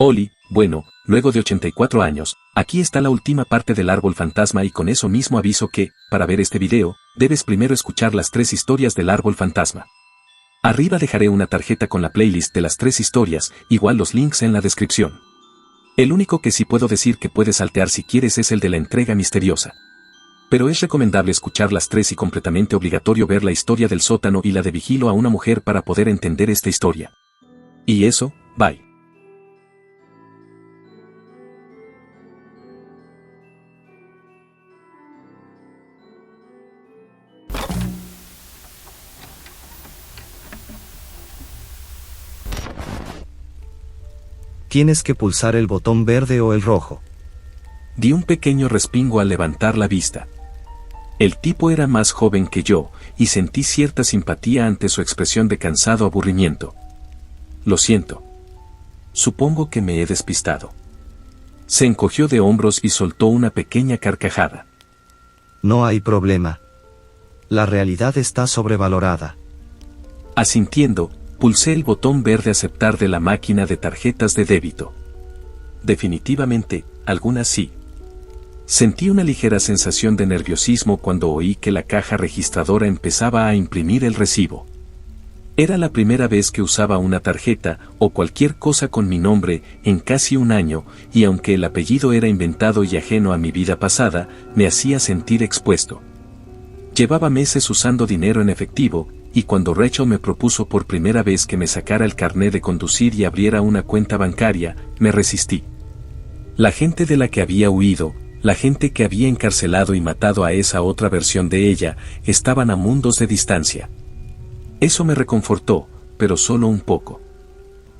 Oli, bueno, luego de 84 años, aquí está la última parte del árbol fantasma y con eso mismo aviso que, para ver este video, debes primero escuchar las 3 historias del árbol fantasma. Arriba dejaré una tarjeta con la playlist de las 3 historias, igual los links en la descripción. El único que sí puedo decir que puedes saltear si quieres es el de la entrega misteriosa. Pero es recomendable escuchar las 3 y completamente obligatorio ver la historia del sótano y la de Vigilo a una mujer para poder entender esta historia. Y eso, bye. Tienes que pulsar el botón verde o el rojo. Di un pequeño respingo al levantar la vista. El tipo era más joven que yo, y sentí cierta simpatía ante su expresión de cansado aburrimiento. Lo siento. Supongo que me he despistado. Se encogió de hombros y soltó una pequeña carcajada. No hay problema. La realidad está sobrevalorada. Asintiendo, pulsé el botón verde aceptar de la máquina de tarjetas de débito. Definitivamente, algunas sí. Sentí una ligera sensación de nerviosismo cuando oí que la caja registradora empezaba a imprimir el recibo. Era la primera vez que usaba una tarjeta o cualquier cosa con mi nombre en casi un año, y aunque el apellido era inventado y ajeno a mi vida pasada, me hacía sentir expuesto. Llevaba meses usando dinero en efectivo, y cuando Rachel me propuso por primera vez que me sacara el carné de conducir y abriera una cuenta bancaria, me resistí. La gente de la que había huido, la gente que había encarcelado y matado a esa otra versión de ella, estaban a mundos de distancia. Eso me reconfortó, pero solo un poco.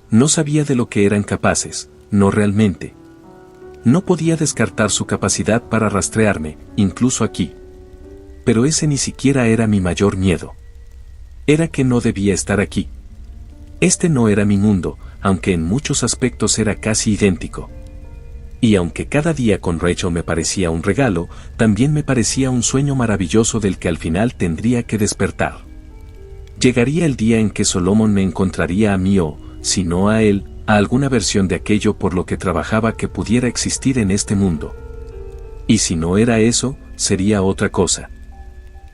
No sabía de lo que eran capaces, no realmente. No podía descartar su capacidad para rastrearme, incluso aquí. Pero ese ni siquiera era mi mayor miedo. Era que no debía estar aquí. Este no era mi mundo, aunque en muchos aspectos era casi idéntico. Y aunque cada día con Rachel me parecía un regalo, también me parecía un sueño maravilloso del que al final tendría que despertar. Llegaría el día en que Solomon me encontraría a mí o, si no a él, a alguna versión de aquello por lo que trabajaba que pudiera existir en este mundo. Y si no era eso, sería otra cosa.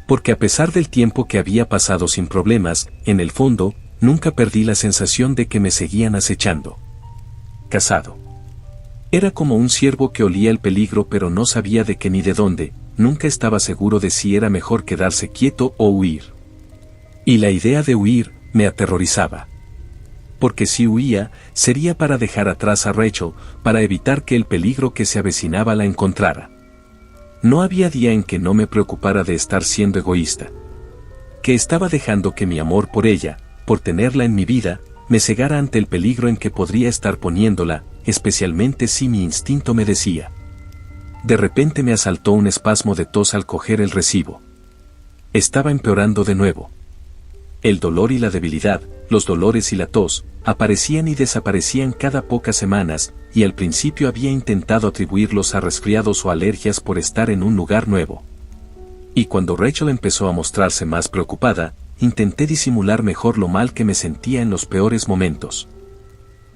Porque a pesar del tiempo que había pasado sin problemas, en el fondo, nunca perdí la sensación de que me seguían acechando. Casado. Era como un ciervo que olía el peligro pero no sabía de qué ni de dónde, nunca estaba seguro de si era mejor quedarse quieto o huir. Y la idea de huir me aterrorizaba. Porque si huía, sería para dejar atrás a Rachel, para evitar que el peligro que se avecinaba la encontrara. No había día en que no me preocupara de estar siendo egoísta. Que estaba dejando que mi amor por ella, por tenerla en mi vida, me cegara ante el peligro en que podría estar poniéndola, especialmente si mi instinto me decía. De repente me asaltó un espasmo de tos al coger el recibo. Estaba empeorando de nuevo. El dolor y la debilidad, los dolores y la tos, aparecían y desaparecían cada pocas semanas, y al principio había intentado atribuirlos a resfriados o alergias por estar en un lugar nuevo. Y cuando Rachel empezó a mostrarse más preocupada, intenté disimular mejor lo mal que me sentía en los peores momentos.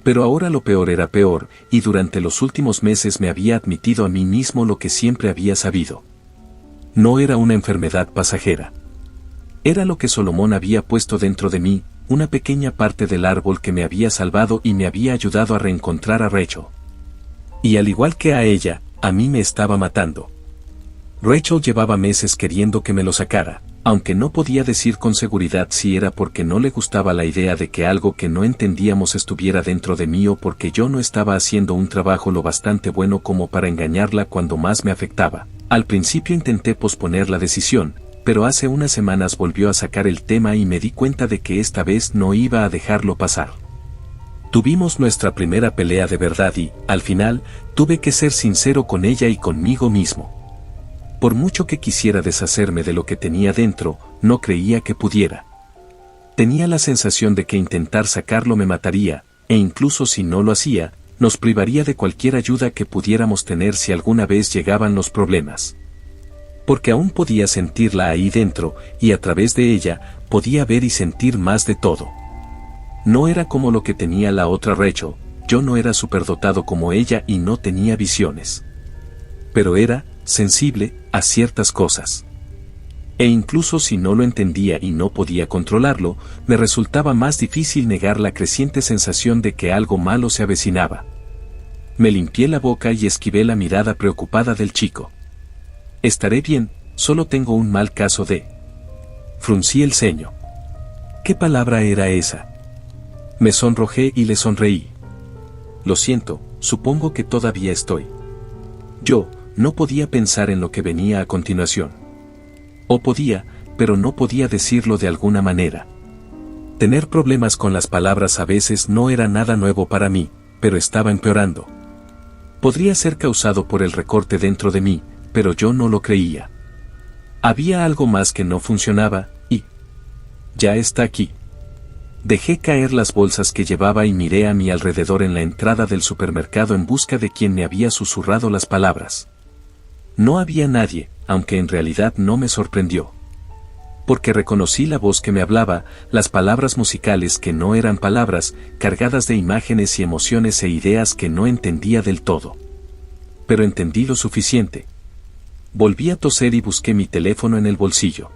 Pero ahora lo peor era peor, y durante los últimos meses me había admitido a mí mismo lo que siempre había sabido. No era una enfermedad pasajera. Era lo que Solomon había puesto dentro de mí, una pequeña parte del árbol que me había salvado y me había ayudado a reencontrar a Rachel. Y al igual que a ella, a mí me estaba matando. Rachel llevaba meses queriendo que me lo sacara, aunque no podía decir con seguridad si era porque no le gustaba la idea de que algo que no entendíamos estuviera dentro de mí o porque yo no estaba haciendo un trabajo lo bastante bueno como para engañarla cuando más me afectaba. Al principio intenté posponer la decisión, pero hace unas semanas volvió a sacar el tema y me di cuenta de que esta vez no iba a dejarlo pasar. Tuvimos nuestra primera pelea de verdad y, al final, tuve que ser sincero con ella y conmigo mismo. Por mucho que quisiera deshacerme de lo que tenía dentro, no creía que pudiera. Tenía la sensación de que intentar sacarlo me mataría, e incluso si no lo hacía, nos privaría de cualquier ayuda que pudiéramos tener si alguna vez llegaban los problemas. Porque aún podía sentirla ahí dentro, y a través de ella, podía ver y sentir más de todo. No era como lo que tenía la otra Rachel, yo no era superdotado como ella y no tenía visiones. Pero era sensible a ciertas cosas. E incluso si no lo entendía y no podía controlarlo, me resultaba más difícil negar la creciente sensación de que algo malo se avecinaba. Me limpié la boca y esquivé la mirada preocupada del chico. Estaré bien, solo tengo un mal caso de... Fruncí el ceño. ¿Qué palabra era esa? Me sonrojé y le sonreí. Lo siento, supongo que todavía estoy. Yo no podía pensar en lo que venía a continuación. O podía, pero no podía decirlo de alguna manera. Tener problemas con las palabras a veces no era nada nuevo para mí, pero estaba empeorando. Podría ser causado por el recorte dentro de mí, pero yo no lo creía. Había algo más que no funcionaba, y... ya está aquí. Dejé caer las bolsas que llevaba y miré a mi alrededor en la entrada del supermercado en busca de quien me había susurrado las palabras. No había nadie, aunque en realidad no me sorprendió. Porque reconocí la voz que me hablaba, las palabras musicales que no eran palabras, cargadas de imágenes y emociones e ideas que no entendía del todo. Pero entendí lo suficiente. Volví a toser y busqué mi teléfono en el bolsillo.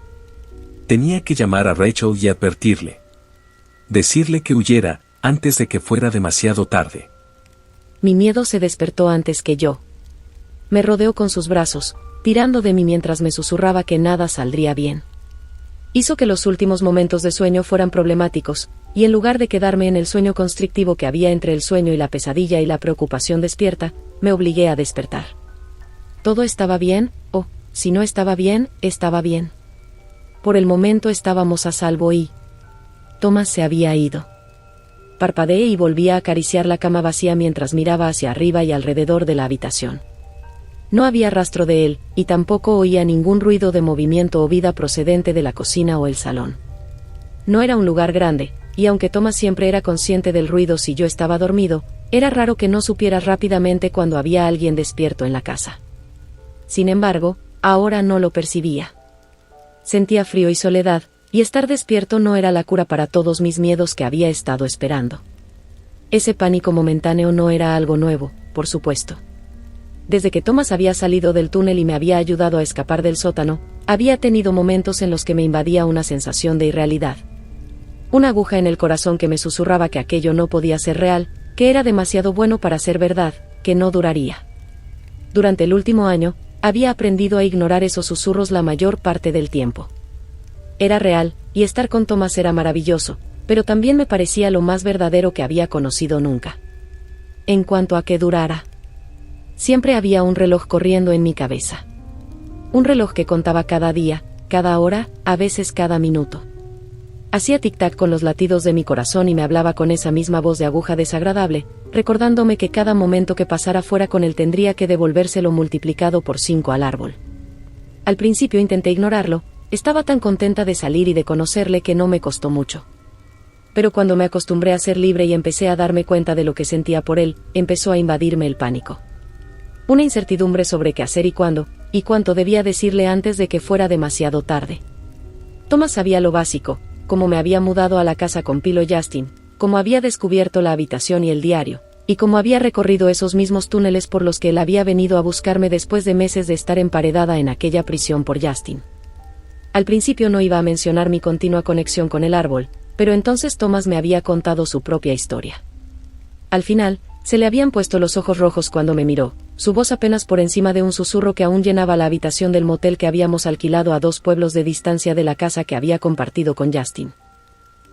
Tenía que llamar a Rachel y advertirle. Decirle que huyera, antes de que fuera demasiado tarde. Mi miedo se despertó antes que yo. Me rodeó con sus brazos, tirando de mí mientras me susurraba que nada saldría bien. Hizo que los últimos momentos de sueño fueran problemáticos, y en lugar de quedarme en el sueño constrictivo que había entre el sueño y la pesadilla y la preocupación despierta, me obligué a despertar. ¿Todo estaba bien? O, si no estaba bien, estaba bien. Por el momento estábamos a salvo y... Thomas se había ido. Parpadeé y volví a acariciar la cama vacía mientras miraba hacia arriba y alrededor de la habitación. No había rastro de él, y tampoco oía ningún ruido de movimiento o vida procedente de la cocina o el salón. No era un lugar grande, y aunque Thomas siempre era consciente del ruido si yo estaba dormido, era raro que no supiera rápidamente cuando había alguien despierto en la casa. Sin embargo, ahora no lo percibía. Sentía frío y soledad, y estar despierto no era la cura para todos mis miedos que había estado esperando. Ese pánico momentáneo no era algo nuevo, por supuesto. Desde que Thomas había salido del túnel y me había ayudado a escapar del sótano, había tenido momentos en los que me invadía una sensación de irrealidad. Una aguja en el corazón que me susurraba que aquello no podía ser real, que era demasiado bueno para ser verdad, que no duraría. Durante el último año, había aprendido a ignorar esos susurros la mayor parte del tiempo. Era real, y estar con Thomas era maravilloso, pero también me parecía lo más verdadero que había conocido nunca. En cuanto a que durara, siempre había un reloj corriendo en mi cabeza. Un reloj que contaba cada día, cada hora, a veces cada minuto. Hacía tic-tac con los latidos de mi corazón y me hablaba con esa misma voz de aguja desagradable, recordándome que cada momento que pasara fuera con él tendría que devolvérselo multiplicado por 5 al árbol. Al principio intenté ignorarlo, estaba tan contenta de salir y de conocerle que no me costó mucho. Pero cuando me acostumbré a ser libre y empecé a darme cuenta de lo que sentía por él, empezó a invadirme el pánico. Una incertidumbre sobre qué hacer y cuánto debía decirle antes de que fuera demasiado tarde. Thomas sabía lo básico, cómo me había mudado a la casa con Pilo Justin, cómo había descubierto la habitación y el diario, y cómo había recorrido esos mismos túneles por los que él había venido a buscarme después de meses de estar emparedada en aquella prisión por Justin. Al principio no iba a mencionar mi continua conexión con el árbol, pero entonces Thomas me había contado su propia historia. Al final, se le habían puesto los ojos rojos cuando me miró, su voz apenas por encima de un susurro que aún llenaba la habitación del motel que habíamos alquilado a 2 pueblos de distancia de la casa que había compartido con Justin.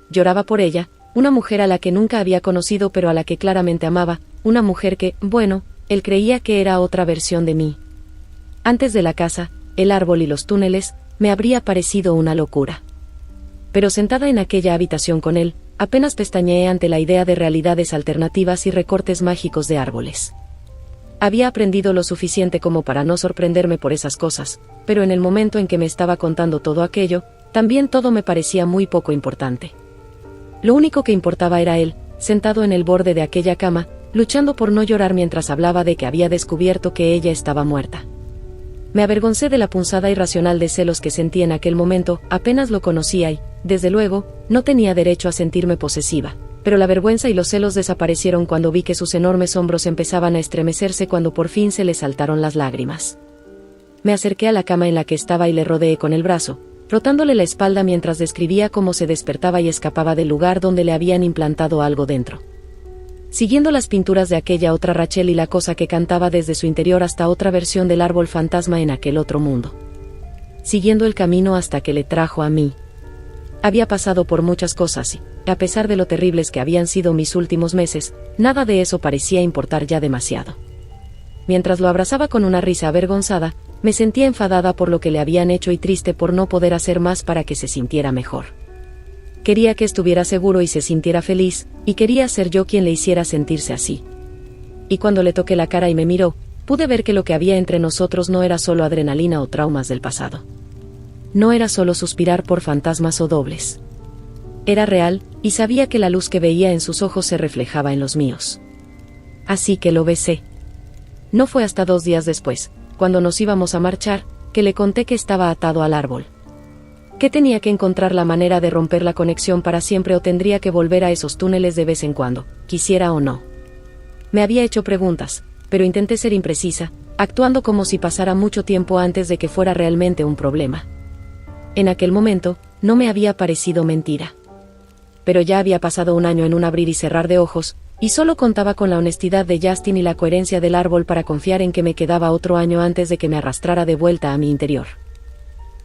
Lloraba por ella, una mujer a la que nunca había conocido pero a la que claramente amaba, una mujer que, bueno, él creía que era otra versión de mí. Antes de la casa, el árbol y los túneles, me habría parecido una locura. Pero sentada en aquella habitación con él, apenas pestañeé ante la idea de realidades alternativas y recortes mágicos de árboles. Había aprendido lo suficiente como para no sorprenderme por esas cosas, pero en el momento en que me estaba contando todo aquello, también todo me parecía muy poco importante. Lo único que importaba era él, sentado en el borde de aquella cama, luchando por no llorar mientras hablaba de que había descubierto que ella estaba muerta. Me avergoncé de la punzada irracional de celos que sentí en aquel momento, apenas lo conocía y, desde luego, no tenía derecho a sentirme posesiva, pero la vergüenza y los celos desaparecieron cuando vi que sus enormes hombros empezaban a estremecerse cuando por fin se le saltaron las lágrimas. Me acerqué a la cama en la que estaba y le rodeé con el brazo, rotándole la espalda mientras describía cómo se despertaba y escapaba del lugar donde le habían implantado algo dentro. Siguiendo las pinturas de aquella otra Rachel y la cosa que cantaba desde su interior hasta otra versión del árbol fantasma en aquel otro mundo. Siguiendo el camino hasta que le trajo a mí. Había pasado por muchas cosas y, a pesar de lo terribles que habían sido mis últimos meses, nada de eso parecía importar ya demasiado. Mientras lo abrazaba con una risa avergonzada, me sentía enfadada por lo que le habían hecho y triste por no poder hacer más para que se sintiera mejor. Quería que estuviera seguro y se sintiera feliz, y quería ser yo quien le hiciera sentirse así. Y cuando le toqué la cara y me miró, pude ver que lo que había entre nosotros no era solo adrenalina o traumas del pasado. No era solo suspirar por fantasmas o dobles. Era real, y sabía que la luz que veía en sus ojos se reflejaba en los míos. Así que lo besé. No fue hasta 2 días después, cuando nos íbamos a marchar, que le conté que estaba atado al árbol. Que tenía que encontrar la manera de romper la conexión para siempre o tendría que volver a esos túneles de vez en cuando, quisiera o no. Me había hecho preguntas, pero intenté ser imprecisa, actuando como si pasara mucho tiempo antes de que fuera realmente un problema. En aquel momento, no me había parecido mentira. Pero ya había pasado 1 año en un abrir y cerrar de ojos, y solo contaba con la honestidad de Justin y la coherencia del árbol para confiar en que me quedaba otro año antes de que me arrastrara de vuelta a mi interior.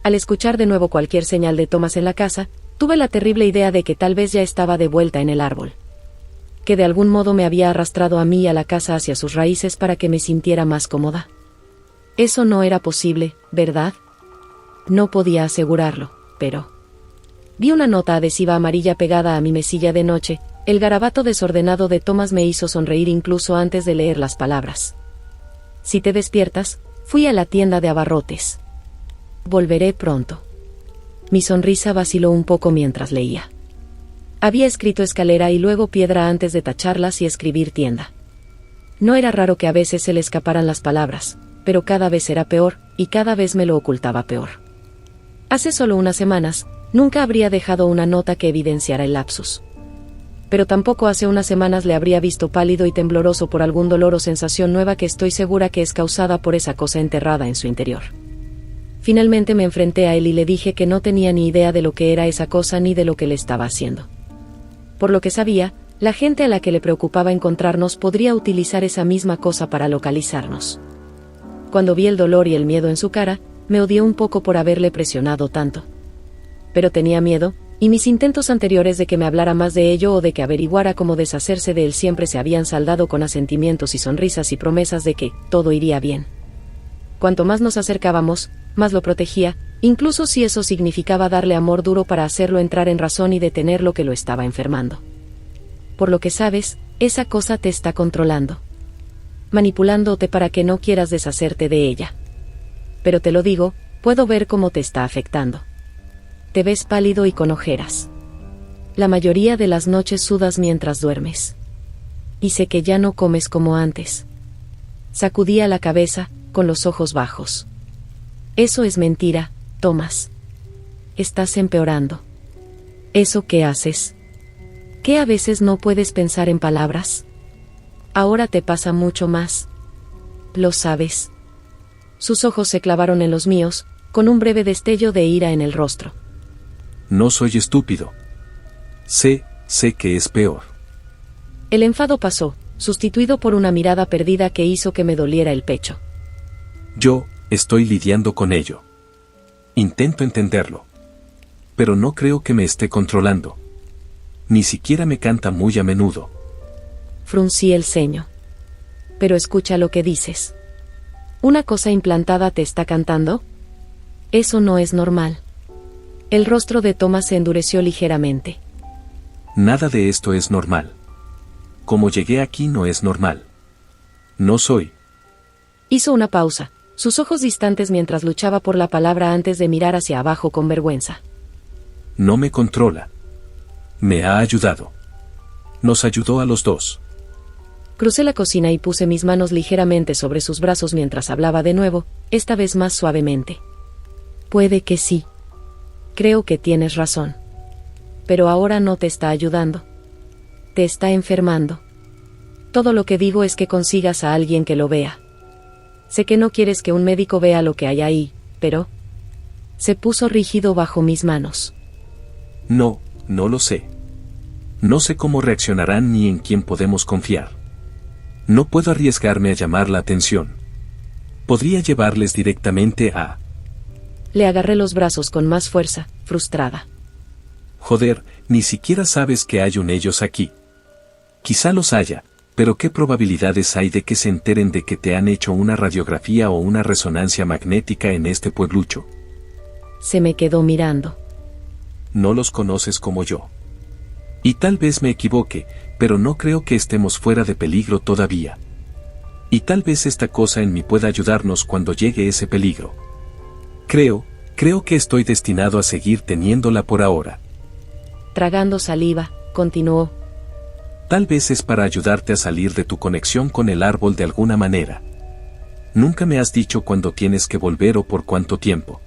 Al escuchar de nuevo cualquier señal de Thomas en la casa, tuve la terrible idea de que tal vez ya estaba de vuelta en el árbol. Que de algún modo me había arrastrado a mí y a la casa hacia sus raíces para que me sintiera más cómoda. Eso no era posible, ¿verdad? No podía asegurarlo, pero... Vi una nota adhesiva amarilla pegada a mi mesilla de noche. El garabato desordenado de Thomas me hizo sonreír incluso antes de leer las palabras. Si te despiertas, fui a la tienda de abarrotes. Volveré pronto. Mi sonrisa vaciló un poco mientras leía. Había escrito escalera y luego piedra antes de tacharlas y escribir tienda. No era raro que a veces se le escaparan las palabras, pero cada vez era peor, y cada vez me lo ocultaba peor. Hace solo unas semanas, nunca habría dejado una nota que evidenciara el lapsus. Pero tampoco hace unas semanas le habría visto pálido y tembloroso por algún dolor o sensación nueva que estoy segura que es causada por esa cosa enterrada en su interior. Finalmente me enfrenté a él y le dije que no tenía ni idea de lo que era esa cosa ni de lo que le estaba haciendo. Por lo que sabía, la gente a la que le preocupaba encontrarnos podría utilizar esa misma cosa para localizarnos. Cuando vi el dolor y el miedo en su cara, me odié un poco por haberle presionado tanto. Pero tenía miedo, y mis intentos anteriores de que me hablara más de ello o de que averiguara cómo deshacerse de él siempre se habían saldado con asentimientos y sonrisas y promesas de que todo iría bien. Cuanto más nos acercábamos, más lo protegía, incluso si eso significaba darle amor duro para hacerlo entrar en razón y detener lo que lo estaba enfermando. Por lo que sabes, esa cosa te está controlando. Manipulándote para que no quieras deshacerte de ella. Pero te lo digo, puedo ver cómo te está afectando. Te ves pálido y con ojeras. La mayoría de las noches sudas mientras duermes. Y sé que ya no comes como antes. Sacudía la cabeza, con los ojos bajos. Eso es mentira, Thomas. Estás empeorando. ¿Eso qué haces? ¿Qué a veces no puedes pensar en palabras? Ahora te pasa mucho más. Lo sabes. Sus ojos se clavaron en los míos, con un breve destello de ira en el rostro. No soy estúpido. Sé que es peor. El enfado pasó, sustituido por una mirada perdida que hizo que me doliera el pecho. Yo estoy lidiando con ello. Intento entenderlo. Pero no creo que me esté controlando. Ni siquiera me canta muy a menudo. Fruncí el ceño. Pero escucha lo que dices. ¿Una cosa implantada te está cantando? Eso no es normal. El rostro de Thomas se endureció ligeramente. Nada de esto es normal. Como llegué aquí no es normal. No soy. Hizo una pausa, sus ojos distantes mientras luchaba por la palabra antes de mirar hacia abajo con vergüenza. No me controla. Me ha ayudado. Nos ayudó a los dos. Crucé la cocina y puse mis manos ligeramente sobre sus brazos mientras hablaba de nuevo, esta vez más suavemente. Puede que sí. Creo que tienes razón. Pero ahora no te está ayudando. Te está enfermando. Todo lo que digo es que consigas a alguien que lo vea. Sé que no quieres que un médico vea lo que hay ahí, pero... Se puso rígido bajo mis manos. No, no lo sé. No sé cómo reaccionarán ni en quién podemos confiar. No puedo arriesgarme a llamar la atención. Podría llevarles directamente a... Le agarré los brazos con más fuerza, frustrada. Joder, ni siquiera sabes que hay un ellos aquí. Quizá los haya, pero ¿qué probabilidades hay de que se enteren de que te han hecho una radiografía o una resonancia magnética en este pueblucho? Se me quedó mirando. No los conoces como yo. Y tal vez me equivoque, pero no creo que estemos fuera de peligro todavía. Y tal vez esta cosa en mí pueda ayudarnos cuando llegue ese peligro. Creo que estoy destinado a seguir teniéndola por ahora. Tragando saliva, continuó. Tal vez es para ayudarte a salir de tu conexión con el árbol de alguna manera. Nunca me has dicho cuándo tienes que volver o por cuánto tiempo.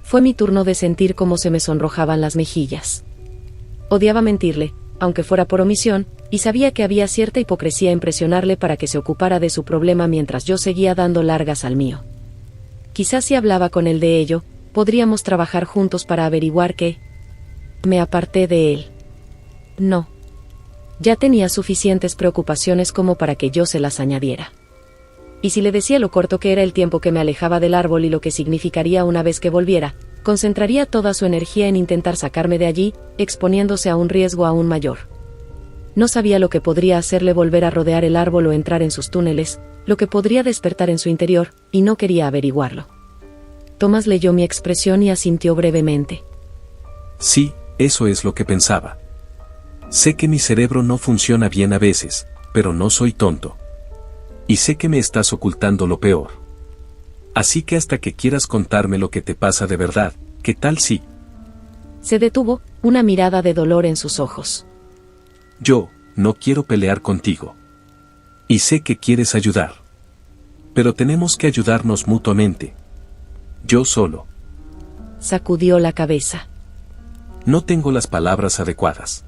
Fue mi turno de sentir cómo se me sonrojaban las mejillas. Odiaba mentirle, aunque fuera por omisión, y sabía que había cierta hipocresía en presionarle para que se ocupara de su problema mientras yo seguía dando largas al mío. Quizás si hablaba con él de ello, podríamos trabajar juntos para averiguar qué. Me aparté de él. No. Ya tenía suficientes preocupaciones como para que yo se las añadiera. Y si le decía lo corto que era el tiempo que me alejaba del árbol y lo que significaría una vez que volviera, concentraría toda su energía en intentar sacarme de allí, exponiéndose a un riesgo aún mayor. No sabía lo que podría hacerle volver a rodear el árbol o entrar en sus túneles, lo que podría despertar en su interior, y no quería averiguarlo. Tomás leyó mi expresión y asintió brevemente. Sí, eso es lo que pensaba. Sé que mi cerebro no funciona bien a veces, pero no soy tonto. Y sé que me estás ocultando lo peor. Así que hasta que quieras contarme lo que te pasa de verdad, ¿qué tal si? Se detuvo, una mirada de dolor en sus ojos. Yo, no quiero pelear contigo. Y sé que quieres ayudar. Pero tenemos que ayudarnos mutuamente. Yo solo. Sacudió la cabeza. No tengo las palabras adecuadas.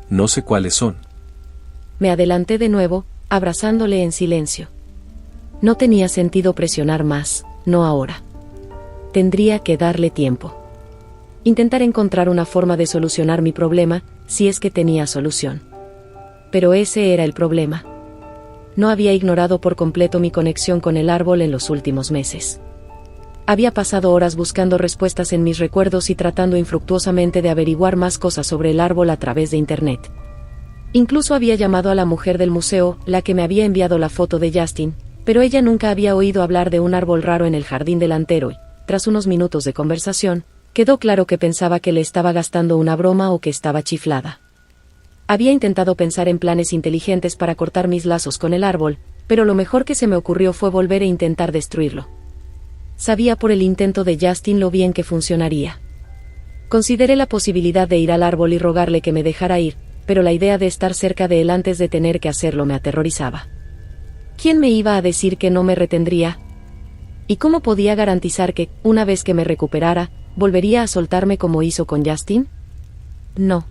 No sé cuáles son. Me adelanté de nuevo, abrazándole en silencio. No tenía sentido presionar más, no ahora. Tendría que darle tiempo. Intentar encontrar una forma de solucionar mi problema, si es que tenía solución. Pero ese era el problema. No había ignorado por completo mi conexión con el árbol en los últimos meses. Había pasado horas buscando respuestas en mis recuerdos y tratando infructuosamente de averiguar más cosas sobre el árbol a través de internet. Incluso había llamado a la mujer del museo, la que me había enviado la foto de Justin, pero ella nunca había oído hablar de un árbol raro en el jardín delantero y, tras unos minutos de conversación, quedó claro que pensaba que le estaba gastando una broma o que estaba chiflada. Había intentado pensar en planes inteligentes para cortar mis lazos con el árbol, pero lo mejor que se me ocurrió fue volver a intentar destruirlo. Sabía por el intento de Justin lo bien que funcionaría. Consideré la posibilidad de ir al árbol y rogarle que me dejara ir, pero la idea de estar cerca de él antes de tener que hacerlo me aterrorizaba. ¿Quién me iba a decir que no me retendría? ¿Y cómo podía garantizar que, una vez que me recuperara, volvería a soltarme como hizo con Justin? No.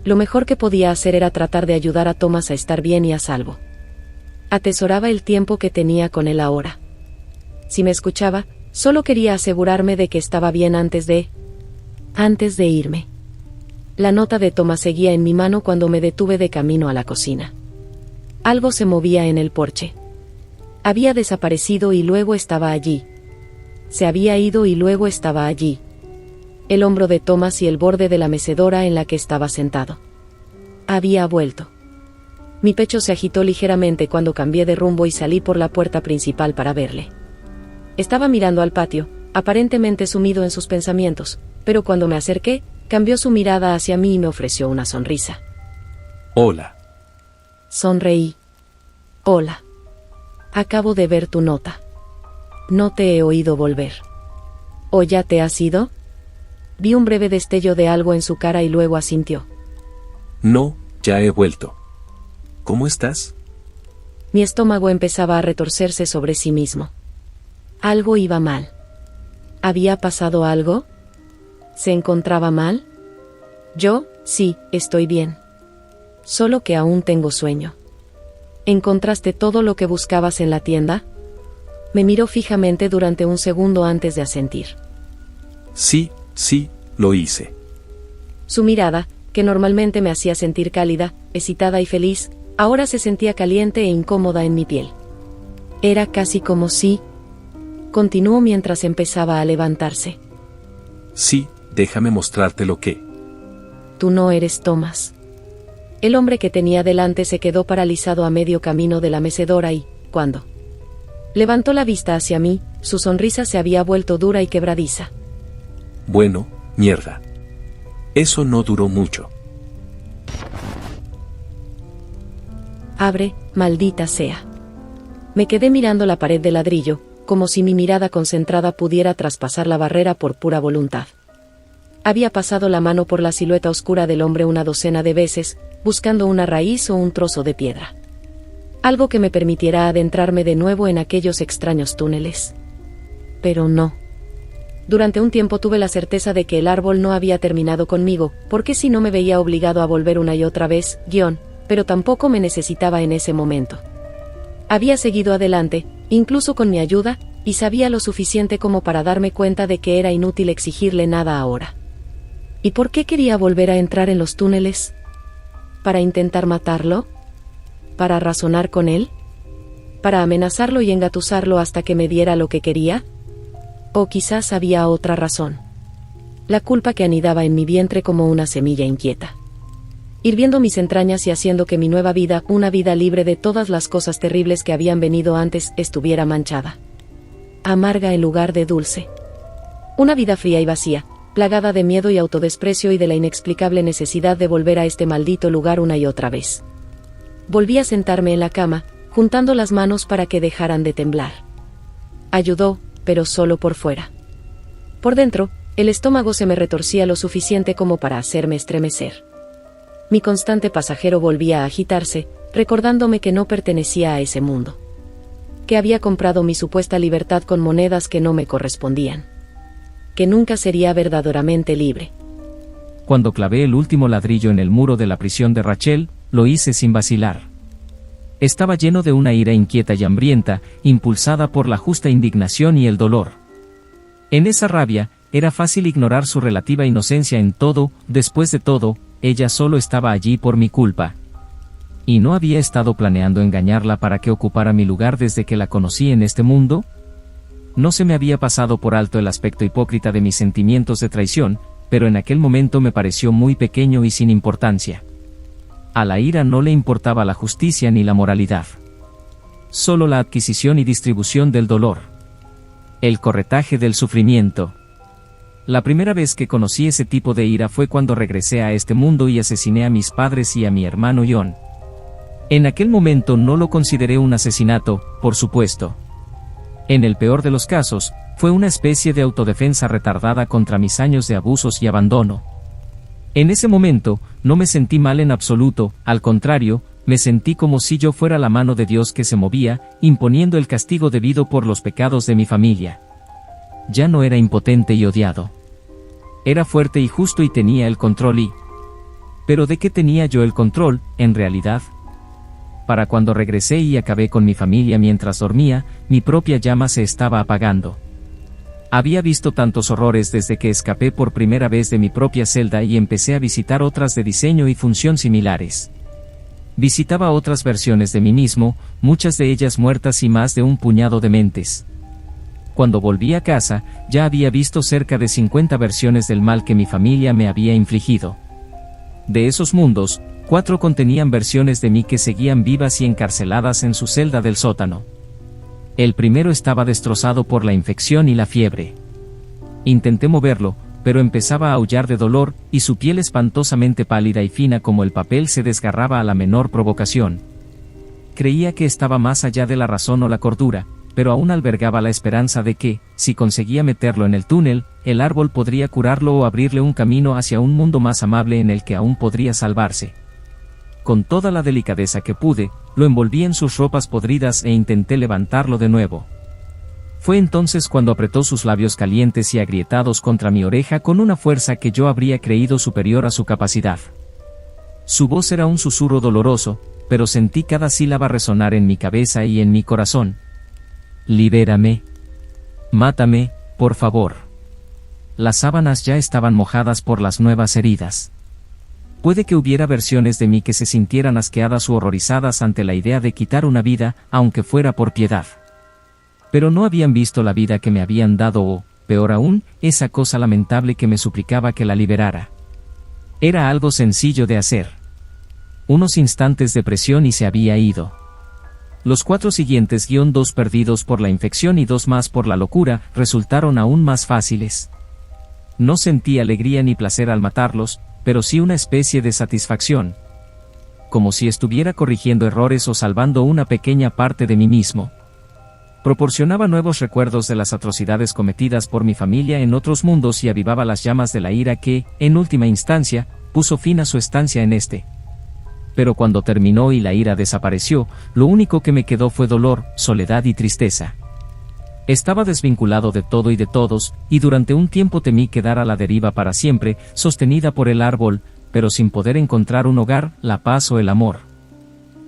Lo mejor que podía hacer era tratar de ayudar a Tomás a estar bien y a salvo. Atesoraba el tiempo que tenía con él ahora. Si me escuchaba, solo quería asegurarme de que estaba bien antes de irme. La nota de Tomás seguía en mi mano cuando me detuve de camino a la cocina. Algo se movía en el porche. Había desaparecido y luego estaba allí. Se había ido y luego estaba allí. El hombro de Tomás y el borde de la mecedora en la que estaba sentado. Había vuelto. Mi pecho se agitó ligeramente cuando cambié de rumbo y salí por la puerta principal para verle. Estaba mirando al patio, aparentemente sumido en sus pensamientos, pero cuando me acerqué, cambió su mirada hacia mí y me ofreció una sonrisa. Hola. Sonreí. Hola. Acabo de ver tu nota. No te he oído volver. ¿O ya te has ido? Vi un breve destello de algo en su cara y luego asintió. No, ya he vuelto. ¿Cómo estás? Mi estómago empezaba a retorcerse sobre sí mismo. Algo iba mal. ¿Había pasado algo? ¿Se encontraba mal? Yo, sí, estoy bien. Solo que aún tengo sueño. ¿Encontraste todo lo que buscabas en la tienda? Me miró fijamente durante un segundo antes de asentir. Sí, lo hice. Su mirada, que normalmente me hacía sentir cálida, excitada y feliz, ahora se sentía caliente e incómoda en mi piel. Era casi como si... Continuó mientras empezaba a levantarse. Sí, déjame mostrarte lo que... Tú no eres Thomas. El hombre que tenía delante se quedó paralizado a medio camino de la mecedora y, cuando levantó la vista hacia mí, su sonrisa se había vuelto dura y quebradiza. Bueno, mierda. Eso no duró mucho. Abre, maldita sea. Me quedé mirando la pared de ladrillo, como si mi mirada concentrada pudiera traspasar la barrera por pura voluntad. Había pasado la mano por la silueta oscura del hombre una docena de veces, buscando una raíz o un trozo de piedra. Algo que me permitiera adentrarme de nuevo en aquellos extraños túneles. Pero no. Durante un tiempo tuve la certeza de que el árbol no había terminado conmigo, porque si no me veía obligado a volver una y otra vez, pero tampoco me necesitaba en ese momento. Había seguido adelante, incluso con mi ayuda, y sabía lo suficiente como para darme cuenta de que era inútil exigirle nada ahora. ¿Y por qué quería volver a entrar en los túneles? ¿Para intentar matarlo? ¿Para razonar con él? ¿Para amenazarlo y engatusarlo hasta que me diera lo que quería? O quizás había otra razón. La culpa que anidaba en mi vientre como una semilla inquieta, hirviendo mis entrañas y haciendo que mi nueva vida, una vida libre de todas las cosas terribles que habían venido antes, estuviera manchada. Amarga en lugar de dulce. Una vida fría y vacía, plagada de miedo y autodesprecio y de la inexplicable necesidad de volver a este maldito lugar una y otra vez. Volví a sentarme en la cama, juntando las manos para que dejaran de temblar. Ayudó, pero solo por fuera. Por dentro, el estómago se me retorcía lo suficiente como para hacerme estremecer. Mi constante pasajero volvía a agitarse, recordándome que no pertenecía a ese mundo. Que había comprado mi supuesta libertad con monedas que no me correspondían. Que nunca sería verdaderamente libre. Cuando clavé el último ladrillo en el muro de la prisión de Rachel, lo hice sin vacilar. Estaba lleno de una ira inquieta y hambrienta, impulsada por la justa indignación y el dolor. En esa rabia, era fácil ignorar su relativa inocencia en todo. Después de todo, ella solo estaba allí por mi culpa. ¿Y no había estado planeando engañarla para que ocupara mi lugar desde que la conocí en este mundo? No se me había pasado por alto el aspecto hipócrita de mis sentimientos de traición, pero en aquel momento me pareció muy pequeño y sin importancia. A la ira no le importaba la justicia ni la moralidad. Solo la adquisición y distribución del dolor. El corretaje del sufrimiento. La primera vez que conocí ese tipo de ira fue cuando regresé a este mundo y asesiné a mis padres y a mi hermano John. En aquel momento no lo consideré un asesinato, por supuesto. En el peor de los casos, fue una especie de autodefensa retardada contra mis años de abusos y abandono. En ese momento, no me sentí mal en absoluto, al contrario, me sentí como si yo fuera la mano de Dios que se movía, imponiendo el castigo debido por los pecados de mi familia. Ya no era impotente y odiado. Era fuerte y justo y tenía el control y... ¿Pero de qué tenía yo el control, en realidad? Para cuando regresé y acabé con mi familia mientras dormía, mi propia llama se estaba apagando. Había visto tantos horrores desde que escapé por primera vez de mi propia celda y empecé a visitar otras de diseño y función similares. Visitaba otras versiones de mí mismo, muchas de ellas muertas y más de un puñado de mentes. Cuando volví a casa, ya había visto cerca de 50 versiones del mal que mi familia me había infligido. De esos mundos, 4 contenían versiones de mí que seguían vivas y encarceladas en su celda del sótano. El primero estaba destrozado por la infección y la fiebre. Intenté moverlo, pero empezaba a aullar de dolor, y su piel espantosamente pálida y fina como el papel se desgarraba a la menor provocación. Creía que estaba más allá de la razón o la cordura, pero aún albergaba la esperanza de que, si conseguía meterlo en el túnel, el árbol podría curarlo o abrirle un camino hacia un mundo más amable en el que aún podría salvarse. Con toda la delicadeza que pude, lo envolví en sus ropas podridas e intenté levantarlo de nuevo. Fue entonces cuando apretó sus labios calientes y agrietados contra mi oreja con una fuerza que yo habría creído superior a su capacidad. Su voz era un susurro doloroso, pero sentí cada sílaba resonar en mi cabeza y en mi corazón. Libérame. Mátame, por favor. Las sábanas ya estaban mojadas por las nuevas heridas. Puede que hubiera versiones de mí que se sintieran asqueadas u horrorizadas ante la idea de quitar una vida, aunque fuera por piedad. Pero no habían visto la vida que me habían dado o, peor aún, esa cosa lamentable que me suplicaba que la liberara. Era algo sencillo de hacer. Unos instantes de presión y se había ido. Los 4 siguientes, 2 perdidos por la infección y 2 más por la locura, resultaron aún más fáciles. No sentí alegría ni placer al matarlos, pero sí una especie de satisfacción. Como si estuviera corrigiendo errores o salvando una pequeña parte de mí mismo. Proporcionaba nuevos recuerdos de las atrocidades cometidas por mi familia en otros mundos y avivaba las llamas de la ira que, en última instancia, puso fin a su estancia en este. Pero cuando terminó y la ira desapareció, lo único que me quedó fue dolor, soledad y tristeza. Estaba desvinculado de todo y de todos, y durante un tiempo temí quedar a la deriva para siempre, sostenida por el árbol, pero sin poder encontrar un hogar, la paz o el amor.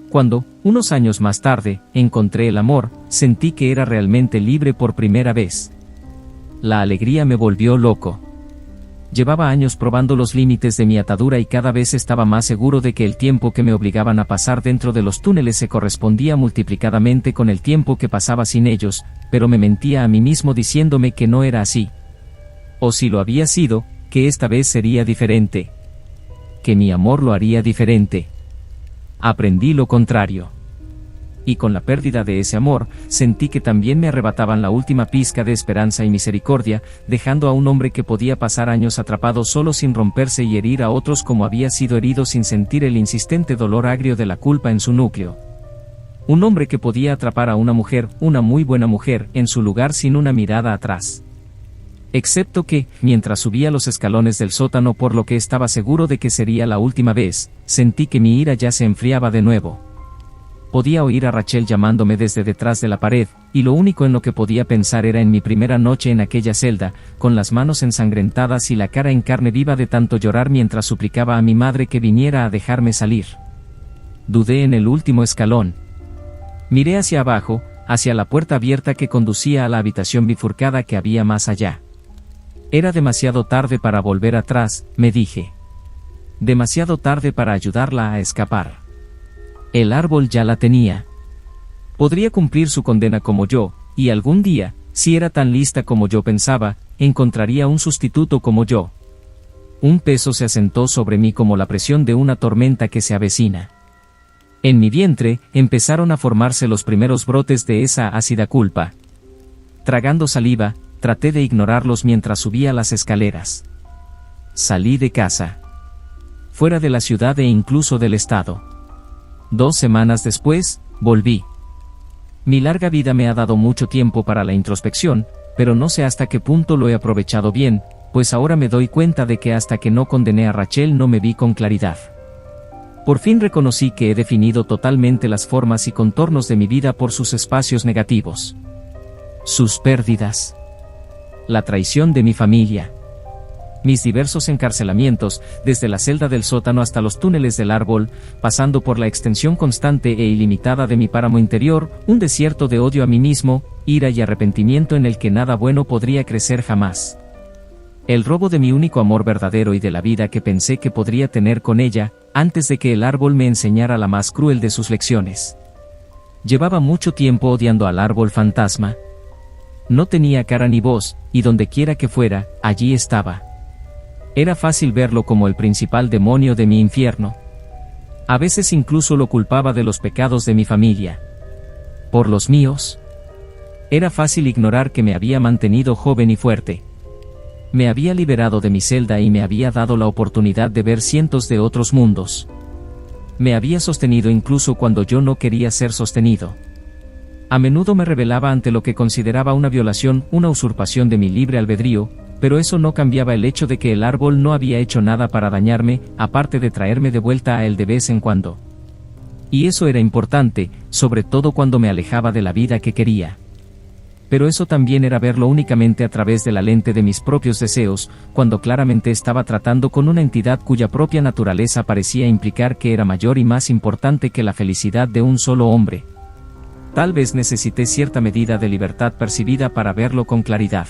Cuando, unos años más tarde, encontré el amor, sentí que era realmente libre por primera vez. La alegría me volvió loco. Llevaba años probando los límites de mi atadura y cada vez estaba más seguro de que el tiempo que me obligaban a pasar dentro de los túneles se correspondía multiplicadamente con el tiempo que pasaba sin ellos, pero me mentía a mí mismo diciéndome que no era así. O si lo había sido, que esta vez sería diferente. Que mi amor lo haría diferente. Aprendí lo contrario. Y con la pérdida de ese amor, sentí que también me arrebataban la última pizca de esperanza y misericordia, dejando a un hombre que podía pasar años atrapado solo sin romperse y herir a otros como había sido herido sin sentir el insistente dolor agrio de la culpa en su núcleo. Un hombre que podía atrapar a una mujer, una muy buena mujer, en su lugar sin una mirada atrás. Excepto que, mientras subía los escalones del sótano por lo que estaba seguro de que sería la última vez, sentí que mi ira ya se enfriaba de nuevo. Podía oír a Rachel llamándome desde detrás de la pared, y lo único en lo que podía pensar era en mi primera noche en aquella celda, con las manos ensangrentadas y la cara en carne viva de tanto llorar mientras suplicaba a mi madre que viniera a dejarme salir. Dudé en el último escalón. Miré hacia abajo, hacia la puerta abierta que conducía a la habitación bifurcada que había más allá. Era demasiado tarde para volver atrás, me dije. Demasiado tarde para ayudarla a escapar. El árbol ya la tenía. Podría cumplir su condena como yo, y algún día, si era tan lista como yo pensaba, encontraría un sustituto como yo. Un peso se asentó sobre mí como la presión de una tormenta que se avecina. En mi vientre, empezaron a formarse los primeros brotes de esa ácida culpa. Tragando saliva, traté de ignorarlos mientras subía las escaleras. Salí de casa. Fuera de la ciudad e incluso del estado. 2 semanas después, volví. Mi larga vida me ha dado mucho tiempo para la introspección, pero no sé hasta qué punto lo he aprovechado bien, pues ahora me doy cuenta de que hasta que no condené a Rachel no me vi con claridad. Por fin reconocí que he definido totalmente las formas y contornos de mi vida por sus espacios negativos. Sus pérdidas. La traición de mi familia. Mis diversos encarcelamientos, desde la celda del sótano hasta los túneles del árbol, pasando por la extensión constante e ilimitada de mi páramo interior, un desierto de odio a mí mismo, ira y arrepentimiento en el que nada bueno podría crecer jamás. El robo de mi único amor verdadero y de la vida que pensé que podría tener con ella, antes de que el árbol me enseñara la más cruel de sus lecciones. Llevaba mucho tiempo odiando al árbol fantasma. No tenía cara ni voz, y donde quiera que fuera, allí estaba. Era fácil verlo como el principal demonio de mi infierno. A veces incluso lo culpaba de los pecados de mi familia. ¿Por los míos? Era fácil ignorar que me había mantenido joven y fuerte. Me había liberado de mi celda y me había dado la oportunidad de ver cientos de otros mundos. Me había sostenido incluso cuando yo no quería ser sostenido. A menudo me rebelaba ante lo que consideraba una violación, una usurpación de mi libre albedrío, pero eso no cambiaba el hecho de que el árbol no había hecho nada para dañarme, aparte de traerme de vuelta a él de vez en cuando. Y eso era importante, sobre todo cuando me alejaba de la vida que quería. pero eso también era verlo únicamente a través de la lente de mis propios deseos, cuando claramente estaba tratando con una entidad cuya propia naturaleza parecía implicar que era mayor y más importante que la felicidad de un solo hombre. Tal vez necesité cierta medida de libertad percibida para verlo con claridad.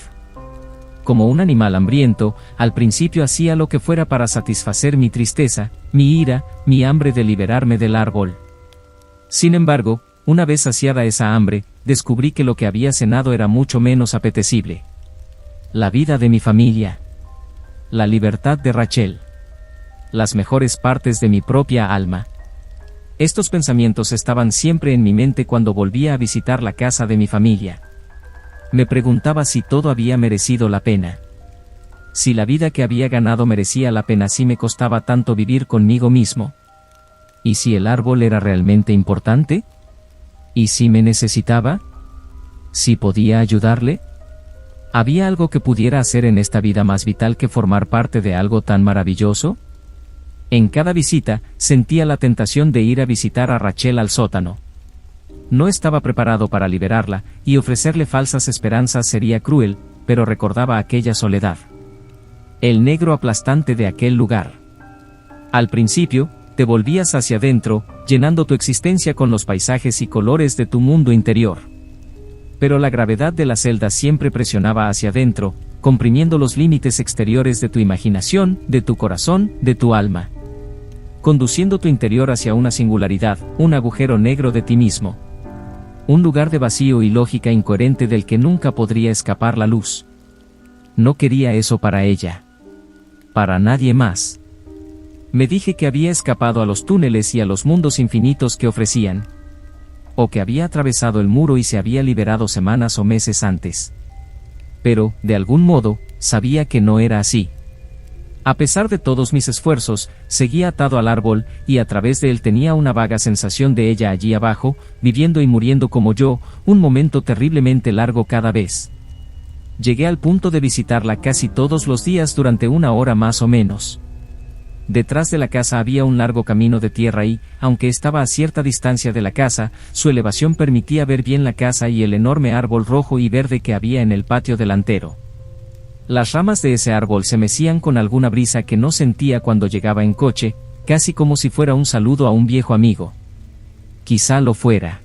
Como un animal hambriento, al principio hacía lo que fuera para satisfacer mi tristeza, mi ira, mi hambre de liberarme del árbol. Sin embargo, una vez saciada esa hambre, descubrí que lo que había cenado era mucho menos apetecible. La vida de mi familia. La libertad de Rachel. Las mejores partes de mi propia alma. Estos pensamientos estaban siempre en mi mente cuando volvía a visitar la casa de mi familia. Me preguntaba si todo había merecido la pena. Si la vida que había ganado merecía la pena si me costaba tanto vivir conmigo mismo. ¿Y si el árbol era realmente importante? ¿Y si me necesitaba? ¿Si podía ayudarle? ¿Había algo que pudiera hacer en esta vida más vital que formar parte de algo tan maravilloso? En cada visita, sentía la tentación de ir a visitar a Rachel al sótano. No estaba preparado para liberarla, y ofrecerle falsas esperanzas sería cruel, pero recordaba aquella soledad. El negro aplastante de aquel lugar. Al principio, te volvías hacia adentro, llenando tu existencia con los paisajes y colores de tu mundo interior. Pero la gravedad de la celda siempre presionaba hacia adentro, comprimiendo los límites exteriores de tu imaginación, de tu corazón, de tu alma. Conduciendo tu interior hacia una singularidad, un agujero negro de ti mismo. Un lugar de vacío y lógica incoherente del que nunca podría escapar la luz. No quería eso para ella. Para nadie más. Me dije que había escapado a los túneles y a los mundos infinitos que ofrecían. O que había atravesado el muro y se había liberado semanas o meses antes. Pero, de algún modo, sabía que no era así. A pesar de todos mis esfuerzos, seguía atado al árbol, y a través de él tenía una vaga sensación de ella allí abajo, viviendo y muriendo como yo, un momento terriblemente largo cada vez. Llegué al punto de visitarla casi todos los días durante 1 hora más o menos. Detrás de la casa había un largo camino de tierra y, aunque estaba a cierta distancia de la casa, su elevación permitía ver bien la casa y el enorme árbol rojo y verde que había en el patio delantero. Las ramas de ese árbol se mecían con alguna brisa que no sentía cuando llegaba en coche, casi como si fuera un saludo a un viejo amigo. Quizá lo fuera.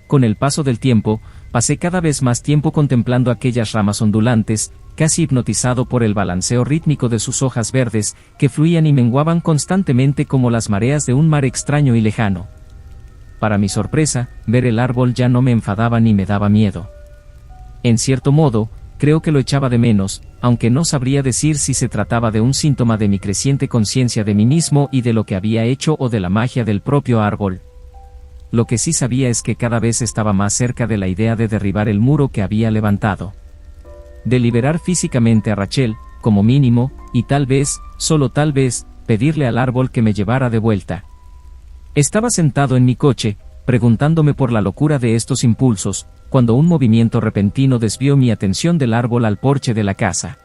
Con el paso del tiempo, pasé cada vez más tiempo contemplando aquellas ramas ondulantes, casi hipnotizado por el balanceo rítmico de sus hojas verdes, que fluían y menguaban constantemente como las mareas de un mar extraño y lejano. Para mi sorpresa, ver el árbol ya no me enfadaba ni me daba miedo. En cierto modo, creo que lo echaba de menos, aunque no sabría decir si se trataba de un síntoma de mi creciente conciencia de mí mismo y de lo que había hecho o de la magia del propio árbol. Lo que sí sabía es que cada vez estaba más cerca de la idea de derribar el muro que había levantado. De liberar físicamente a Rachel, como mínimo, y tal vez, solo tal vez, pedirle al árbol que me llevara de vuelta. Estaba sentado en mi coche, preguntándome por la locura de estos impulsos, cuando un movimiento repentino desvió mi atención del árbol al porche de la casa.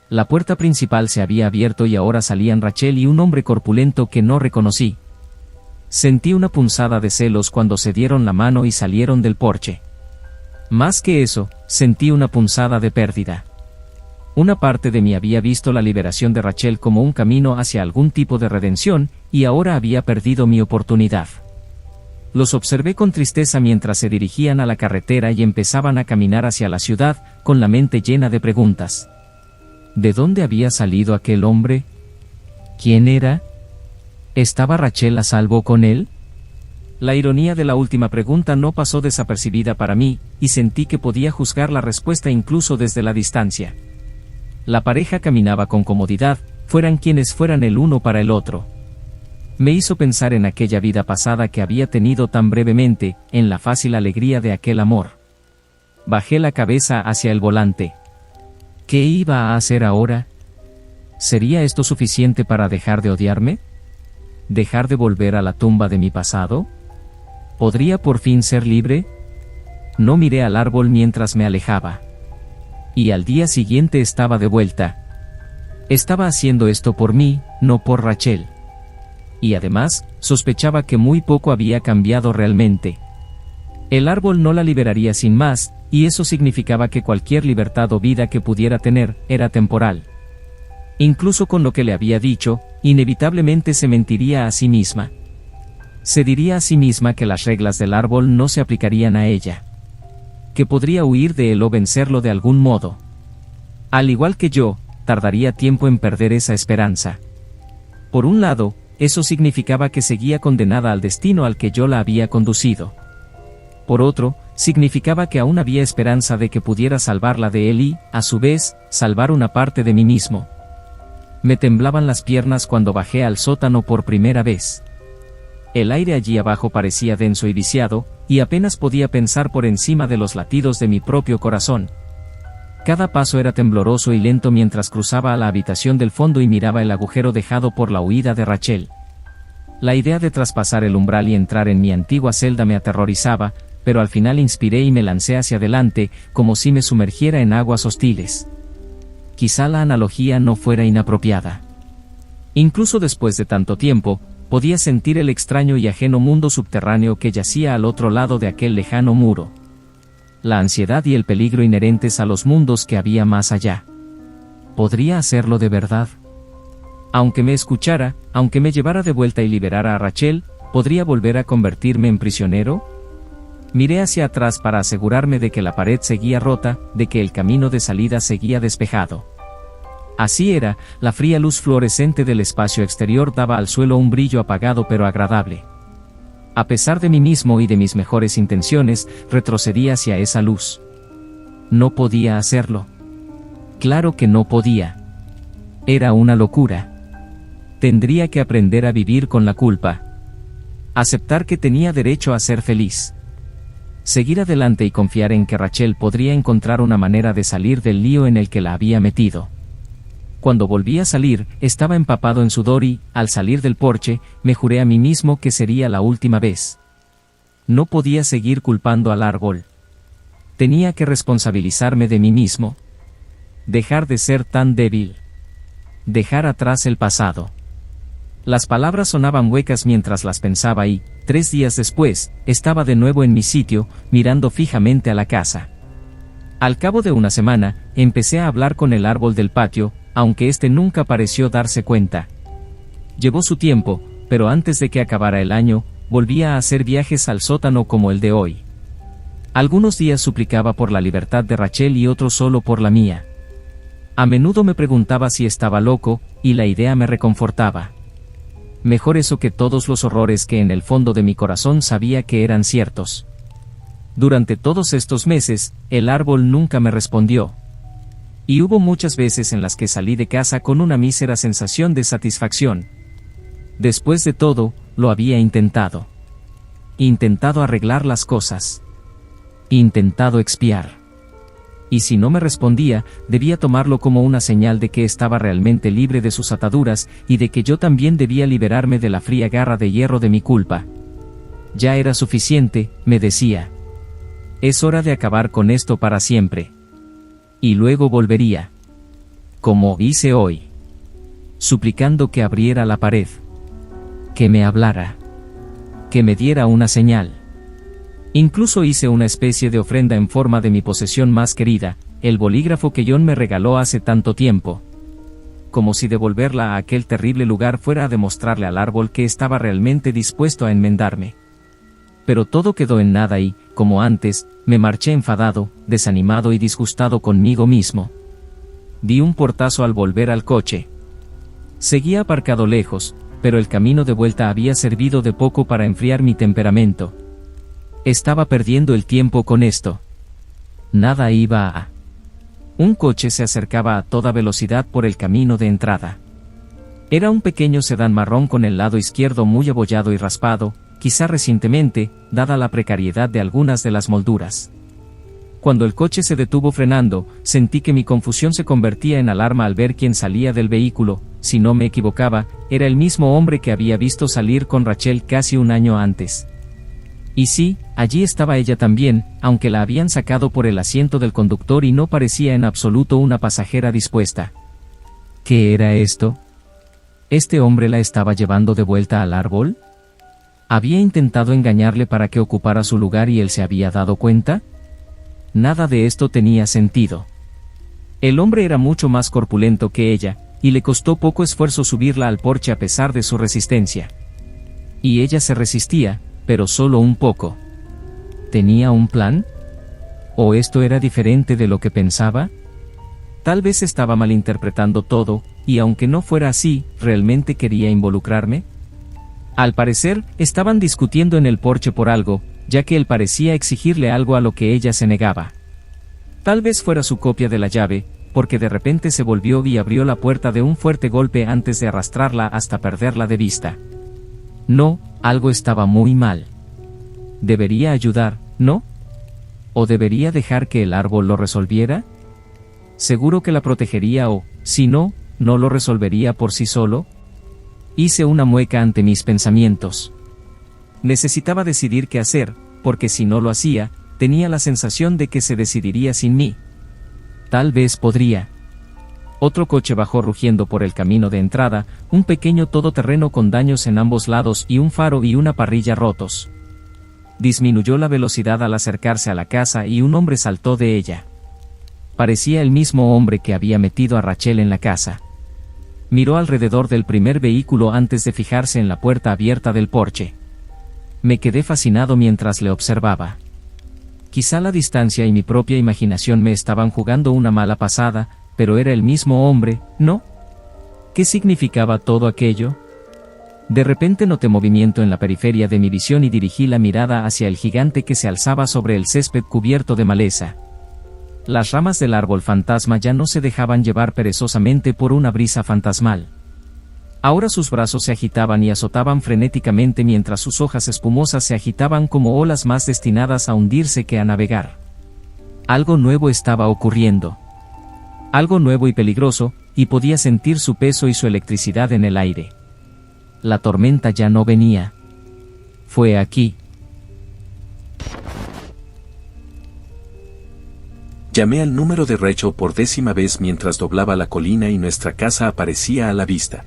La puerta principal se había abierto y ahora salían Rachel y un hombre corpulento que no reconocí. Sentí una punzada de celos cuando se dieron la mano y salieron del porche. Más que eso, sentí una punzada de pérdida. Una parte de mí había visto la liberación de Rachel como un camino hacia algún tipo de redención, y ahora había perdido mi oportunidad. Los observé con tristeza mientras se dirigían a la carretera y empezaban a caminar hacia la ciudad, con la mente llena de preguntas. ¿De dónde había salido aquel hombre? ¿Quién era? ¿Estaba Rachel a salvo con él? La ironía de la última pregunta no pasó desapercibida para mí, y sentí que podía juzgar la respuesta incluso desde la distancia. La pareja caminaba con comodidad, fueran quienes fueran el uno para el otro. Me hizo pensar en aquella vida pasada que había tenido tan brevemente, en la fácil alegría de aquel amor. Bajé la cabeza hacia el volante. ¿Qué iba a hacer ahora? ¿Sería esto suficiente para dejar de odiarme? ¿Dejar de volver a la tumba de mi pasado? ¿Podría por fin ser libre? No miré al árbol mientras me alejaba. Y al día siguiente estaba de vuelta. Estaba haciendo esto por mí, no por Rachel. Y además, sospechaba que muy poco había cambiado realmente. El árbol no la liberaría sin más, y eso significaba que cualquier libertad o vida que pudiera tener, era temporal. Incluso con lo que le había dicho, inevitablemente se mentiría a sí misma. Se diría a sí misma que las reglas del árbol no se aplicarían a ella. Que podría huir de él o vencerlo de algún modo. Al igual que yo, tardaría tiempo en perder esa esperanza. Por un lado, eso significaba que seguía condenada al destino al que yo la había conducido. Por otro, significaba que aún había esperanza de que pudiera salvarla de él y, a su vez, salvar una parte de mí mismo. Me temblaban las piernas cuando bajé al sótano por primera vez. El aire allí abajo parecía denso y viciado, y apenas podía pensar por encima de los latidos de mi propio corazón. Cada paso era tembloroso y lento mientras cruzaba a la habitación del fondo y miraba el agujero dejado por la huida de Rachel. La idea de traspasar el umbral y entrar en mi antigua celda me aterrorizaba, pero al final inspiré y me lancé hacia adelante, como si me sumergiera en aguas hostiles. Quizá la analogía no fuera inapropiada. Incluso después de tanto tiempo, podía sentir el extraño y ajeno mundo subterráneo que yacía al otro lado de aquel lejano muro. La ansiedad y el peligro inherentes a los mundos que había más allá. ¿Podría hacerlo de verdad? Aunque me escuchara, aunque me llevara de vuelta y liberara a Rachel, ¿podría volver a convertirme en prisionero? Miré hacia atrás para asegurarme de que la pared seguía rota, de que el camino de salida seguía despejado. Así era, la fría luz fluorescente del espacio exterior daba al suelo un brillo apagado pero agradable. A pesar de mí mismo y de mis mejores intenciones, retrocedí hacia esa luz. No podía hacerlo. Claro que no podía. Era una locura. Tendría que aprender a vivir con la culpa. Aceptar que tenía derecho a ser feliz. Seguir adelante y confiar en que Rachel podría encontrar una manera de salir del lío en el que la había metido. Cuando volví a salir, estaba empapado en sudor y, al salir del porche, me juré a mí mismo que sería la última vez. No podía seguir culpando al árbol. Tenía que responsabilizarme de mí mismo. Dejar de ser tan débil. Dejar atrás el pasado. Las palabras sonaban huecas mientras las pensaba y, 3 días después, estaba de nuevo en mi sitio, mirando fijamente a la casa. Al cabo de una semana, empecé a hablar con el árbol del patio, aunque este nunca pareció darse cuenta. Llevó su tiempo, pero antes de que acabara el año, volvía a hacer viajes al sótano como el de hoy. Algunos días suplicaba por la libertad de Rachel y otros solo por la mía. A menudo me preguntaba si estaba loco, y la idea me reconfortaba. Mejor eso que todos los horrores que en el fondo de mi corazón sabía que eran ciertos. Durante todos estos meses, el árbol nunca me respondió. Y hubo muchas veces en las que salí de casa con una mísera sensación de satisfacción. Después de todo, lo había intentado. Intentado arreglar las cosas. Intentado expiar. Y si no me respondía, debía tomarlo como una señal de que estaba realmente libre de sus ataduras, y de que yo también debía liberarme de la fría garra de hierro de mi culpa. Ya era suficiente, me decía. Es hora de acabar con esto para siempre. Y luego volvería. Como hice hoy. Suplicando que abriera la pared. Que me hablara. Que me diera una señal. Incluso hice una especie de ofrenda en forma de mi posesión más querida, el bolígrafo que John me regaló hace tanto tiempo. Como si devolverla a aquel terrible lugar fuera a demostrarle al árbol que estaba realmente dispuesto a enmendarme. Pero todo quedó en nada y, como antes, me marché enfadado, desanimado y disgustado conmigo mismo. Di un portazo al volver al coche. Seguía aparcado lejos, pero el camino de vuelta había servido de poco para enfriar mi temperamento. Estaba perdiendo el tiempo con esto. Nada iba a... Un coche se acercaba a toda velocidad por el camino de entrada. Era un pequeño sedán marrón con el lado izquierdo muy abollado y raspado, quizá recientemente, dada la precariedad de algunas de las molduras. Cuando el coche se detuvo frenando, sentí que mi confusión se convertía en alarma al ver quién salía del vehículo. Si no me equivocaba, era el mismo hombre que había visto salir con Rachel casi un año antes. Y sí, allí estaba ella también, aunque la habían sacado por el asiento del conductor y no parecía en absoluto una pasajera dispuesta. ¿Qué era esto? ¿Este hombre la estaba llevando de vuelta al árbol? ¿Había intentado engañarle para que ocupara su lugar y él se había dado cuenta? Nada de esto tenía sentido. El hombre era mucho más corpulento que ella, y le costó poco esfuerzo subirla al porche a pesar de su resistencia. Y ella se resistía, pero solo un poco. ¿Tenía un plan? ¿O esto era diferente de lo que pensaba? Tal vez estaba malinterpretando todo, y aunque no fuera así, ¿realmente quería involucrarme? Al parecer, estaban discutiendo en el porche por algo, ya que él parecía exigirle algo a lo que ella se negaba. Tal vez fuera su copia de la llave, porque de repente se volvió y abrió la puerta de un fuerte golpe antes de arrastrarla hasta perderla de vista. No, algo estaba muy mal. ¿Debería ayudar, no? ¿O debería dejar que el árbol lo resolviera? Seguro que la protegería o, si no, no lo resolvería por sí solo. Hice una mueca ante mis pensamientos. Necesitaba decidir qué hacer, porque si no lo hacía, tenía la sensación de que se decidiría sin mí. Tal vez podría. Otro coche bajó rugiendo por el camino de entrada, un pequeño todoterreno con daños en ambos lados y un faro y una parrilla rotos. Disminuyó la velocidad al acercarse a la casa y un hombre saltó de ella. Parecía el mismo hombre que había metido a Rachel en la casa. Miró alrededor del primer vehículo antes de fijarse en la puerta abierta del porche. Me quedé fascinado mientras le observaba. Quizá la distancia y mi propia imaginación me estaban jugando una mala pasada, pero era el mismo hombre, ¿no? ¿Qué significaba todo aquello? De repente noté movimiento en la periferia de mi visión y dirigí la mirada hacia el gigante que se alzaba sobre el césped cubierto de maleza. Las ramas del árbol fantasma ya no se dejaban llevar perezosamente por una brisa fantasmal. Ahora sus brazos se agitaban y azotaban frenéticamente mientras sus hojas espumosas se agitaban como olas más destinadas a hundirse que a navegar. Algo nuevo estaba ocurriendo. Algo nuevo y peligroso, y podía sentir su peso y su electricidad en el aire. La tormenta ya no venía. Fue aquí. Llamé al número de Rachel por 10ª vez mientras doblaba la colina y nuestra casa aparecía a la vista.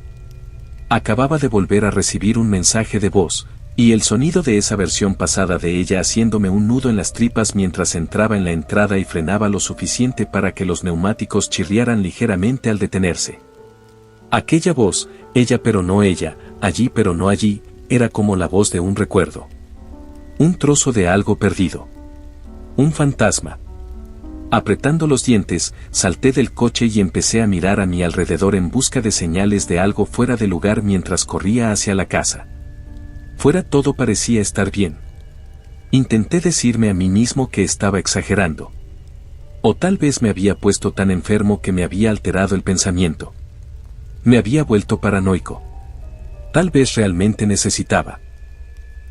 Acababa de volver a recibir un mensaje de voz, y el sonido de esa versión pasada de ella haciéndome un nudo en las tripas mientras entraba en la entrada y frenaba lo suficiente para que los neumáticos chirriaran ligeramente al detenerse. Aquella voz, ella pero no ella, allí pero no allí, era como la voz de un recuerdo. Un trozo de algo perdido. Un fantasma. Apretando los dientes, salté del coche y empecé a mirar a mi alrededor en busca de señales de algo fuera de lugar mientras corría hacia la casa. Fuera todo parecía estar bien. Intenté decirme a mí mismo que estaba exagerando. O tal vez me había puesto tan enfermo que me había alterado el pensamiento. Me había vuelto paranoico. Tal vez realmente necesitaba.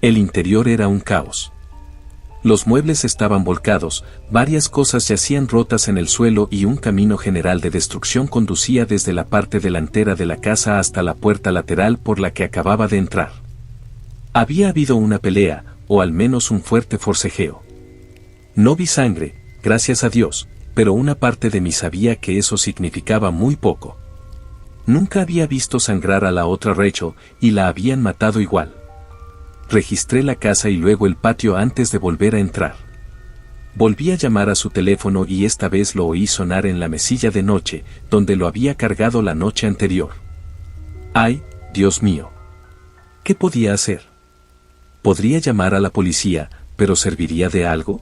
El interior era un caos. Los muebles estaban volcados, varias cosas yacían rotas en el suelo y un camino general de destrucción conducía desde la parte delantera de la casa hasta la puerta lateral por la que acababa de entrar. Había habido una pelea, o al menos un fuerte forcejeo. No vi sangre, gracias a Dios, pero una parte de mí sabía que eso significaba muy poco. Nunca había visto sangrar a la otra Rachel, y la habían matado igual. Registré la casa y luego el patio antes de volver a entrar. Volví a llamar a su teléfono y esta vez lo oí sonar en la mesilla de noche, donde lo había cargado la noche anterior. ¡Ay, Dios mío! ¿Qué podía hacer? Podría llamar a la policía, pero ¿serviría de algo?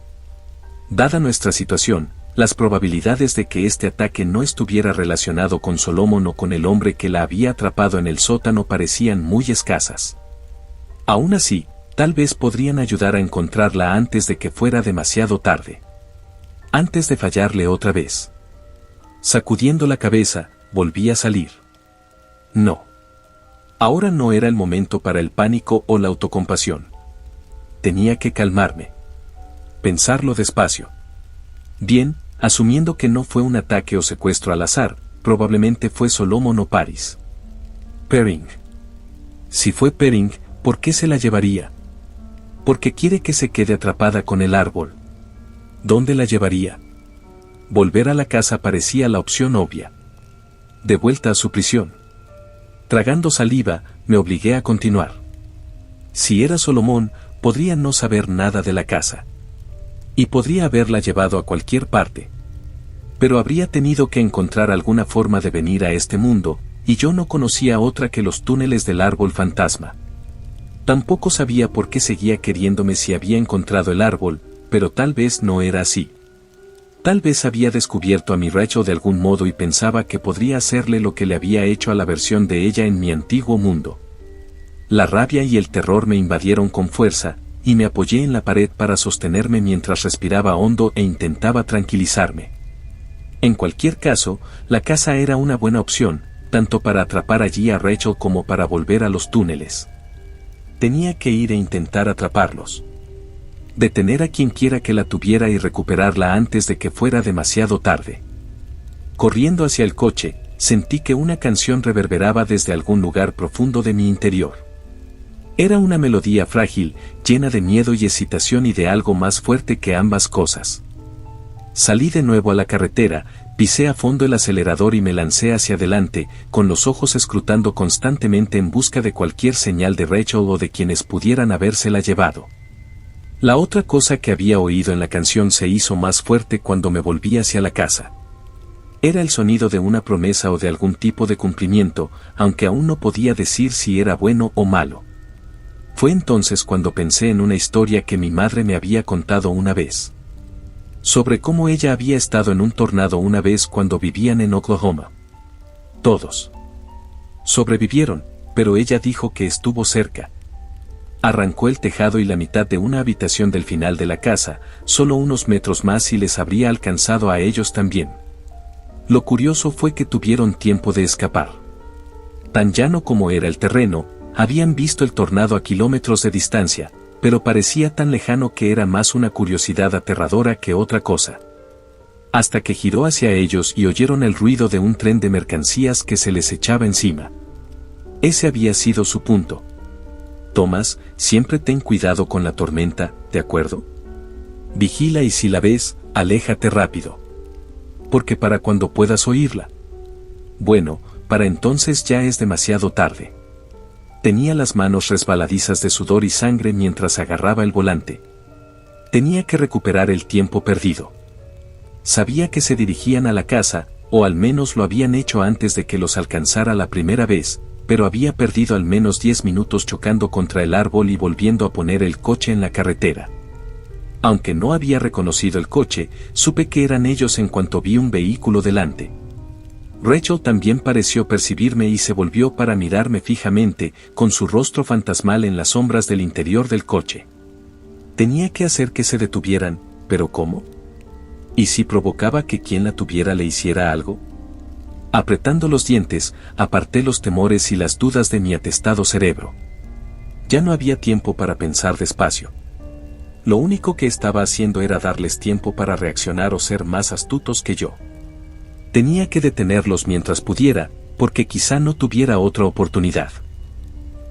Dada nuestra situación, las probabilidades de que este ataque no estuviera relacionado con Solomon o con el hombre que la había atrapado en el sótano parecían muy escasas. Aún así, tal vez podrían ayudar a encontrarla antes de que fuera demasiado tarde. Antes de fallarle otra vez. Sacudiendo la cabeza, volví a salir. No. Ahora no era el momento para el pánico o la autocompasión. Tenía que calmarme. Pensarlo despacio. Bien, asumiendo que no fue un ataque o secuestro al azar, probablemente fue Solomon o Paris. Perring. Si fue Perring, ¿por qué se la llevaría? Porque quiere que se quede atrapada con el árbol. ¿Dónde la llevaría? Volver a la casa parecía la opción obvia. De vuelta a su prisión. Tragando saliva, me obligué a continuar. Si era Solomón, podría no saber nada de la casa. Y podría haberla llevado a cualquier parte. Pero habría tenido que encontrar alguna forma de venir a este mundo, y yo no conocía otra que los túneles del árbol fantasma. Tampoco sabía por qué seguía queriéndome si había encontrado el árbol, pero tal vez no era así. Tal vez había descubierto a mi Rachel de algún modo y pensaba que podría hacerle lo que le había hecho a la versión de ella en mi antiguo mundo. La rabia y el terror me invadieron con fuerza, y me apoyé en la pared para sostenerme mientras respiraba hondo e intentaba tranquilizarme. En cualquier caso, la casa era una buena opción, tanto para atrapar allí a Rachel como para volver a los túneles. Tenía que ir e intentar atraparlos. Detener a quien quiera que la tuviera y recuperarla antes de que fuera demasiado tarde. Corriendo hacia el coche, sentí que una canción reverberaba desde algún lugar profundo de mi interior. Era una melodía frágil, llena de miedo y excitación y de algo más fuerte que ambas cosas. Salí de nuevo a la carretera, pisé a fondo el acelerador y me lancé hacia adelante, con los ojos escrutando constantemente en busca de cualquier señal de Rachel o de quienes pudieran habérsela llevado. La otra cosa que había oído en la canción se hizo más fuerte cuando me volví hacia la casa. Era el sonido de una promesa o de algún tipo de cumplimiento, aunque aún no podía decir si era bueno o malo. Fue entonces cuando pensé en una historia que mi madre me había contado una vez. Sobre cómo ella había estado en un tornado una vez cuando vivían en Oklahoma. Todos sobrevivieron, pero ella dijo que estuvo cerca. Arrancó el tejado y la mitad de una habitación del final de la casa, solo unos metros más y les habría alcanzado a ellos también. Lo curioso fue que tuvieron tiempo de escapar. Tan llano como era el terreno, habían visto el tornado a kilómetros de distancia, pero parecía tan lejano que era más una curiosidad aterradora que otra cosa. Hasta que giró hacia ellos y oyeron el ruido de un tren de mercancías que se les echaba encima. Ese había sido su punto. Thomas, siempre ten cuidado con la tormenta, ¿de acuerdo? Vigila y si la ves, aléjate rápido. Porque para cuando puedas oírla. Bueno, para entonces ya es demasiado tarde. Tenía las manos resbaladizas de sudor y sangre mientras agarraba el volante. Tenía que recuperar el tiempo perdido. Sabía que se dirigían a la casa, o al menos lo habían hecho antes de que los alcanzara la primera vez, pero había perdido al menos 10 minutos chocando contra el árbol y volviendo a poner el coche en la carretera. Aunque no había reconocido el coche, supe que eran ellos en cuanto vi un vehículo delante. Rachel también pareció percibirme y se volvió para mirarme fijamente, con su rostro fantasmal en las sombras del interior del coche. Tenía que hacer que se detuvieran, pero ¿cómo? ¿Y si provocaba que quien la tuviera le hiciera algo? Apretando los dientes, aparté los temores y las dudas de mi atestado cerebro. Ya no había tiempo para pensar despacio. Lo único que estaba haciendo era darles tiempo para reaccionar o ser más astutos que yo. Tenía que detenerlos mientras pudiera, porque quizá no tuviera otra oportunidad.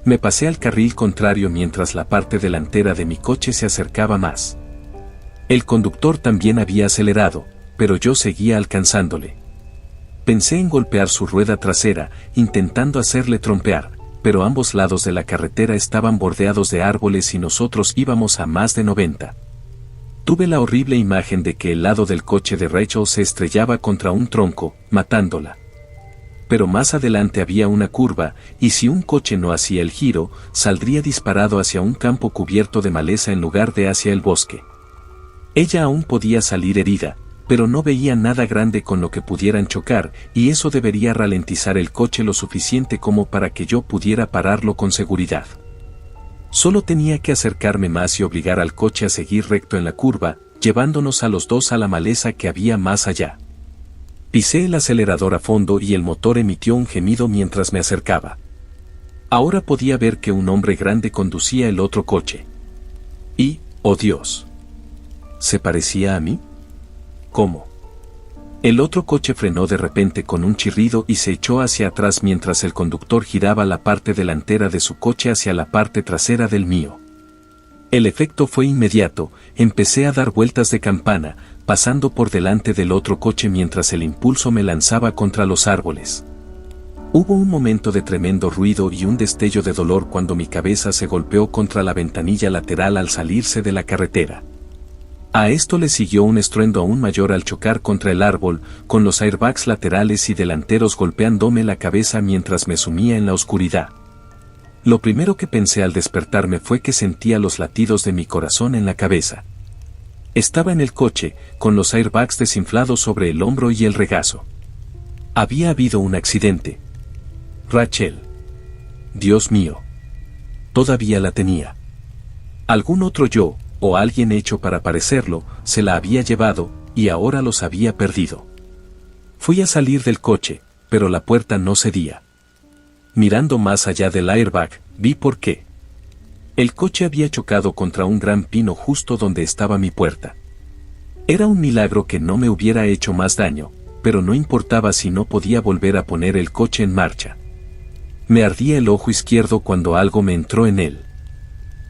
Me pasé al carril contrario mientras la parte delantera de mi coche se acercaba más. El conductor también había acelerado, pero yo seguía alcanzándole. Pensé en golpear su rueda trasera, intentando hacerle trompear, pero ambos lados de la carretera estaban bordeados de árboles y nosotros íbamos a más de 90. Tuve la horrible imagen de que el lado del coche de Rachel se estrellaba contra un tronco, matándola. Pero más adelante había una curva, y si un coche no hacía el giro, saldría disparado hacia un campo cubierto de maleza en lugar de hacia el bosque. Ella aún podía salir herida, pero no veía nada grande con lo que pudieran chocar, y eso debería ralentizar el coche lo suficiente como para que yo pudiera pararlo con seguridad. Solo tenía que acercarme más y obligar al coche a seguir recto en la curva, llevándonos a los dos a la maleza que había más allá. Pisé el acelerador a fondo y el motor emitió un gemido mientras me acercaba. Ahora podía ver que un hombre grande conducía el otro coche. Y, oh Dios, ¿se parecía a mí? ¿Cómo? El otro coche frenó de repente con un chirrido y se echó hacia atrás mientras el conductor giraba la parte delantera de su coche hacia la parte trasera del mío. El efecto fue inmediato, empecé a dar vueltas de campana, pasando por delante del otro coche mientras el impulso me lanzaba contra los árboles. Hubo un momento de tremendo ruido y un destello de dolor cuando mi cabeza se golpeó contra la ventanilla lateral al salirse de la carretera. A esto le siguió un estruendo aún mayor al chocar contra el árbol, con los airbags laterales y delanteros golpeándome la cabeza mientras me sumía en la oscuridad. Lo primero que pensé al despertarme fue que sentía los latidos de mi corazón en la cabeza. Estaba en el coche, con los airbags desinflados sobre el hombro y el regazo. Había habido un accidente. Rachel. Dios mío. Todavía la tenía. Algún otro yo, o alguien hecho para parecerlo, se la había llevado, y ahora los había perdido. Fui a salir del coche, pero la puerta no cedía. Mirando más allá del airbag, vi por qué. El coche había chocado contra un gran pino justo donde estaba mi puerta. Era un milagro que no me hubiera hecho más daño, pero no importaba si no podía volver a poner el coche en marcha. Me ardía el ojo izquierdo cuando algo me entró en él.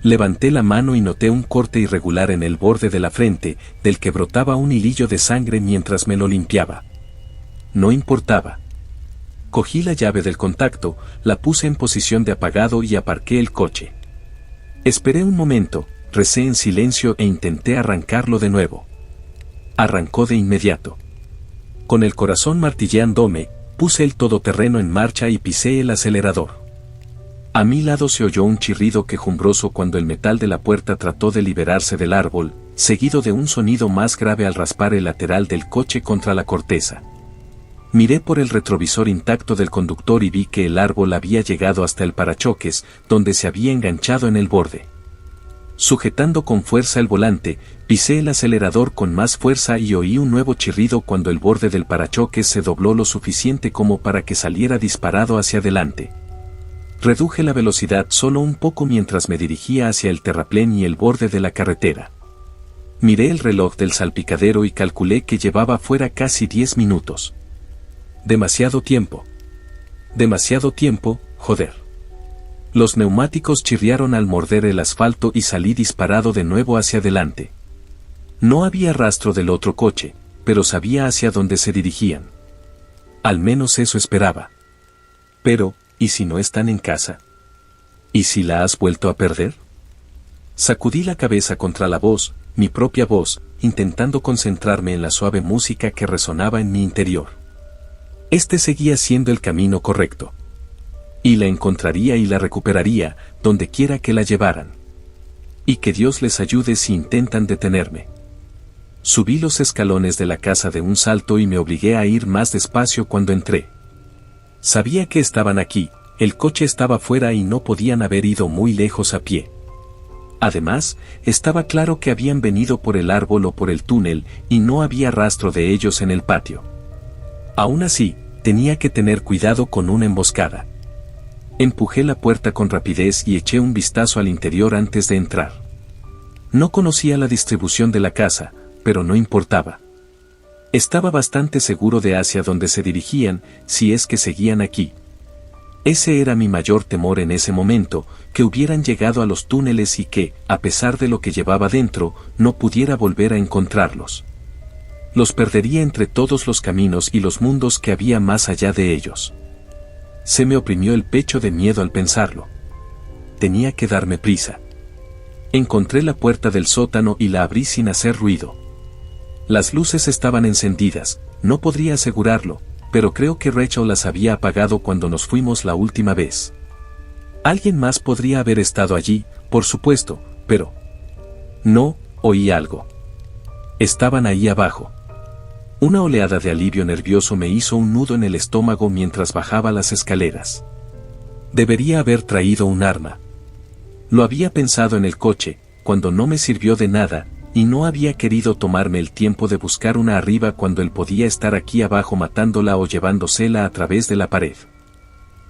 Levanté la mano y noté un corte irregular en el borde de la frente, del que brotaba un hilillo de sangre mientras me lo limpiaba. No importaba. Cogí la llave del contacto, la puse en posición de apagado y aparqué el coche. Esperé un momento, recé en silencio e intenté arrancarlo de nuevo. Arrancó de inmediato. Con el corazón martilleándome, puse el todoterreno en marcha y pisé el acelerador. A mi lado se oyó un chirrido quejumbroso cuando el metal de la puerta trató de liberarse del árbol, seguido de un sonido más grave al raspar el lateral del coche contra la corteza. Miré por el retrovisor intacto del conductor y vi que el árbol había llegado hasta el parachoques, donde se había enganchado en el borde. Sujetando con fuerza el volante, pisé el acelerador con más fuerza y oí un nuevo chirrido cuando el borde del parachoques se dobló lo suficiente como para que saliera disparado hacia adelante. Reduje la velocidad solo un poco mientras me dirigía hacia el terraplén y el borde de la carretera. Miré el reloj del salpicadero y calculé que llevaba fuera casi 10 minutos. Demasiado tiempo. Demasiado tiempo, joder. Los neumáticos chirriaron al morder el asfalto y salí disparado de nuevo hacia adelante. No había rastro del otro coche, pero sabía hacia dónde se dirigían. Al menos eso esperaba. Pero, ¿y si no están en casa? ¿Y si la has vuelto a perder? Sacudí la cabeza contra la voz, mi propia voz, intentando concentrarme en la suave música que resonaba en mi interior. Este seguía siendo el camino correcto. Y la encontraría y la recuperaría, donde quiera que la llevaran. Y que Dios les ayude si intentan detenerme. Subí los escalones de la casa de un salto y me obligué a ir más despacio cuando entré. Sabía que estaban aquí, el coche estaba fuera y no podían haber ido muy lejos a pie. Además, estaba claro que habían venido por el árbol o por el túnel y no había rastro de ellos en el patio. Aún así, tenía que tener cuidado con una emboscada. Empujé la puerta con rapidez y eché un vistazo al interior antes de entrar. No conocía la distribución de la casa, pero no importaba. Estaba bastante seguro de hacia dónde se dirigían, si es que seguían aquí. Ese era mi mayor temor en ese momento, que hubieran llegado a los túneles y que, a pesar de lo que llevaba dentro, no pudiera volver a encontrarlos. Los perdería entre todos los caminos y los mundos que había más allá de ellos. Se me oprimió el pecho de miedo al pensarlo. Tenía que darme prisa. Encontré la puerta del sótano y la abrí sin hacer ruido. Las luces estaban encendidas, no podría asegurarlo, pero creo que Rachel las había apagado cuando nos fuimos la última vez. Alguien más podría haber estado allí, por supuesto, pero... No, oí algo. Estaban ahí abajo. Una oleada de alivio nervioso me hizo un nudo en el estómago mientras bajaba las escaleras. Debería haber traído un arma. Lo había pensado en el coche, cuando no me sirvió de nada, y no había querido tomarme el tiempo de buscar una arriba cuando él podía estar aquí abajo matándola o llevándosela a través de la pared.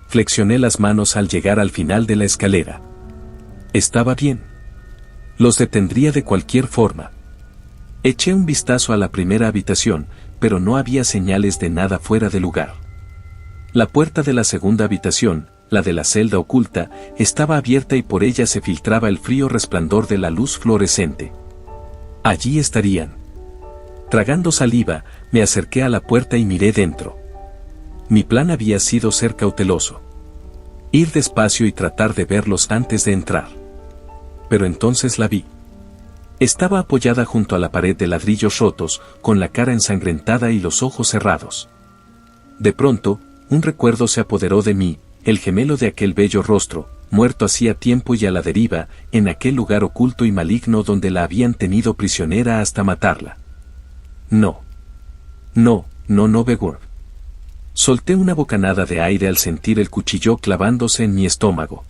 Flexioné las manos al llegar al final de la escalera. Estaba bien. Los detendría de cualquier forma. Eché un vistazo a la primera habitación, pero no había señales de nada fuera de lugar. La puerta de la segunda habitación, la de la celda oculta, estaba abierta y por ella se filtraba el frío resplandor de la luz fluorescente. Allí estarían. Tragando saliva, me acerqué a la puerta y miré dentro. Mi plan había sido ser cauteloso. Ir despacio y tratar de verlos antes de entrar. Pero entonces la vi. Estaba apoyada junto a la pared de ladrillos rotos, con la cara ensangrentada y los ojos cerrados. De pronto, un recuerdo se apoderó de mí, el gemelo de aquel bello rostro, muerto hacía tiempo y a la deriva, en aquel lugar oculto y maligno donde la habían tenido prisionera hasta matarla. No. No, Begur. Solté una bocanada de aire al sentir el cuchillo clavándose en mi estómago.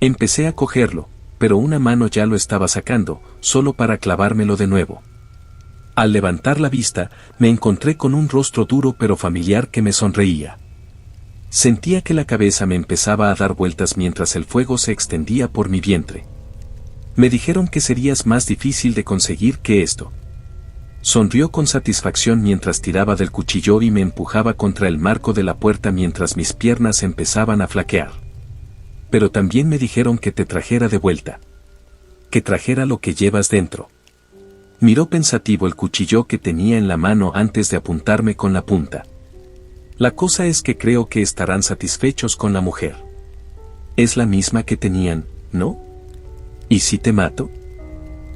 Empecé a cogerlo, pero una mano ya lo estaba sacando, solo para clavármelo de nuevo. Al levantar la vista, me encontré con un rostro duro pero familiar que me sonreía. Sentía que la cabeza me empezaba a dar vueltas mientras el fuego se extendía por mi vientre. Me dijeron que serías más difícil de conseguir que esto. Sonrió con satisfacción mientras tiraba del cuchillo y me empujaba contra el marco de la puerta mientras mis piernas empezaban a flaquear. Pero también me dijeron que te trajera de vuelta. Que trajera lo que llevas dentro. Miró pensativo el cuchillo que tenía en la mano antes de apuntarme con la punta. La cosa es que creo que estarán satisfechos con la mujer. Es la misma que tenían, ¿no? ¿Y si te mato?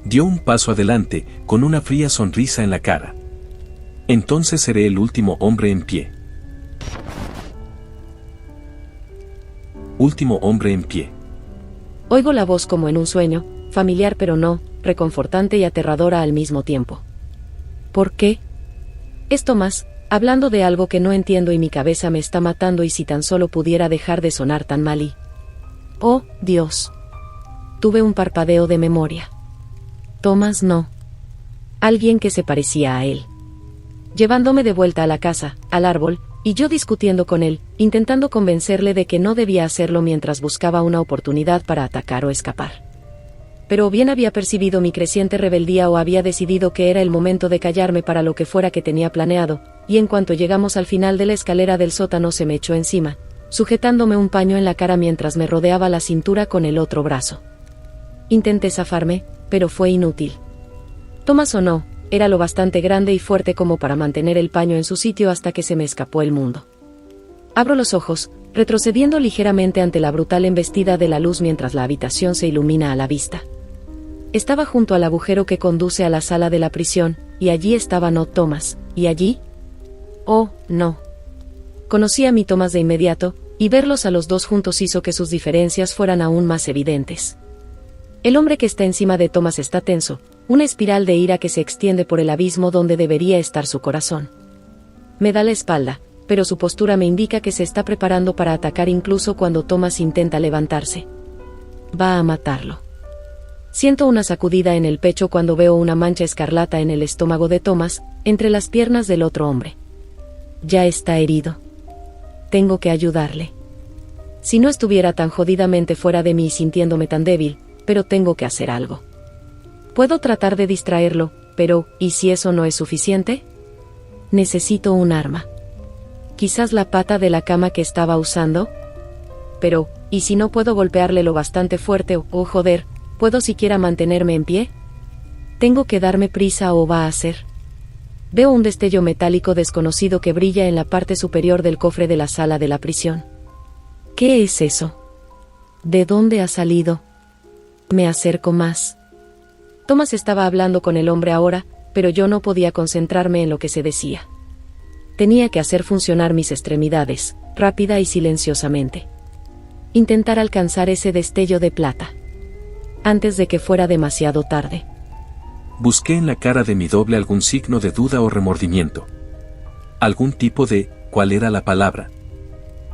Dio un paso adelante, con una fría sonrisa en la cara. Entonces seré el último hombre en pie. Último hombre en pie. Oigo la voz como en un sueño, familiar pero no, reconfortante y aterradora al mismo tiempo. ¿Por qué? Es Tomás, hablando de algo que no entiendo y mi cabeza me está matando y si tan solo pudiera dejar de sonar tan mal y... ¡Oh, Dios! Tuve un parpadeo de memoria. Tomás no. Alguien que se parecía a él. Llevándome de vuelta a la casa, al árbol, y yo discutiendo con él, intentando convencerle de que no debía hacerlo mientras buscaba una oportunidad para atacar o escapar. Pero o bien había percibido mi creciente rebeldía o había decidido que era el momento de callarme para lo que fuera que tenía planeado, y en cuanto llegamos al final de la escalera del sótano se me echó encima, sujetándome un paño en la cara mientras me rodeaba la cintura con el otro brazo. Intenté zafarme, pero fue inútil. Tomás o no, era lo bastante grande y fuerte como para mantener el paño en su sitio hasta que se me escapó el mundo. Abro los ojos, retrocediendo ligeramente ante la brutal embestida de la luz mientras la habitación se ilumina a la vista. Estaba junto al agujero que conduce a la sala de la prisión, y allí estaba no Tomás, ¿y allí? Oh, no. Conocí a mi Tomás de inmediato, y verlos a los dos juntos hizo que sus diferencias fueran aún más evidentes. El hombre que está encima de Tomás está tenso, una espiral de ira que se extiende por el abismo donde debería estar su corazón. Me da la espalda, pero su postura me indica que se está preparando para atacar incluso cuando Tomás intenta levantarse. Va a matarlo. Siento una sacudida en el pecho cuando veo una mancha escarlata en el estómago de Tomás, entre las piernas del otro hombre. Ya está herido. Tengo que ayudarle. Si no estuviera tan jodidamente fuera de mí y sintiéndome tan débil, pero tengo que hacer algo. Puedo tratar de distraerlo, pero, ¿y si eso no es suficiente? Necesito un arma. Quizás la pata de la cama que estaba usando. Pero, ¿y si no puedo golpearle lo bastante fuerte o joder, ¿puedo siquiera mantenerme en pie? Tengo que darme prisa o va a ser. Veo un destello metálico desconocido que brilla en la parte superior del cofre de la sala de la prisión. ¿Qué es eso? ¿De dónde ha salido? Me acerco más. Tomás estaba hablando con el hombre ahora, pero yo no podía concentrarme en lo que se decía. Tenía que hacer funcionar mis extremidades, rápida y silenciosamente. Intentar alcanzar ese destello de plata. Antes de que fuera demasiado tarde. Busqué en la cara de mi doble algún signo de duda o remordimiento. Algún tipo de, ¿cuál era la palabra?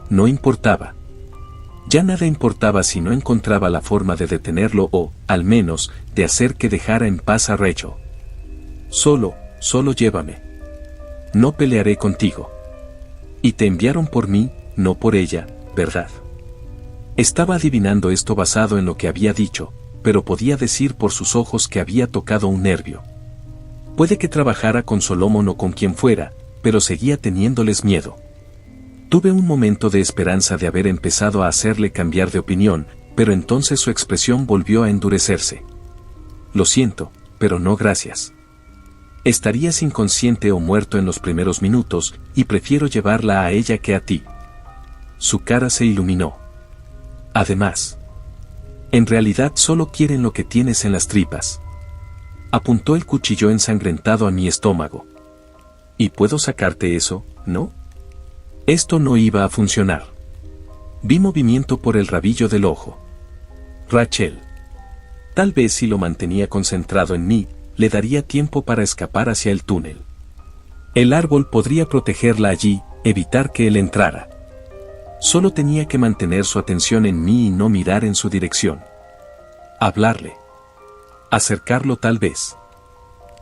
No importaba. Ya nada importaba si no encontraba la forma de detenerlo o, al menos, de hacer que dejara en paz a Rachel. Solo llévame. No pelearé contigo. Y te enviaron por mí, no por ella, ¿verdad? Estaba adivinando esto basado en lo que había dicho, pero podía decir por sus ojos que había tocado un nervio. Puede que trabajara con Solomon o con quien fuera, pero seguía teniéndoles miedo. Tuve un momento de esperanza de haber empezado a hacerle cambiar de opinión, pero entonces su expresión volvió a endurecerse. Lo siento, pero no gracias. Estarías inconsciente o muerto en los primeros minutos, y prefiero llevarla a ella que a ti. Su cara se iluminó. Además, en realidad solo quieren lo que tienes en las tripas. Apuntó el cuchillo ensangrentado a mi estómago. ¿Y puedo sacarte eso, no? Esto no iba a funcionar. Vi movimiento por el rabillo del ojo. Rachel. Tal vez si lo mantenía concentrado en mí, le daría tiempo para escapar hacia el túnel. El árbol podría protegerla allí, evitar que él entrara. Solo tenía que mantener su atención en mí y no mirar en su dirección. Hablarle. Acercarlo tal vez.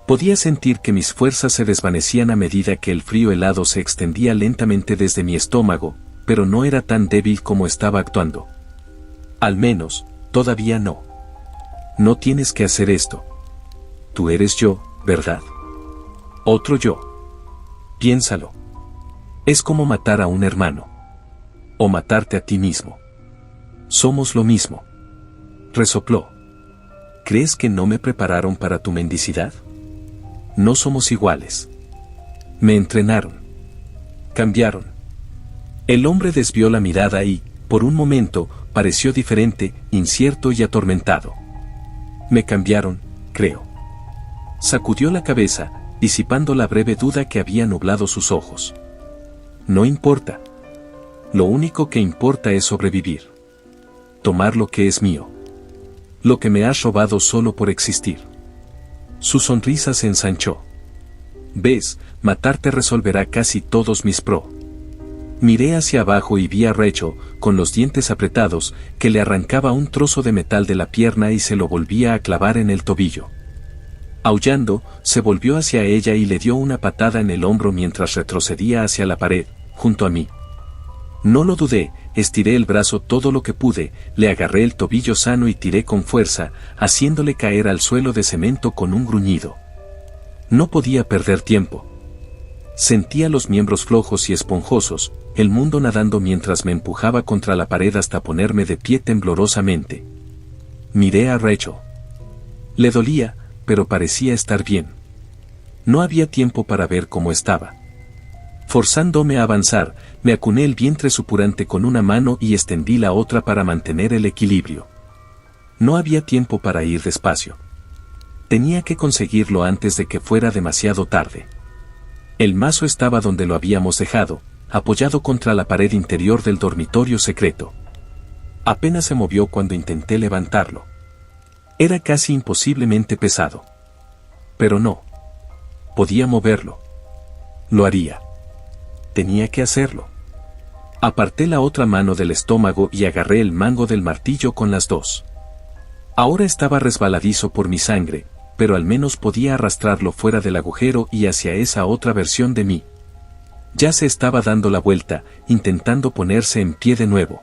Podía sentir que mis fuerzas se desvanecían a medida que el frío helado se extendía lentamente desde mi estómago, pero no era tan débil como estaba actuando. Al menos, todavía no. No tienes que hacer esto. Tú eres yo, ¿verdad? Otro yo. Piénsalo. Es como matar a un hermano. O matarte a ti mismo. Somos lo mismo. Resopló. ¿Crees que no me prepararon para tu mendicidad? No somos iguales. Me entrenaron. Cambiaron. El hombre desvió la mirada y, por un momento, pareció diferente, incierto y atormentado. Me cambiaron, creo. Sacudió la cabeza, disipando la breve duda que había nublado sus ojos. No importa. Lo único que importa es sobrevivir. Tomar lo que es mío. Lo que me has robado solo por existir. Su sonrisa se ensanchó. Ves, matarte resolverá casi todos mis pro. Miré hacia abajo y vi a Rachel, con los dientes apretados, que le arrancaba un trozo de metal de la pierna y se lo volvía a clavar en el tobillo. Aullando, se volvió hacia ella y le dio una patada en el hombro mientras retrocedía hacia la pared, junto a mí. No lo dudé, estiré el brazo todo lo que pude, le agarré el tobillo sano y tiré con fuerza, haciéndole caer al suelo de cemento con un gruñido. No podía perder tiempo. Sentía los miembros flojos y esponjosos, el mundo nadando mientras me empujaba contra la pared hasta ponerme de pie temblorosamente. Miré a Rachel. Le dolía, pero parecía estar bien. No había tiempo para ver cómo estaba. Forzándome a avanzar, me acuné el vientre supurante con una mano y extendí la otra para mantener el equilibrio. No había tiempo para ir despacio. Tenía que conseguirlo antes de que fuera demasiado tarde. El mazo estaba donde lo habíamos dejado, apoyado contra la pared interior del dormitorio secreto. Apenas se movió cuando intenté levantarlo. Era casi imposiblemente pesado. Pero no. Podía moverlo. Lo haría. Tenía que hacerlo. Aparté la otra mano del estómago y agarré el mango del martillo con las dos. Ahora estaba resbaladizo por mi sangre, pero al menos podía arrastrarlo fuera del agujero y hacia esa otra versión de mí. Ya se estaba dando la vuelta, intentando ponerse en pie de nuevo.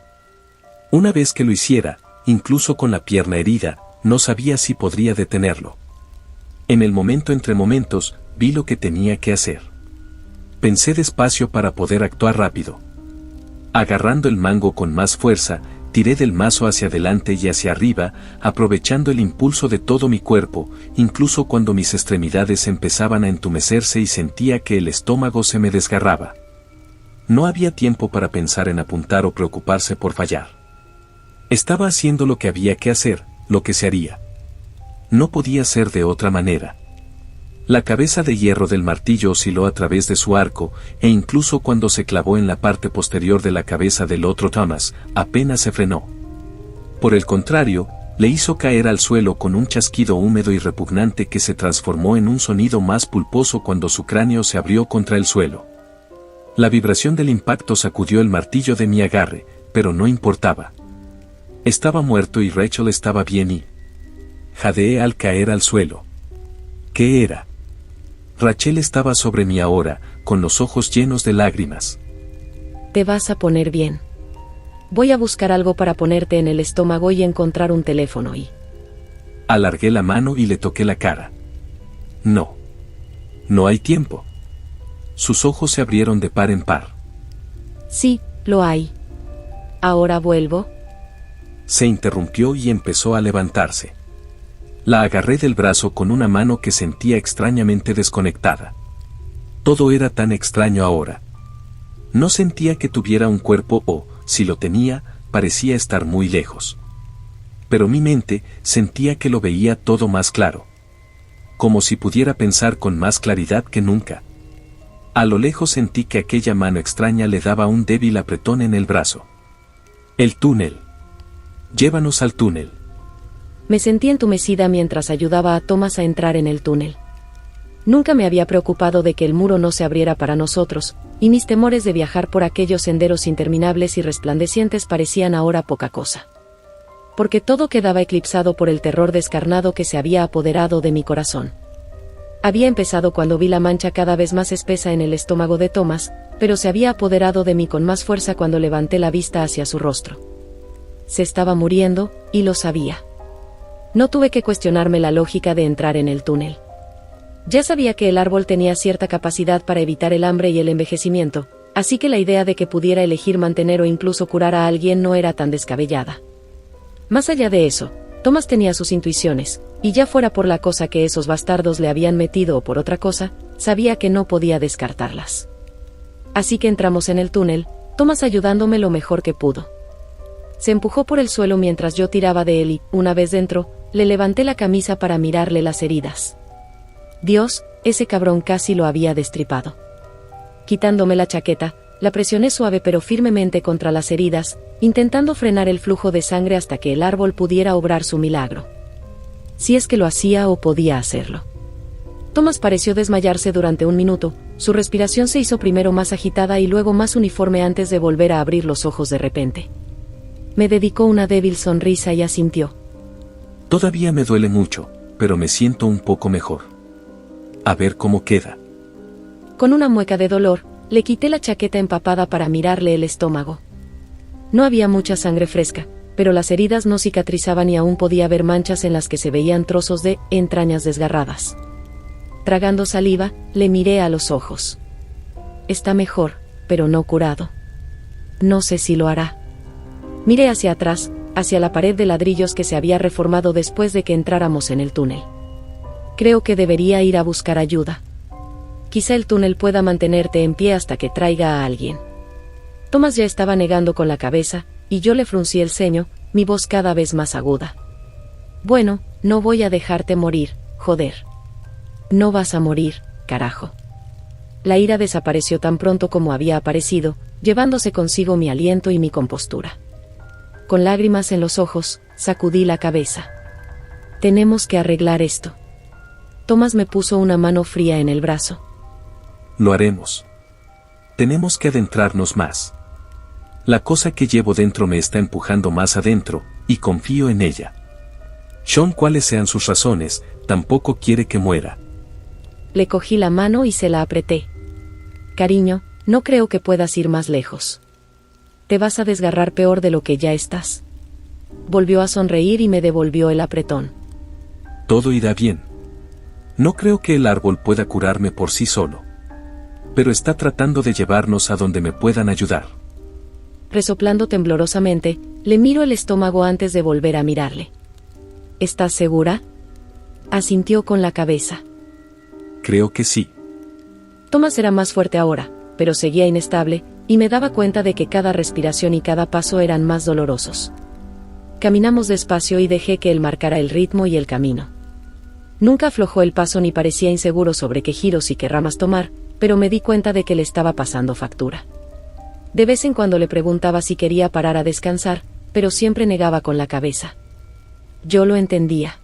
Una vez que lo hiciera, incluso con la pierna herida, no sabía si podría detenerlo. En el momento entre momentos, vi lo que tenía que hacer. Pensé despacio para poder actuar rápido. Agarrando el mango con más fuerza, tiré del mazo hacia adelante y hacia arriba, aprovechando el impulso de todo mi cuerpo, incluso cuando mis extremidades empezaban a entumecerse y sentía que el estómago se me desgarraba. No había tiempo para pensar en apuntar o preocuparse por fallar. Estaba haciendo lo que había que hacer, lo que se haría. No podía ser de otra manera. La cabeza de hierro del martillo osciló a través de su arco, e incluso cuando se clavó en la parte posterior de la cabeza del otro Thomas, apenas se frenó. Por el contrario, le hizo caer al suelo con un chasquido húmedo y repugnante que se transformó en un sonido más pulposo cuando su cráneo se abrió contra el suelo. La vibración del impacto sacudió el martillo de mi agarre, pero no importaba. Estaba muerto y Rachel estaba bien y... jadeé al caer al suelo. ¿Qué era? Rachel estaba sobre mí ahora, con los ojos llenos de lágrimas. Te vas a poner bien. Voy a buscar algo para ponerte en el estómago y encontrar un teléfono y... Alargué la mano y le toqué la cara. No. No hay tiempo. Sus ojos se abrieron de par en par. Sí, lo hay. ¿Ahora vuelvo? Se interrumpió y empezó a levantarse. La agarré del brazo con una mano que sentía extrañamente desconectada. Todo era tan extraño ahora. No sentía que tuviera un cuerpo o, si lo tenía, parecía estar muy lejos. Pero mi mente sentía que lo veía todo más claro. Como si pudiera pensar con más claridad que nunca. A lo lejos sentí que aquella mano extraña le daba un débil apretón en el brazo. El túnel. Llévanos al túnel. Me sentí entumecida mientras ayudaba a Thomas a entrar en el túnel. Nunca me había preocupado de que el muro no se abriera para nosotros, y mis temores de viajar por aquellos senderos interminables y resplandecientes parecían ahora poca cosa. Porque todo quedaba eclipsado por el terror descarnado que se había apoderado de mi corazón. Había empezado cuando vi la mancha cada vez más espesa en el estómago de Thomas, pero se había apoderado de mí con más fuerza cuando levanté la vista hacia su rostro. Se estaba muriendo, y lo sabía. No tuve que cuestionarme la lógica de entrar en el túnel. Ya sabía que el árbol tenía cierta capacidad para evitar el hambre y el envejecimiento, así que la idea de que pudiera elegir mantener o incluso curar a alguien no era tan descabellada. Más allá de eso, Thomas tenía sus intuiciones, y ya fuera por la cosa que esos bastardos le habían metido o por otra cosa, sabía que no podía descartarlas. Así que entramos en el túnel, Thomas ayudándome lo mejor que pudo. Se empujó por el suelo mientras yo tiraba de él y, una vez dentro, le levanté la camisa para mirarle las heridas. Dios, ese cabrón casi lo había destripado. Quitándome la chaqueta, la presioné suave pero firmemente contra las heridas, intentando frenar el flujo de sangre hasta que el árbol pudiera obrar su milagro. Si es que lo hacía o podía hacerlo. Thomas pareció desmayarse durante un minuto, su respiración se hizo primero más agitada y luego más uniforme antes de volver a abrir los ojos de repente. Me dedicó una débil sonrisa y asintió. Todavía me duele mucho, pero me siento un poco mejor. A ver cómo queda. Con una mueca de dolor, le quité la chaqueta empapada para mirarle el estómago. No había mucha sangre fresca, pero las heridas no cicatrizaban y aún podía ver manchas en las que se veían trozos de entrañas desgarradas. Tragando saliva, le miré a los ojos. Está mejor, pero no curado. No sé si lo hará. Miré hacia atrás, hacia la pared de ladrillos que se había reformado después de que entráramos en el túnel. Creo que debería ir a buscar ayuda. Quizá el túnel pueda mantenerte en pie hasta que traiga a alguien. Thomas ya estaba negando con la cabeza, y yo le fruncí el ceño, mi voz cada vez más aguda. Bueno, no voy a dejarte morir, joder. No vas a morir, carajo. La ira desapareció tan pronto como había aparecido, llevándose consigo mi aliento y mi compostura. Con lágrimas en los ojos, sacudí la cabeza. Tenemos que arreglar esto. Thomas me puso una mano fría en el brazo. Lo haremos. Tenemos que adentrarnos más. La cosa que llevo dentro me está empujando más adentro, y confío en ella. Sean, cuáles sean sus razones, tampoco quiere que muera. Le cogí la mano y se la apreté. Cariño, no creo que puedas ir más lejos. Te vas a desgarrar peor de lo que ya estás. Volvió a sonreír y me devolvió el apretón. Todo irá bien. No creo que el árbol pueda curarme por sí solo. Pero está tratando de llevarnos a donde me puedan ayudar. Resoplando temblorosamente, le miro el estómago antes de volver a mirarle. ¿Estás segura? Asintió con la cabeza. Creo que sí. Thomas era más fuerte ahora, pero seguía inestable, y me daba cuenta de que cada respiración y cada paso eran más dolorosos. Caminamos despacio y dejé que él marcara el ritmo y el camino. Nunca aflojó el paso ni parecía inseguro sobre qué giros y qué ramas tomar, pero me di cuenta de que le estaba pasando factura. De vez en cuando le preguntaba si quería parar a descansar, pero siempre negaba con la cabeza. Yo lo entendía.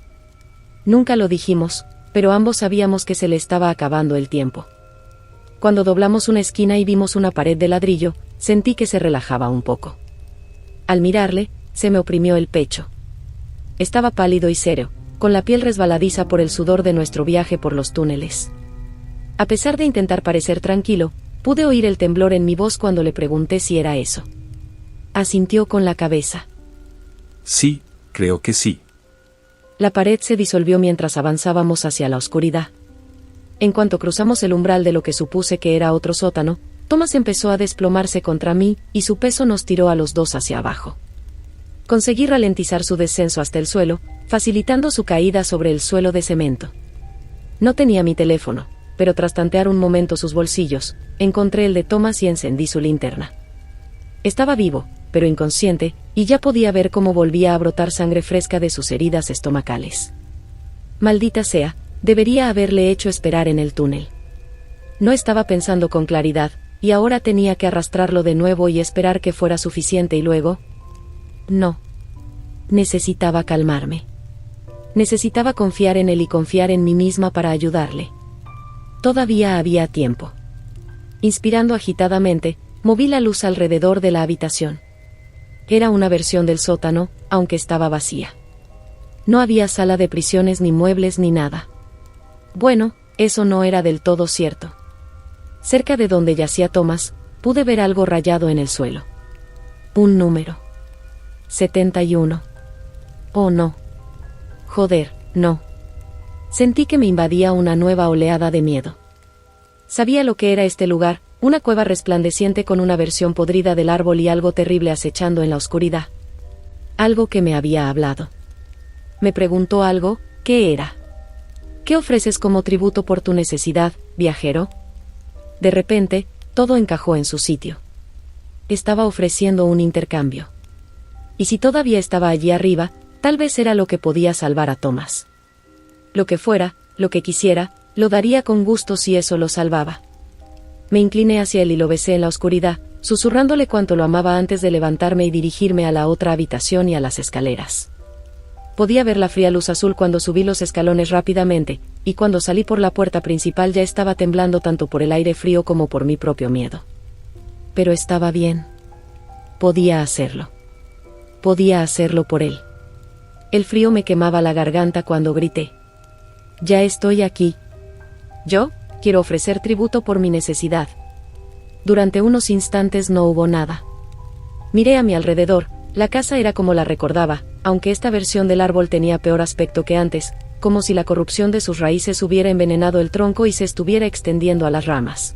Nunca lo dijimos, pero ambos sabíamos que se le estaba acabando el tiempo. Cuando doblamos una esquina y vimos una pared de ladrillo, sentí que se relajaba un poco. Al mirarle, se me oprimió el pecho. Estaba pálido y serio, con la piel resbaladiza por el sudor de nuestro viaje por los túneles. A pesar de intentar parecer tranquilo, pude oír el temblor en mi voz cuando le pregunté si era eso. Asintió con la cabeza. Sí, creo que sí. La pared se disolvió mientras avanzábamos hacia la oscuridad. En cuanto cruzamos el umbral de lo que supuse que era otro sótano, Thomas empezó a desplomarse contra mí, y su peso nos tiró a los dos hacia abajo. Conseguí ralentizar su descenso hasta el suelo, facilitando su caída sobre el suelo de cemento. No tenía mi teléfono, pero tras tantear un momento sus bolsillos, encontré el de Thomas y encendí su linterna. Estaba vivo, pero inconsciente, y ya podía ver cómo volvía a brotar sangre fresca de sus heridas estomacales. Maldita sea, debería haberle hecho esperar en el túnel. No estaba pensando con claridad, y ahora tenía que arrastrarlo de nuevo y esperar que fuera suficiente y luego... No. Necesitaba calmarme. Necesitaba confiar en él y confiar en mí misma para ayudarle. Todavía había tiempo. Inspirando agitadamente, moví la luz alrededor de la habitación. Era una versión del sótano, aunque estaba vacía. No había sala de prisiones ni muebles ni nada. Bueno, eso no era del todo cierto. Cerca de donde yacía Thomas, pude ver algo rayado en el suelo. Un número. 71. Oh no. Joder, no. Sentí que me invadía una nueva oleada de miedo. Sabía lo que era este lugar, una cueva resplandeciente con una versión podrida del árbol y algo terrible acechando en la oscuridad. Algo que me había hablado. Me preguntó algo, ¿qué era? ¿Qué ofreces como tributo por tu necesidad, viajero? De repente, todo encajó en su sitio. Estaba ofreciendo un intercambio. Y si todavía estaba allí arriba, tal vez era lo que podía salvar a Thomas. Lo que fuera, lo que quisiera, lo daría con gusto si eso lo salvaba. Me incliné hacia él y lo besé en la oscuridad, susurrándole cuánto lo amaba antes de levantarme y dirigirme a la otra habitación y a las escaleras. Podía ver la fría luz azul cuando subí los escalones rápidamente, y cuando salí por la puerta principal ya estaba temblando tanto por el aire frío como por mi propio miedo. Pero estaba bien. Podía hacerlo. Podía hacerlo por él. El frío me quemaba la garganta cuando grité. Ya estoy aquí. Yo quiero ofrecer tributo por mi necesidad. Durante unos instantes no hubo nada. Miré a mi alrededor, la casa era como la recordaba, aunque esta versión del árbol tenía peor aspecto que antes, como si la corrupción de sus raíces hubiera envenenado el tronco y se estuviera extendiendo a las ramas.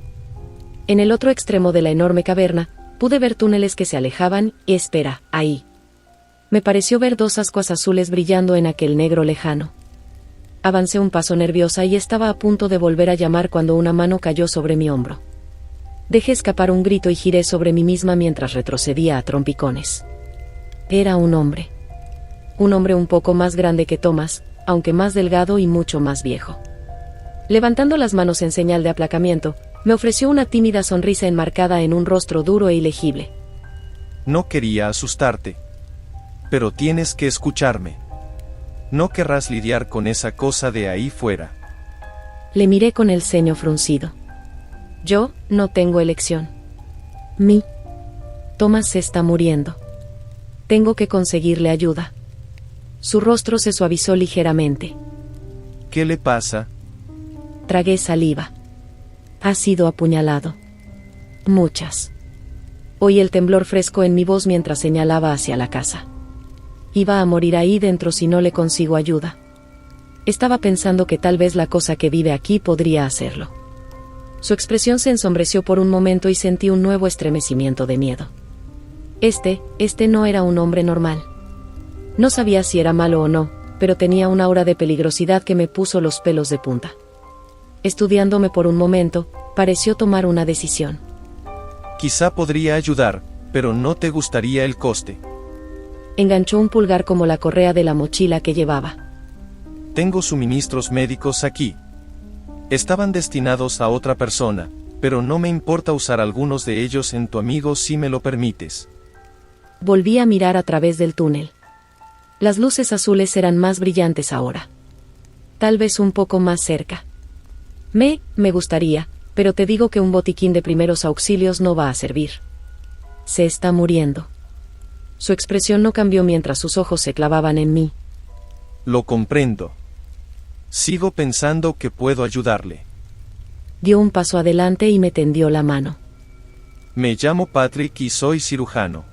En el otro extremo de la enorme caverna, pude ver túneles que se alejaban, y espera, ahí. Me pareció ver dos ascuas azules brillando en aquel negro lejano. Avancé un paso nerviosa y estaba a punto de volver a llamar cuando una mano cayó sobre mi hombro. Dejé escapar un grito y giré sobre mí misma mientras retrocedía a trompicones. Era un hombre. Un hombre un poco más grande que Thomas, aunque más delgado y mucho más viejo. Levantando las manos en señal de aplacamiento, me ofreció una tímida sonrisa enmarcada en un rostro duro e ilegible. No quería asustarte. Pero tienes que escucharme. No querrás lidiar con esa cosa de ahí fuera. Le miré con el ceño fruncido. Yo no tengo elección. Thomas se está muriendo. Tengo que conseguirle ayuda. Su rostro se suavizó ligeramente. ¿Qué le pasa? Tragué saliva. Ha sido apuñalado. Muchas. Oí el temblor fresco en mi voz mientras señalaba hacia la casa. Iba a morir ahí dentro si no le consigo ayuda. Estaba pensando que tal vez la cosa que vive aquí podría hacerlo. Su expresión se ensombreció por un momento y sentí un nuevo estremecimiento de miedo. Este no era un hombre normal. No sabía si era malo o no, pero tenía una aura de peligrosidad que me puso los pelos de punta. Estudiándome por un momento, pareció tomar una decisión. Quizá podría ayudar, pero no te gustaría el coste. Enganchó un pulgar como la correa de la mochila que llevaba. Tengo suministros médicos aquí. Estaban destinados a otra persona, pero no me importa usar algunos de ellos en tu amigo si me lo permites. Volví a mirar a través del túnel. Las luces azules eran más brillantes ahora. Tal vez un poco más cerca. Me gustaría, pero te digo que un botiquín de primeros auxilios no va a servir. Se está muriendo. Su expresión no cambió mientras sus ojos se clavaban en mí. Lo comprendo. Sigo pensando que puedo ayudarle. Dio un paso adelante y me tendió la mano. Me llamo Patrick y soy cirujano.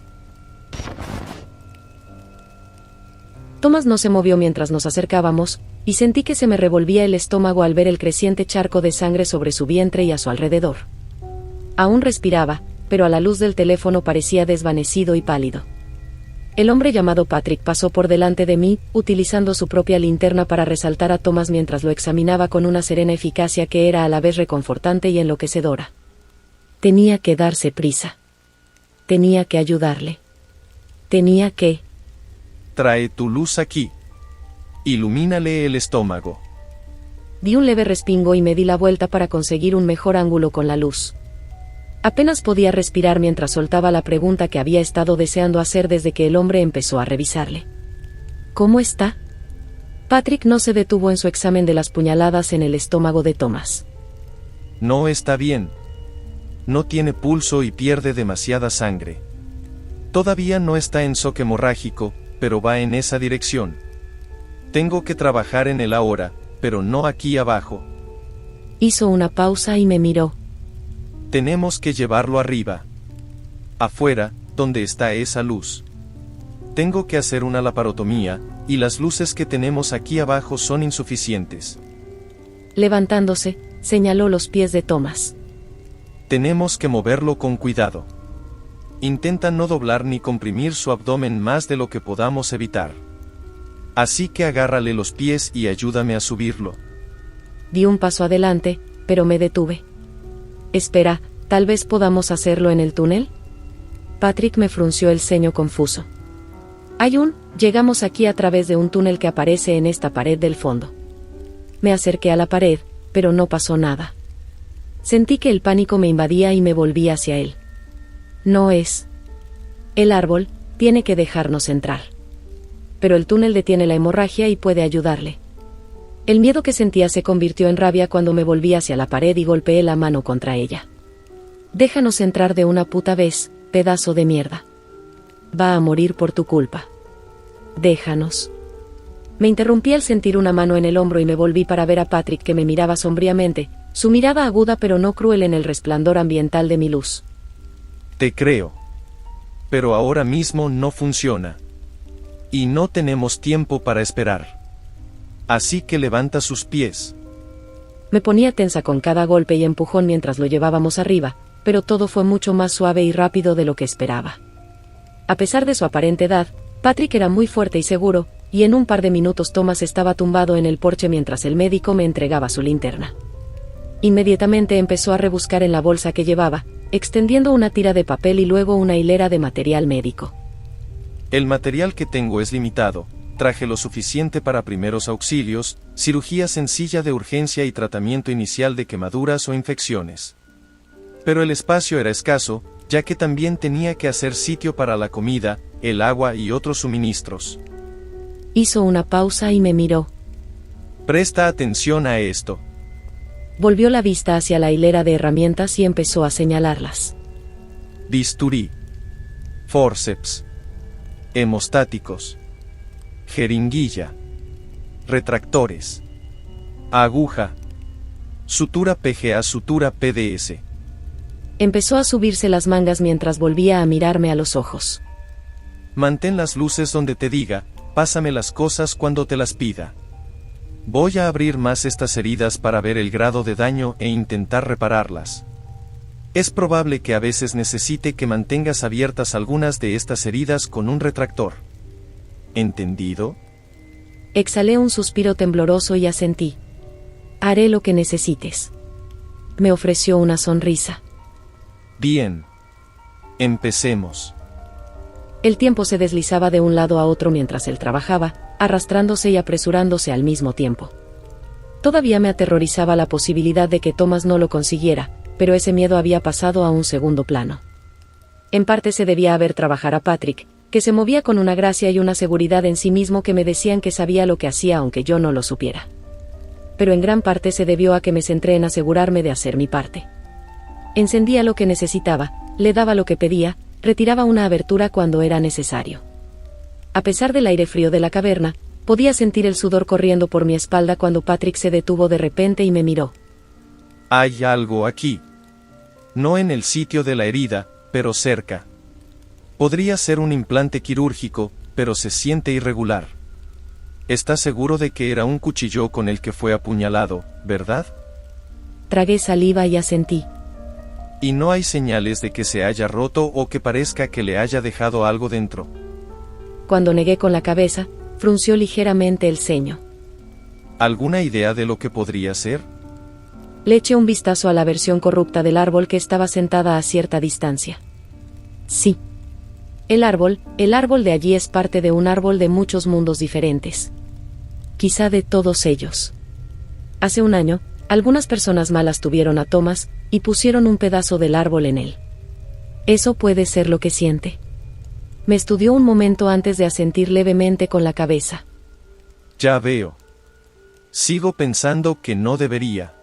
Thomas no se movió mientras nos acercábamos, y sentí que se me revolvía el estómago al ver el creciente charco de sangre sobre su vientre y a su alrededor. Aún respiraba, pero a la luz del teléfono parecía desvanecido y pálido. El hombre llamado Patrick pasó por delante de mí, utilizando su propia linterna para resaltar a Thomas mientras lo examinaba con una serena eficacia que era a la vez reconfortante y enloquecedora. Tenía que darse prisa. Tenía que ayudarle. Tenía que... Trae tu luz aquí. Ilumínale el estómago. Di un leve respingo y me di la vuelta para conseguir un mejor ángulo con la luz. Apenas podía respirar mientras soltaba la pregunta que había estado deseando hacer desde que el hombre empezó a revisarle. ¿Cómo está? Patrick no se detuvo en su examen de las puñaladas en el estómago de Thomas. No está bien. No tiene pulso y pierde demasiada sangre. Todavía no está en shock hemorrágico, pero va en esa dirección. Tengo que trabajar en él ahora, pero no aquí abajo. Hizo una pausa y me miró. Tenemos que llevarlo arriba. Afuera, donde está esa luz. Tengo que hacer una laparotomía, y las luces que tenemos aquí abajo son insuficientes. Levantándose, señaló los pies de Thomas. Tenemos que moverlo con cuidado. Intenta no doblar ni comprimir su abdomen más de lo que podamos evitar. Así que agárrale los pies y ayúdame a subirlo. Di un paso adelante, pero me detuve. Espera, ¿tal vez podamos hacerlo en el túnel? Patrick me frunció el ceño confuso. Llegamos aquí a través de un túnel que aparece en esta pared del fondo. Me acerqué a la pared, pero no pasó nada. Sentí que el pánico me invadía y me volví hacia él. No es. El árbol tiene que dejarnos entrar. Pero el túnel detiene la hemorragia y puede ayudarle. El miedo que sentía se convirtió en rabia cuando me volví hacia la pared y golpeé la mano contra ella. Déjanos entrar de una puta vez, pedazo de mierda. Va a morir por tu culpa. Déjanos. Me interrumpí al sentir una mano en el hombro y me volví para ver a Patrick que me miraba sombríamente, su mirada aguda pero no cruel en el resplandor ambiental de mi luz. Te creo. Pero ahora mismo no funciona. Y no tenemos tiempo para esperar. Así que levanta sus pies. Me ponía tensa con cada golpe y empujón mientras lo llevábamos arriba, pero todo fue mucho más suave y rápido de lo que esperaba. A pesar de su aparente edad, Patrick era muy fuerte y seguro, y en un par de minutos Thomas estaba tumbado en el porche mientras el médico me entregaba su linterna. Inmediatamente empezó a rebuscar en la bolsa que llevaba, extendiendo una tira de papel y luego una hilera de material médico. El material que tengo es limitado. Traje lo suficiente para primeros auxilios, cirugía sencilla de urgencia y tratamiento inicial de quemaduras o infecciones. Pero el espacio era escaso, ya que también tenía que hacer sitio para la comida, el agua y otros suministros. Hizo una pausa y me miró. Presta atención a esto. Volvió la vista hacia la hilera de herramientas y empezó a señalarlas. Bisturí. Forceps. Hemostáticos. Jeringuilla. Retractores. Aguja. Sutura PGA, sutura PDS. Empezó a subirse las mangas mientras volvía a mirarme a los ojos. Mantén las luces donde te diga, pásame las cosas cuando te las pida. Voy a abrir más estas heridas para ver el grado de daño e intentar repararlas. Es probable que a veces necesite que mantengas abiertas algunas de estas heridas con un retractor. ¿Entendido? Exhalé un suspiro tembloroso y asentí. Haré lo que necesites. Me ofreció una sonrisa. Bien. Empecemos. El tiempo se deslizaba de un lado a otro mientras él trabajaba, arrastrándose y apresurándose al mismo tiempo. Todavía me aterrorizaba la posibilidad de que Thomas no lo consiguiera, pero ese miedo había pasado a un segundo plano. En parte se debía a ver trabajar a Patrick, que se movía con una gracia y una seguridad en sí mismo que me decían que sabía lo que hacía aunque yo no lo supiera. Pero en gran parte se debió a que me centré en asegurarme de hacer mi parte. Encendía lo que necesitaba, le daba lo que pedía, retiraba una abertura cuando era necesario. A pesar del aire frío de la caverna, podía sentir el sudor corriendo por mi espalda cuando Patrick se detuvo de repente y me miró. Hay algo aquí. No en el sitio de la herida, pero cerca. Podría ser un implante quirúrgico, pero se siente irregular. ¿Estás seguro de que era un cuchillo con el que fue apuñalado, verdad? Tragué saliva y asentí. Y no hay señales de que se haya roto o que parezca que le haya dejado algo dentro. cuando negué con la cabeza, frunció ligeramente el ceño. ¿Alguna idea de lo que podría ser? Le eché un vistazo a la versión corrupta del árbol que estaba sentada a cierta distancia. Sí. El árbol de allí es parte de un árbol de muchos mundos diferentes. Quizá de todos ellos. Hace un año, algunas personas malas tuvieron a Thomas, y pusieron un pedazo del árbol en él. Eso puede ser lo que siente. Me estudió un momento antes de asentir levemente con la cabeza. Ya veo. Sigo pensando que no debería.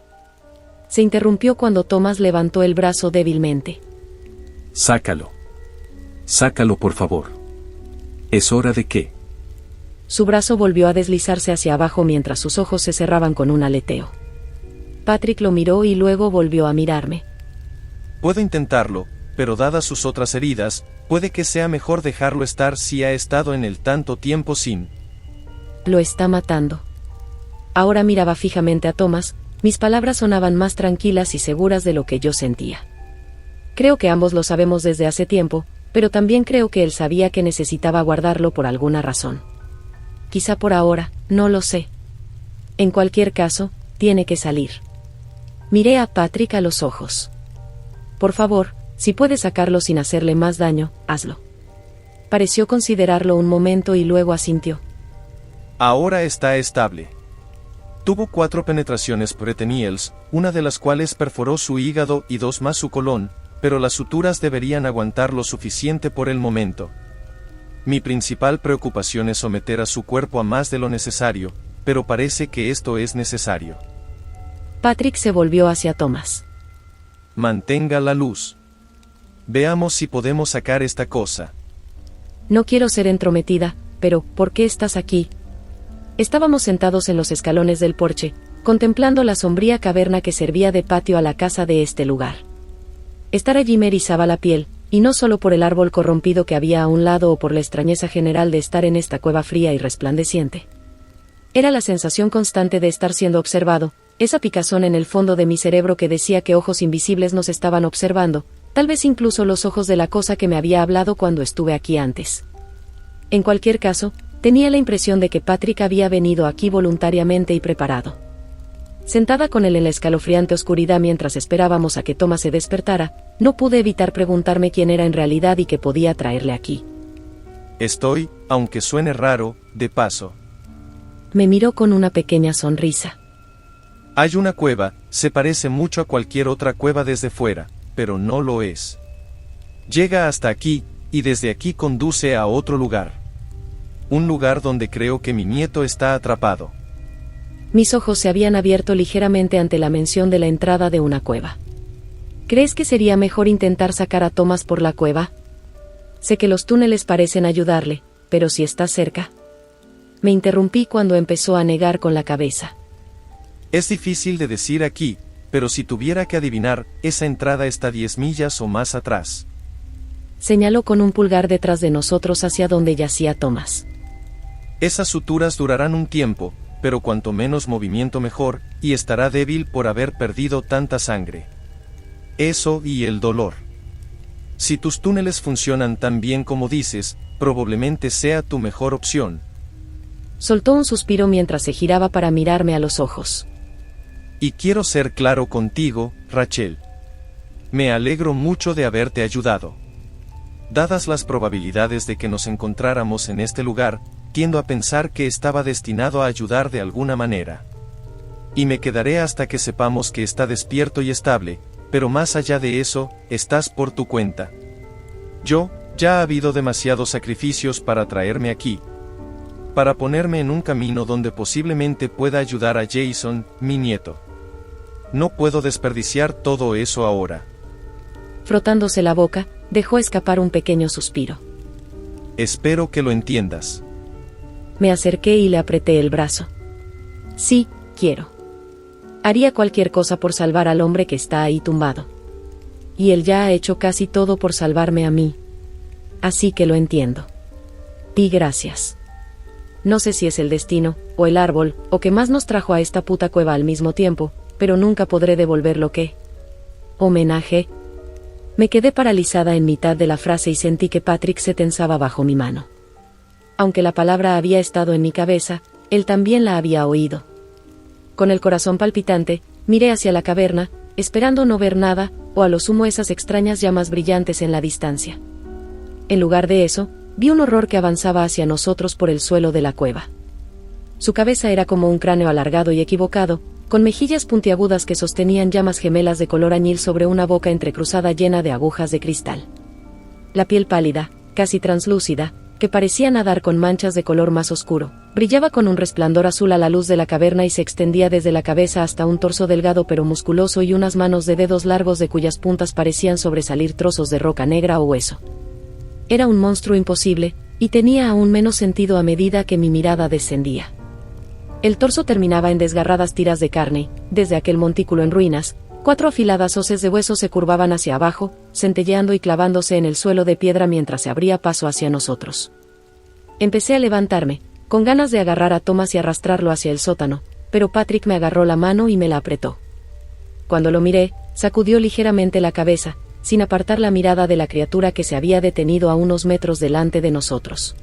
Se interrumpió cuando Thomas levantó el brazo débilmente. Sácalo. Sácalo, por favor. Es hora de que... Su brazo volvió a deslizarse hacia abajo mientras sus ojos se cerraban con un aleteo. Patrick lo miró y luego volvió a mirarme. Puedo intentarlo, pero dadas sus otras heridas, puede que sea mejor dejarlo estar si ha estado en él tanto tiempo sin... Lo está matando. Ahora miraba fijamente a Thomas, mis palabras sonaban más tranquilas y seguras de lo que yo sentía. Creo que ambos lo sabemos desde hace tiempo, pero también creo que él sabía que necesitaba guardarlo por alguna razón. Quizá por ahora, no lo sé. En cualquier caso, tiene que salir. Miré a Patrick a los ojos. Por favor, si puedes sacarlo sin hacerle más daño, hazlo. Pareció considerarlo un momento y luego asintió. Ahora está estable. Tuvo 4 penetraciones peritoneales, una de las cuales perforó su hígado y 2 más su colon, pero las suturas deberían aguantar lo suficiente por el momento. Mi principal preocupación es someter a su cuerpo a más de lo necesario, pero parece que esto es necesario. Patrick se volvió hacia Thomas. Mantenga la luz. Veamos si podemos sacar esta cosa. No quiero ser entrometida, pero ¿por qué estás aquí? Estábamos sentados en los escalones del porche, contemplando la sombría caverna que servía de patio a la casa de este lugar. Estar allí me erizaba la piel, y no solo por el árbol corrompido que había a un lado o por la extrañeza general de estar en esta cueva fría y resplandeciente. Era la sensación constante de estar siendo observado, esa picazón en el fondo de mi cerebro que decía que ojos invisibles nos estaban observando, tal vez incluso los ojos de la cosa que me había hablado cuando estuve aquí antes. En cualquier caso, tenía la impresión de que Patrick había venido aquí voluntariamente y preparado. Sentada con él en la escalofriante oscuridad mientras esperábamos a que Thomas se despertara, no pude evitar preguntarme quién era en realidad y qué podía traerle aquí. Estoy, aunque suene raro, de paso. Me miró con una pequeña sonrisa. Hay una cueva, se parece mucho a cualquier otra cueva desde fuera, pero no lo es. Llega hasta aquí, y desde aquí conduce a otro lugar. Un lugar donde creo que mi nieto está atrapado. Mis ojos se habían abierto ligeramente ante la mención de la entrada de una cueva. ¿Crees que sería mejor intentar sacar a Thomas por la cueva? Sé que los túneles parecen ayudarle, pero si está cerca. Me interrumpí cuando empezó a negar con la cabeza. Es difícil de decir aquí, pero si tuviera que adivinar, esa entrada está 10 millas o más atrás. Señaló con un pulgar detrás de nosotros hacia donde yacía Thomas. Esas suturas durarán un tiempo, pero cuanto menos movimiento mejor, y estará débil por haber perdido tanta sangre. Eso y el dolor. Si tus túneles funcionan tan bien como dices, probablemente sea tu mejor opción. Soltó un suspiro mientras se giraba para mirarme a los ojos. Y quiero ser claro contigo, Rachel. Me alegro mucho de haberte ayudado. Dadas las probabilidades de que nos encontráramos en este lugar, tiendo a pensar que estaba destinado a ayudar de alguna manera. Y me quedaré hasta que sepamos que está despierto y estable, pero más allá de eso, estás por tu cuenta. Ya ha habido demasiados sacrificios para traerme aquí. Para ponerme en un camino donde posiblemente pueda ayudar a Jason, mi nieto. No puedo desperdiciar todo eso ahora. Frotándose la boca, dejó escapar un pequeño suspiro. Espero que lo entiendas. Me acerqué y le apreté el brazo. Sí, quiero. Haría cualquier cosa por salvar al hombre que está ahí tumbado. Y él ya ha hecho casi todo por salvarme a mí. Así que lo entiendo. Y gracias. No sé si es el destino, o el árbol, o que más nos trajo a esta puta cueva al mismo tiempo, pero nunca podré devolver lo que... Homenaje. Me quedé paralizada en mitad de la frase y sentí que Patrick se tensaba bajo mi mano. Aunque la palabra había estado en mi cabeza, él también la había oído. Con el corazón palpitante, miré hacia la caverna, esperando no ver nada, o a lo sumo esas extrañas llamas brillantes en la distancia. En lugar de eso, vi un horror que avanzaba hacia nosotros por el suelo de la cueva. Su cabeza era como un cráneo alargado y equivocado, con mejillas puntiagudas que sostenían llamas gemelas de color añil sobre una boca entrecruzada llena de agujas de cristal. La piel pálida, casi translúcida, que parecía nadar con manchas de color más oscuro, brillaba con un resplandor azul a la luz de la caverna y se extendía desde la cabeza hasta un torso delgado pero musculoso y unas manos de dedos largos de cuyas puntas parecían sobresalir trozos de roca negra o hueso. Era un monstruo imposible, y tenía aún menos sentido a medida que mi mirada descendía. El torso terminaba en desgarradas tiras de carne, desde aquel montículo en ruinas, 4 afiladas hoces de hueso se curvaban hacia abajo, centelleando y clavándose en el suelo de piedra mientras se abría paso hacia nosotros. Empecé a levantarme, con ganas de agarrar a Thomas y arrastrarlo hacia el sótano, pero Patrick me agarró la mano y me la apretó. Cuando lo miré, sacudió ligeramente la cabeza, sin apartar la mirada de la criatura que se había detenido a unos metros delante de nosotros.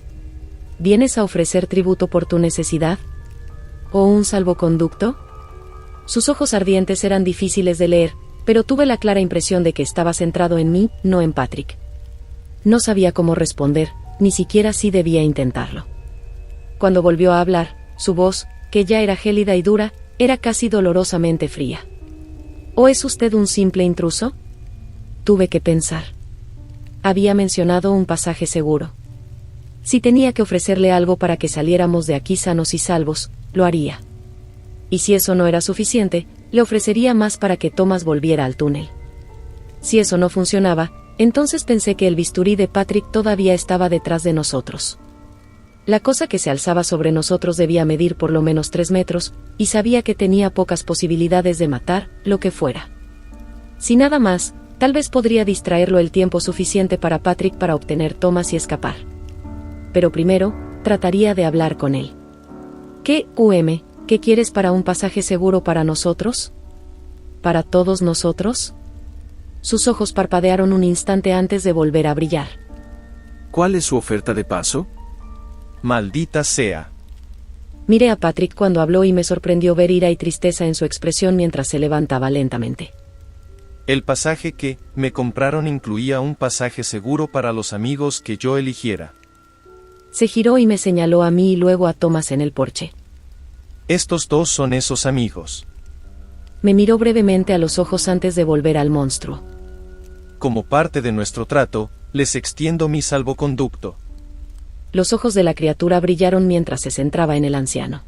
¿Vienes a ofrecer tributo por tu necesidad? ¿O un salvoconducto? Sus ojos ardientes eran difíciles de leer, pero tuve la clara impresión de que estaba centrado en mí, no en Patrick. No sabía cómo responder, ni siquiera si debía intentarlo. Cuando volvió a hablar, su voz, que ya era gélida y dura, era casi dolorosamente fría. ¿O es usted un simple intruso? Tuve que pensar. Había mencionado un pasaje seguro. Si tenía que ofrecerle algo para que saliéramos de aquí sanos y salvos, lo haría. Y si eso no era suficiente, le ofrecería más para que Thomas volviera al túnel. Si eso no funcionaba, entonces pensé que el bisturí de Patrick todavía estaba detrás de nosotros. La cosa que se alzaba sobre nosotros debía medir por lo menos 3 metros, y sabía que tenía pocas posibilidades de matar, lo que fuera. Si nada más, tal vez podría distraerlo el tiempo suficiente para Patrick para obtener Thomas y escapar. Pero primero, trataría de hablar con él. ¿Qué quieres para un pasaje seguro para nosotros? ¿Para todos nosotros? Sus ojos parpadearon un instante antes de volver a brillar. ¿Cuál es su oferta de paso? Maldita sea. Miré a Patrick cuando habló y me sorprendió ver ira y tristeza en su expresión mientras se levantaba lentamente. El pasaje que me compraron incluía un pasaje seguro para los amigos que yo eligiera. Se giró y me señaló a mí y luego a Thomas en el porche. Estos 2 son esos amigos. Me miró brevemente a los ojos antes de volver al monstruo. Como parte de nuestro trato, les extiendo mi salvoconducto. Los ojos de la criatura brillaron mientras se centraba en el anciano.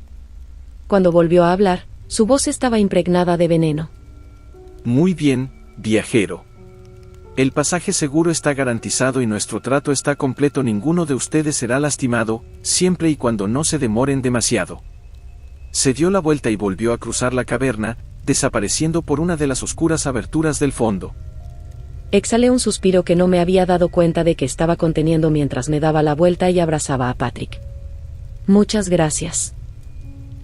Cuando volvió a hablar, su voz estaba impregnada de veneno. Muy bien, viajero. El pasaje seguro está garantizado y nuestro trato está completo. Ninguno de ustedes será lastimado, siempre y cuando no se demoren demasiado. Se dio la vuelta y volvió a cruzar la caverna, desapareciendo por una de las oscuras aberturas del fondo. Exhalé un suspiro que no me había dado cuenta de que estaba conteniendo mientras me daba la vuelta y abrazaba a Patrick. Muchas gracias.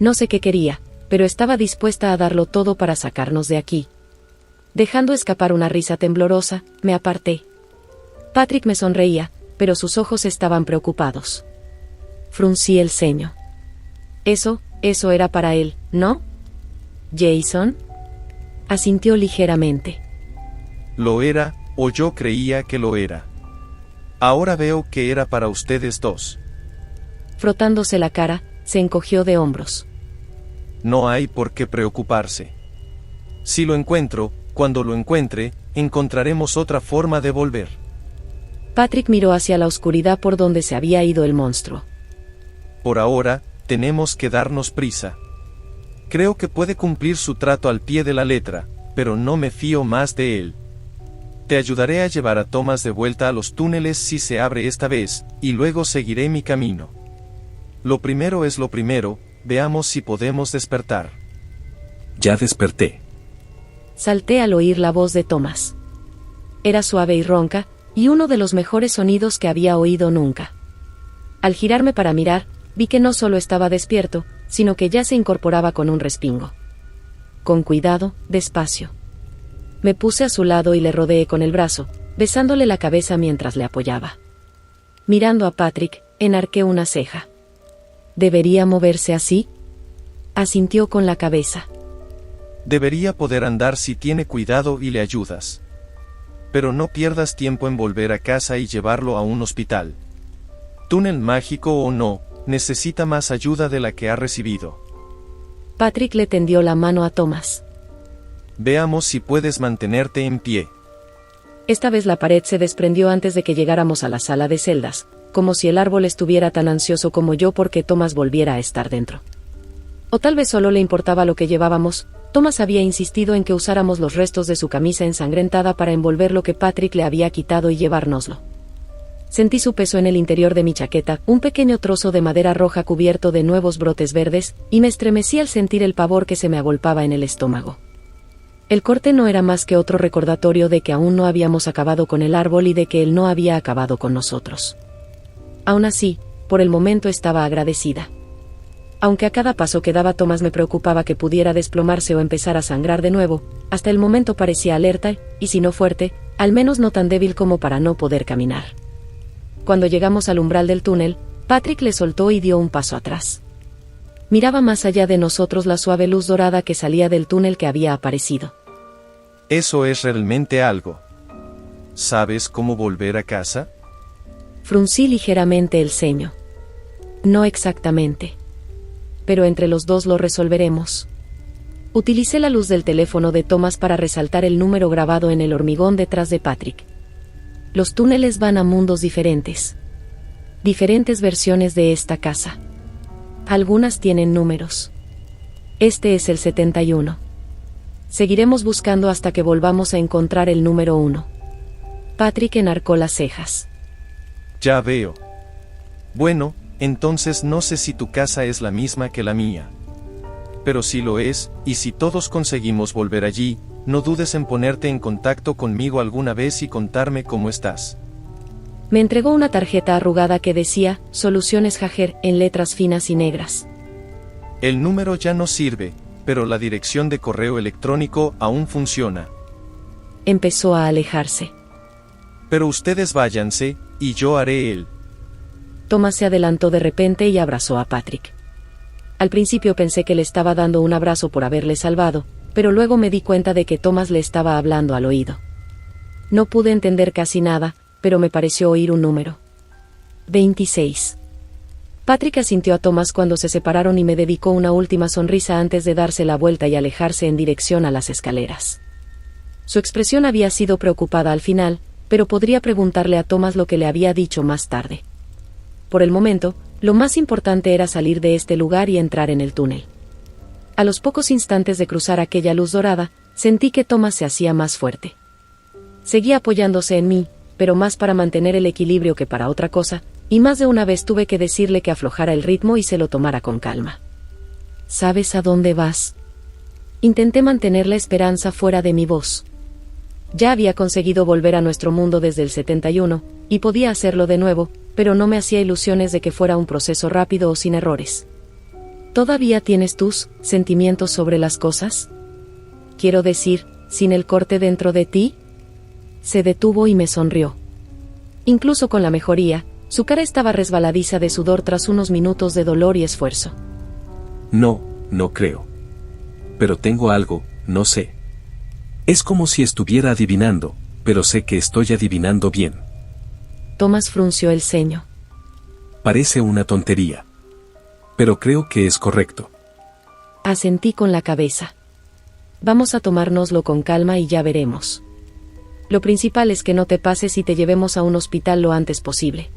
No sé qué quería, pero estaba dispuesta a darlo todo para sacarnos de aquí. Dejando escapar una risa temblorosa, me aparté. Patrick me sonreía, pero sus ojos estaban preocupados. Fruncí el ceño. Eso era para él, ¿no? ¿Jason? Asintió ligeramente. Lo era, o yo creía que lo era. Ahora veo que era para ustedes 2. Frotándose la cara, se encogió de hombros. No hay por qué preocuparse. Si lo encuentro, cuando lo encuentre, encontraremos otra forma de volver. Patrick miró hacia la oscuridad por donde se había ido el monstruo. Por ahora, tenemos que darnos prisa. Creo que puede cumplir su trato al pie de la letra, pero no me fío más de él. Te ayudaré a llevar a Thomas de vuelta a los túneles si se abre esta vez, y luego seguiré mi camino. Lo primero es lo primero, veamos si podemos despertar. Ya desperté. Salté al oír la voz de Thomas. Era suave y ronca, y uno de los mejores sonidos que había oído nunca. Al girarme para mirar, vi que no solo estaba despierto, sino que ya se incorporaba con un respingo. Con cuidado, despacio. Me puse a su lado y le rodeé con el brazo, besándole la cabeza mientras le apoyaba. Mirando a Patrick, Enarqué una ceja. ¿Debería moverse así? Asintió con la cabeza. Debería poder andar si tiene cuidado y le ayudas. Pero no pierdas tiempo en volver a casa y llevarlo a un hospital. Túnel mágico o no, necesita más ayuda de la que ha recibido. Patrick le tendió la mano a Thomas. Veamos si puedes mantenerte en pie. Esta vez la pared se desprendió antes de que llegáramos a la sala de celdas, como si el árbol estuviera tan ansioso como yo porque Thomas volviera a estar dentro. O tal vez solo le importaba lo que llevábamos. Thomas había insistido en que usáramos los restos de su camisa ensangrentada para envolver lo que Patrick le había quitado y llevárnoslo. Sentí su peso en el interior de mi chaqueta, un pequeño trozo de madera roja cubierto de nuevos brotes verdes, y me estremecí al sentir el pavor que se me agolpaba en el estómago. El corte no era más que otro recordatorio de que aún no habíamos acabado con el árbol y de que él no había acabado con nosotros. Aún así, por el momento estaba agradecida. Aunque a cada paso que daba Thomas me preocupaba que pudiera desplomarse o empezar a sangrar de nuevo, hasta el momento parecía alerta, y si no fuerte, al menos no tan débil como para no poder caminar. Cuando llegamos al umbral del túnel, Patrick le soltó y dio un paso atrás. Miraba más allá de nosotros la suave luz dorada que salía del túnel que había aparecido. Eso es realmente algo. ¿Sabes cómo volver a casa? Fruncí ligeramente el ceño. No exactamente. Pero entre los dos lo resolveremos. Utilicé la luz del teléfono de Thomas para resaltar el número grabado en el hormigón detrás de Patrick. Los túneles van a mundos diferentes. Diferentes versiones de esta casa. Algunas tienen números. Este es el 71. Seguiremos buscando hasta que volvamos a encontrar el número 1. Patrick enarcó las cejas. Ya veo. Bueno, entonces no sé si tu casa es la misma que la mía. Pero si lo es, y si todos conseguimos volver allí, no dudes en ponerte en contacto conmigo alguna vez y contarme cómo estás. Me entregó una tarjeta arrugada que decía, Soluciones Jager, en letras finas y negras. El número ya no sirve, pero la dirección de correo electrónico aún funciona. Empezó a alejarse. Pero ustedes váyanse, y yo haré el... Thomas se adelantó de repente y abrazó a Patrick. Al principio pensé que le estaba dando un abrazo por haberle salvado, pero luego me di cuenta de que Thomas le estaba hablando al oído. No pude entender casi nada, pero me pareció oír un número. 26. Patrick asintió a Thomas cuando se separaron y me dedicó una última sonrisa antes de darse la vuelta y alejarse en dirección a las escaleras. Su expresión había sido preocupada al final, pero podría preguntarle a Thomas lo que le había dicho más tarde. Por el momento, lo más importante era salir de este lugar y entrar en el túnel. A los pocos instantes de cruzar aquella luz dorada, sentí que Thomas se hacía más fuerte. Seguía apoyándose en mí, pero más para mantener el equilibrio que para otra cosa, y más de una vez tuve que decirle que aflojara el ritmo y se lo tomara con calma. ¿Sabes a dónde vas? Intenté mantener la esperanza fuera de mi voz. Ya había conseguido volver a nuestro mundo desde el 71, y podía hacerlo de nuevo, pero no me hacía ilusiones de que fuera un proceso rápido o sin errores. ¿Todavía tienes tus sentimientos sobre las cosas? Quiero decir, sin el corte dentro de ti. Se detuvo y me sonrió. Incluso con la mejoría, su cara estaba resbaladiza de sudor tras unos minutos de dolor y esfuerzo. No, no creo. Pero tengo algo, no sé. Es como si estuviera adivinando, pero sé que estoy adivinando bien. Thomas frunció el ceño. Parece una tontería. Pero creo que es correcto. Asentí con la cabeza. Vamos a tomárnoslo con calma y ya veremos. Lo principal es que no te pases y te llevemos a un hospital lo antes posible.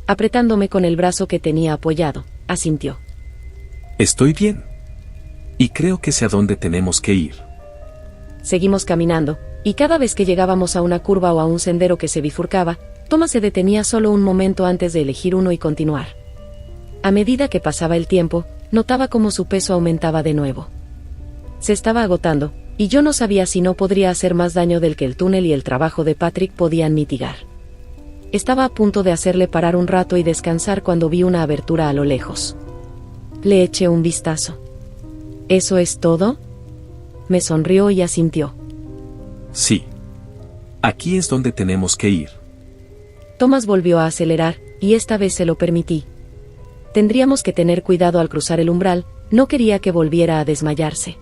Apretándome con el brazo que tenía apoyado, asintió. Estoy bien. Y creo que sé a dónde tenemos que ir. Seguimos caminando, y cada vez que llegábamos a una curva o a un sendero que se bifurcaba, Thomas se detenía solo un momento antes de elegir uno y continuar. A medida que pasaba el tiempo, notaba cómo su peso aumentaba de nuevo. Se estaba agotando, y yo no sabía si no podría hacer más daño del que el túnel y el trabajo de Patrick podían mitigar. Estaba a punto de hacerle parar un rato y descansar cuando vi una abertura a lo lejos. Le eché un vistazo. ¿Eso es todo? Me sonrió y asintió. Sí. Aquí es donde tenemos que ir. Thomas volvió a acelerar, y esta vez se lo permití. Tendríamos que tener cuidado al cruzar el umbral, no quería que volviera a desmayarse.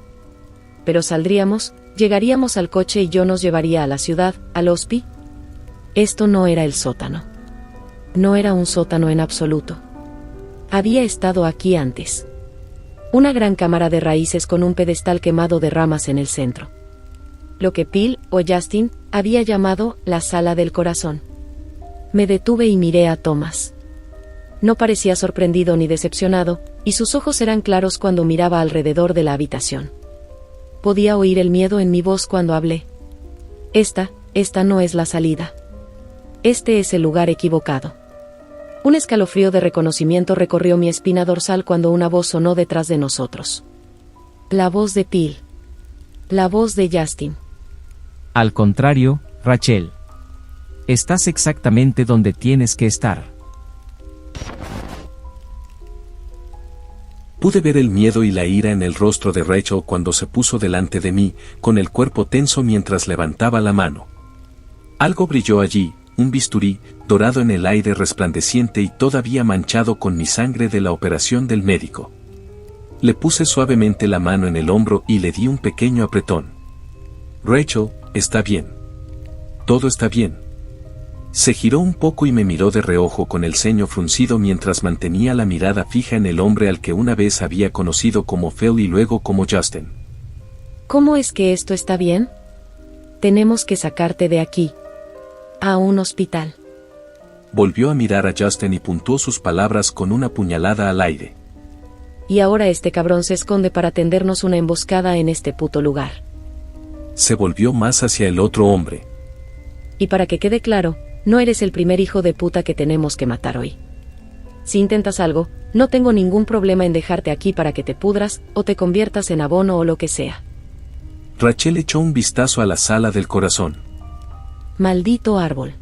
Pero saldríamos, llegaríamos al coche y yo nos llevaría a la ciudad, al hospi. Esto no era el sótano. No era un sótano en absoluto. Había estado aquí antes. Una gran cámara de raíces con un pedestal quemado de ramas en el centro. Lo que Phil, o Justin, había llamado la sala del corazón. Me detuve y miré a Thomas. No parecía sorprendido ni decepcionado, y sus ojos eran claros cuando miraba alrededor de la habitación. Podía oír el miedo en mi voz cuando hablé. Esta no es la salida. Este es el lugar equivocado. Un escalofrío de reconocimiento recorrió mi espina dorsal cuando una voz sonó detrás de nosotros. La voz de Phil. La voz de Justin. Al contrario, Rachel. Estás exactamente donde tienes que estar. Pude ver el miedo y la ira en el rostro de Rachel cuando se puso delante de mí, con el cuerpo tenso mientras levantaba la mano. Algo brilló allí, un bisturí, dorado en el aire resplandeciente y todavía manchado con mi sangre de la operación del médico. Le puse suavemente la mano en el hombro y le di un pequeño apretón. Rachel, está bien. Todo está bien. Se giró un poco y me miró de reojo con el ceño fruncido mientras mantenía la mirada fija en el hombre al que una vez había conocido como Phil y luego como Justin. ¿Cómo es que esto está bien? Tenemos que sacarte de aquí. A un hospital. Volvió a mirar a Justin y puntuó sus palabras con una puñalada al aire. Y ahora este cabrón se esconde para tendernos una emboscada en este puto lugar. Se volvió más hacia el otro hombre. Y para que quede claro, no eres el primer hijo de puta que tenemos que matar hoy. Si intentas algo, no tengo ningún problema en dejarte aquí para que te pudras, o te conviertas en abono o lo que sea. Rachel echó un vistazo a la sala del corazón. Maldito árbol.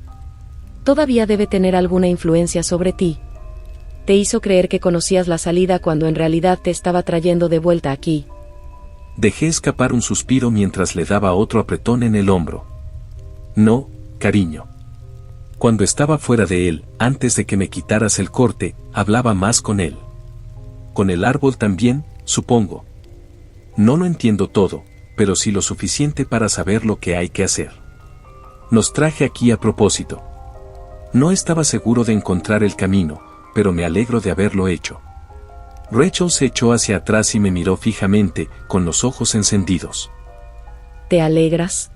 Todavía debe tener alguna influencia sobre ti. Te hizo creer que conocías la salida cuando en realidad te estaba trayendo de vuelta aquí. Dejé escapar un suspiro mientras le daba otro apretón en el hombro. No, cariño. Cuando estaba fuera de él, antes de que me quitaras el corte, hablaba más con él. Con el árbol también, supongo. No lo entiendo todo, pero sí lo suficiente para saber lo que hay que hacer. Nos traje aquí a propósito. No estaba seguro de encontrar el camino, pero me alegro de haberlo hecho. Rachel se echó hacia atrás y me miró fijamente, con los ojos encendidos. ¿Te alegras?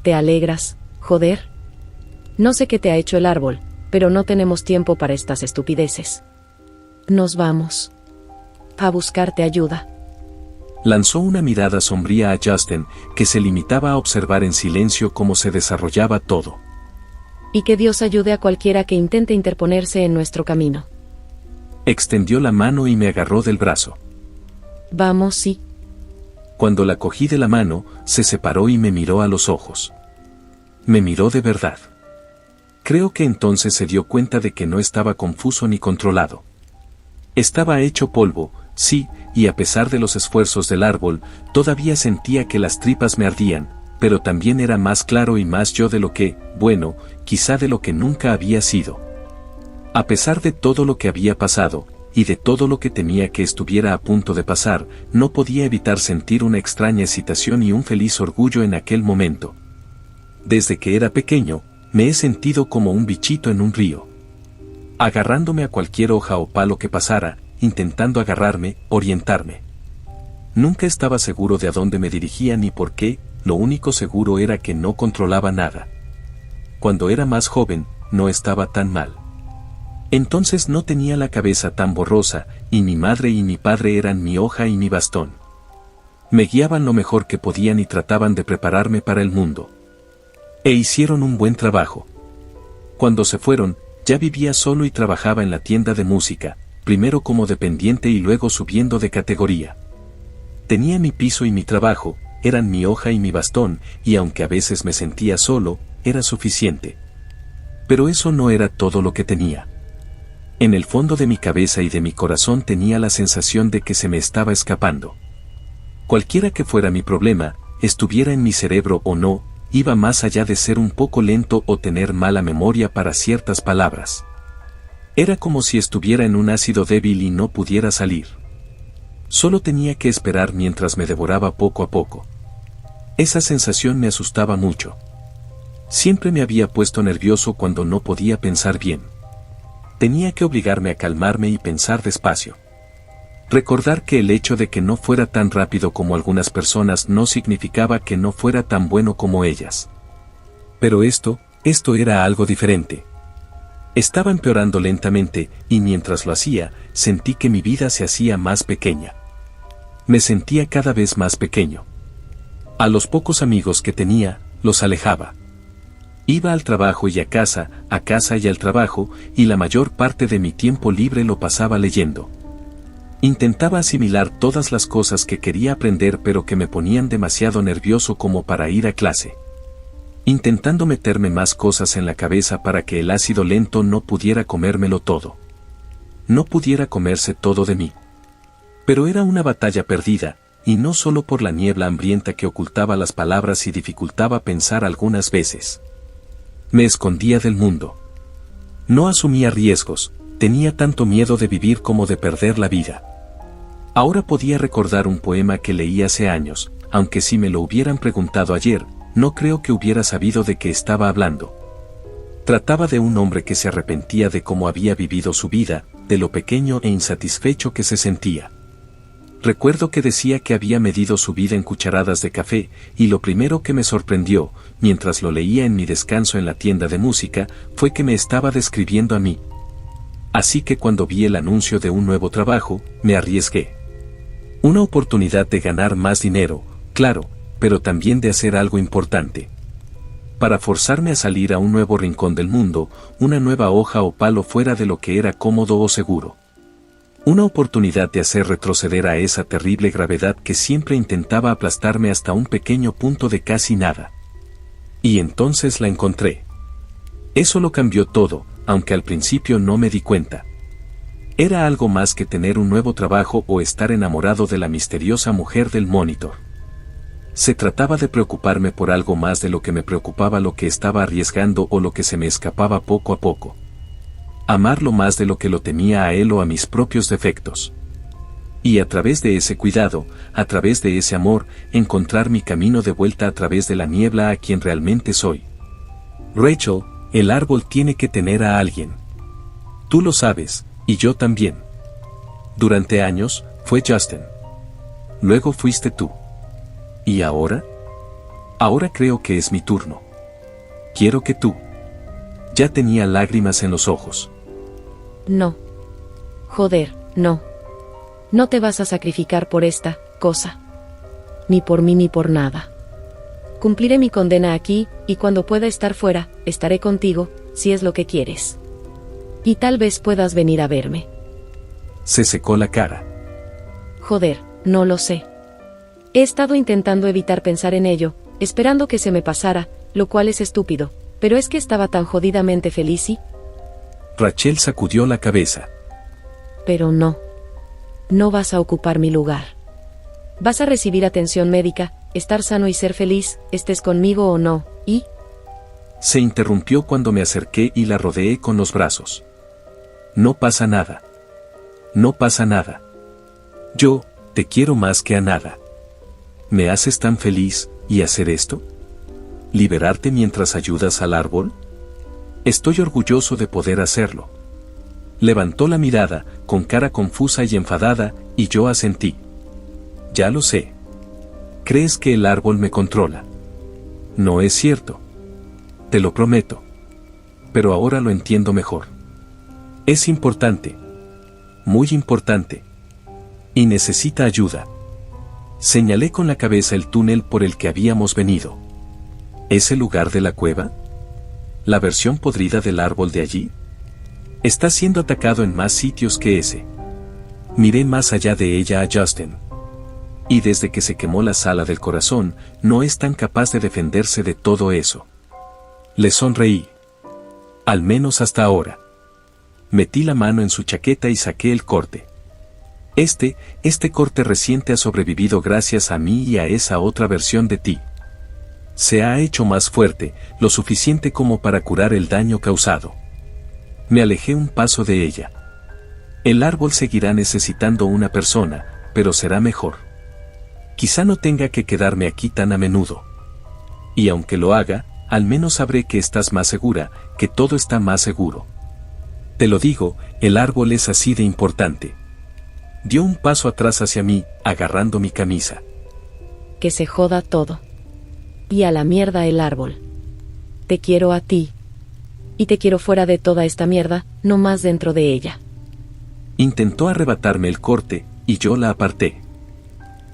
¿Te alegras, joder? No sé qué te ha hecho el árbol, pero no tenemos tiempo para estas estupideces. Nos vamos. A buscarte ayuda. Lanzó una mirada sombría a Justin, que se limitaba a observar en silencio cómo se desarrollaba todo. Y que Dios ayude a cualquiera que intente interponerse en nuestro camino. Extendió la mano y me agarró del brazo. Vamos, sí. Cuando la cogí de la mano, se separó y me miró a los ojos. Me miró de verdad. Creo que entonces se dio cuenta de que no estaba confuso ni controlado. Estaba hecho polvo, sí, y a pesar de los esfuerzos del árbol, todavía sentía que las tripas me ardían, pero también era más claro y más yo de lo que, bueno, quizá de lo que nunca había sido. A pesar de todo lo que había pasado, y de todo lo que temía que estuviera a punto de pasar, no podía evitar sentir una extraña excitación y un feliz orgullo en aquel momento. Desde que era pequeño, me he sentido como un bichito en un río. Agarrándome a cualquier hoja o palo que pasara, intentando agarrarme, orientarme. Nunca estaba seguro de a dónde me dirigía ni por qué, lo único seguro era que no controlaba nada. Cuando era más joven, no estaba tan mal. Entonces no tenía la cabeza tan borrosa, y mi madre y mi padre eran mi hoja y mi bastón. Me guiaban lo mejor que podían y trataban de prepararme para el mundo. E hicieron un buen trabajo. Cuando se fueron, ya vivía solo y trabajaba en la tienda de música, primero como dependiente y luego subiendo de categoría. Tenía mi piso y mi trabajo, eran mi hoja y mi bastón, y aunque a veces me sentía solo, era suficiente. Pero eso no era todo lo que tenía. En el fondo de mi cabeza y de mi corazón tenía la sensación de que se me estaba escapando. Cualquiera que fuera mi problema, estuviera en mi cerebro o no, iba más allá de ser un poco lento o tener mala memoria para ciertas palabras. Era como si estuviera en un ácido débil y no pudiera salir. Solo tenía que esperar mientras me devoraba poco a poco. Esa sensación me asustaba mucho. Siempre me había puesto nervioso cuando no podía pensar bien. Tenía que obligarme a calmarme y pensar despacio. Recordar que el hecho de que no fuera tan rápido como algunas personas no significaba que no fuera tan bueno como ellas. Pero esto era algo diferente. Estaba empeorando lentamente, y mientras lo hacía, sentí que mi vida se hacía más pequeña. Me sentía cada vez más pequeño. A los pocos amigos que tenía, los alejaba. Iba al trabajo y a casa y al trabajo, y la mayor parte de mi tiempo libre lo pasaba leyendo. Intentaba asimilar todas las cosas que quería aprender pero que me ponían demasiado nervioso como para ir a clase. Intentando meterme más cosas en la cabeza para que el ácido lento no pudiera comérmelo todo. No pudiera comerse todo de mí. Pero era una batalla perdida, y no solo por la niebla hambrienta que ocultaba las palabras y dificultaba pensar algunas veces. Me escondía del mundo. No asumía riesgos, tenía tanto miedo de vivir como de perder la vida. Ahora podía recordar un poema que leí hace años, aunque si me lo hubieran preguntado ayer, no creo que hubiera sabido de qué estaba hablando. Trataba de un hombre que se arrepentía de cómo había vivido su vida, de lo pequeño e insatisfecho que se sentía. Recuerdo que decía que había medido su vida en cucharadas de café, y lo primero que me sorprendió, mientras lo leía en mi descanso en la tienda de música, fue que me estaba describiendo a mí. Así que cuando vi el anuncio de un nuevo trabajo, me arriesgué. Una oportunidad de ganar más dinero, claro, pero también de hacer algo importante. Para forzarme a salir a un nuevo rincón del mundo, una nueva hoja o palo fuera de lo que era cómodo o seguro. Una oportunidad de hacer retroceder a esa terrible gravedad que siempre intentaba aplastarme hasta un pequeño punto de casi nada. Y entonces la encontré. Eso lo cambió todo, aunque al principio no me di cuenta. Era algo más que tener un nuevo trabajo o estar enamorado de la misteriosa mujer del monitor. Se trataba de preocuparme por algo más de lo que me preocupaba lo que estaba arriesgando o lo que se me escapaba poco a poco. Amarlo más de lo que lo temía a él o a mis propios defectos. Y a través de ese cuidado, a través de ese amor, encontrar mi camino de vuelta a través de la niebla a quien realmente soy. Rachel, el árbol tiene que tener a alguien. Tú lo sabes, y yo también. Durante años, fue Justin. Luego fuiste tú. ¿Y ahora? Ahora creo que es mi turno. Quiero que tú. Ya tenía lágrimas en los ojos. No. Joder, no. No te vas a sacrificar por esta cosa. Ni por mí ni por nada. Cumpliré mi condena aquí, y cuando pueda estar fuera, estaré contigo, si es lo que quieres. Y tal vez puedas venir a verme. Se secó la cara. Joder, no lo sé. He estado intentando evitar pensar en ello, esperando que se me pasara, lo cual es estúpido, pero es que estaba tan jodidamente feliz y... Rachel sacudió la cabeza. Pero no. No vas a ocupar mi lugar. Vas a recibir atención médica, estar sano y ser feliz, estés conmigo o no, y... Se interrumpió cuando me acerqué y la rodeé con los brazos. No pasa nada. No pasa nada. Yo, te quiero más que a nada. ¿Me haces tan feliz, y hacer esto? ¿Liberarte mientras ayudas al árbol? Estoy orgulloso de poder hacerlo. Levantó la mirada, con cara confusa y enfadada, y yo asentí. Ya lo sé. ¿Crees que el árbol me controla? No es cierto. Te lo prometo. Pero ahora lo entiendo mejor. Es importante. Muy importante. Y necesita ayuda. Señalé con la cabeza el túnel por el que habíamos venido. ¿Es el lugar de la cueva? ¿La versión podrida del árbol de allí? Está siendo atacado en más sitios que ese. Miré más allá de ella a Justin. Y desde que se quemó la sala del corazón, no es tan capaz de defenderse de todo eso. Le sonreí. Al menos hasta ahora. Metí la mano en su chaqueta y saqué el corte. Este corte reciente ha sobrevivido gracias a mí y a esa otra versión de ti. Se ha hecho más fuerte, lo suficiente como para curar el daño causado. Me alejé un paso de ella. El árbol seguirá necesitando una persona, pero será mejor. Quizá no tenga que quedarme aquí tan a menudo. Y aunque lo haga, al menos sabré que estás más segura, que todo está más seguro. Te lo digo, el árbol es así de importante. Dio un paso atrás hacia mí, agarrando mi camisa. Que se joda todo. Y a la mierda el árbol. Te quiero a ti. Y te quiero fuera de toda esta mierda, no más dentro de ella. Intentó arrebatarme el corte, y yo la aparté.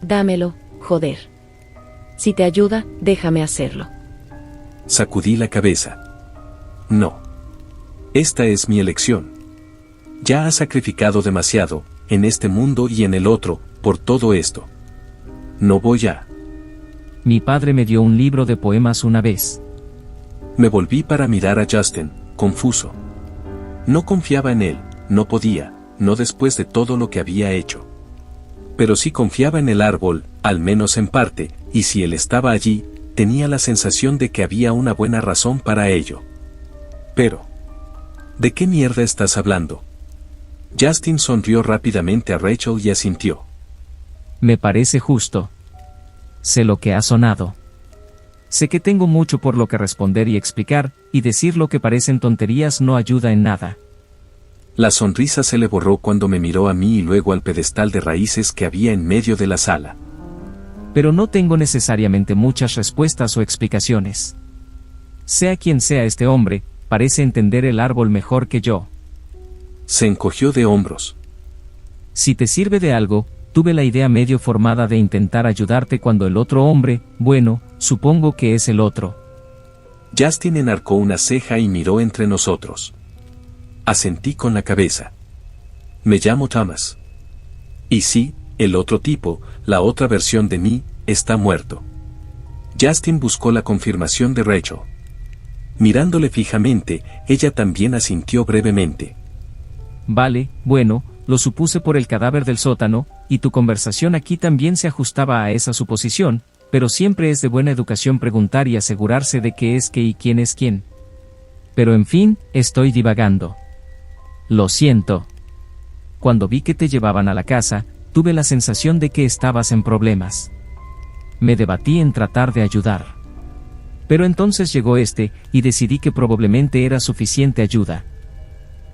Dámelo, joder. Si te ayuda, déjame hacerlo. Sacudí la cabeza. No. Esta es mi elección. Ya has sacrificado demasiado, en este mundo y en el otro, por todo esto. No voy a... Mi padre me dio un libro de poemas una vez. Me volví para mirar a Justin, confuso. No confiaba en él, no podía, no después de todo lo que había hecho. Pero sí confiaba en el árbol, al menos en parte, y si él estaba allí, tenía la sensación de que había una buena razón para ello. Pero... ¿de qué mierda estás hablando? Justin sonrió rápidamente a Rachel y asintió. Me parece justo. Sé lo que ha sonado. Sé que tengo mucho por lo que responder y explicar, y decir lo que parecen tonterías no ayuda en nada. La sonrisa se le borró cuando me miró a mí y luego al pedestal de raíces que había en medio de la sala. Pero no tengo necesariamente muchas respuestas o explicaciones. Sea quien sea este hombre, parece entender el árbol mejor que yo. Se encogió de hombros. Si te sirve de algo, tuve la idea medio formada de intentar ayudarte cuando el otro hombre, bueno, supongo que es el otro. Justin enarcó una ceja y miró entre nosotros. Asentí con la cabeza. Me llamo Thomas. Y sí, el otro tipo, la otra versión de mí, está muerto. Justin buscó la confirmación de Rachel. Mirándole fijamente, ella también asintió brevemente. Vale, bueno, lo supuse por el cadáver del sótano, y tu conversación aquí también se ajustaba a esa suposición, pero siempre es de buena educación preguntar y asegurarse de qué es qué y quién es quién. Pero en fin, estoy divagando. Lo siento. Cuando vi que te llevaban a la casa, tuve la sensación de que estabas en problemas. Me debatí en tratar de ayudar. Pero entonces llegó y decidí que probablemente era suficiente ayuda.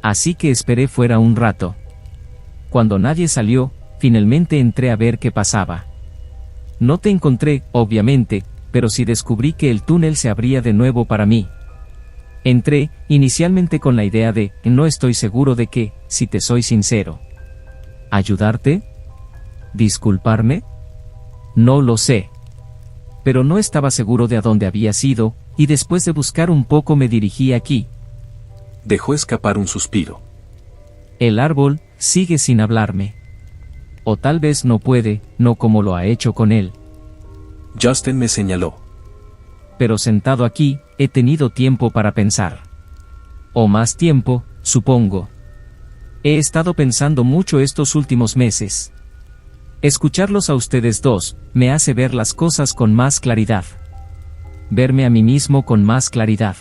Así que esperé fuera un rato. Cuando nadie salió, finalmente entré a ver qué pasaba. No te encontré, obviamente, pero sí descubrí que el túnel se abría de nuevo para mí. Entré, inicialmente con la idea de, no estoy seguro de que, si te soy sincero. ¿Ayudarte? ¿Disculparme? No lo sé. Pero no estaba seguro de a dónde había ido, y después de buscar un poco me dirigí aquí. Dejó escapar un suspiro. El árbol sigue sin hablarme. O tal vez no puede, no como lo ha hecho con él. Justin me señaló. Pero sentado aquí, he tenido tiempo para pensar. O más tiempo, supongo. He estado pensando mucho estos últimos meses. Escucharlos a ustedes dos, me hace ver las cosas con más claridad. Verme a mí mismo con más claridad.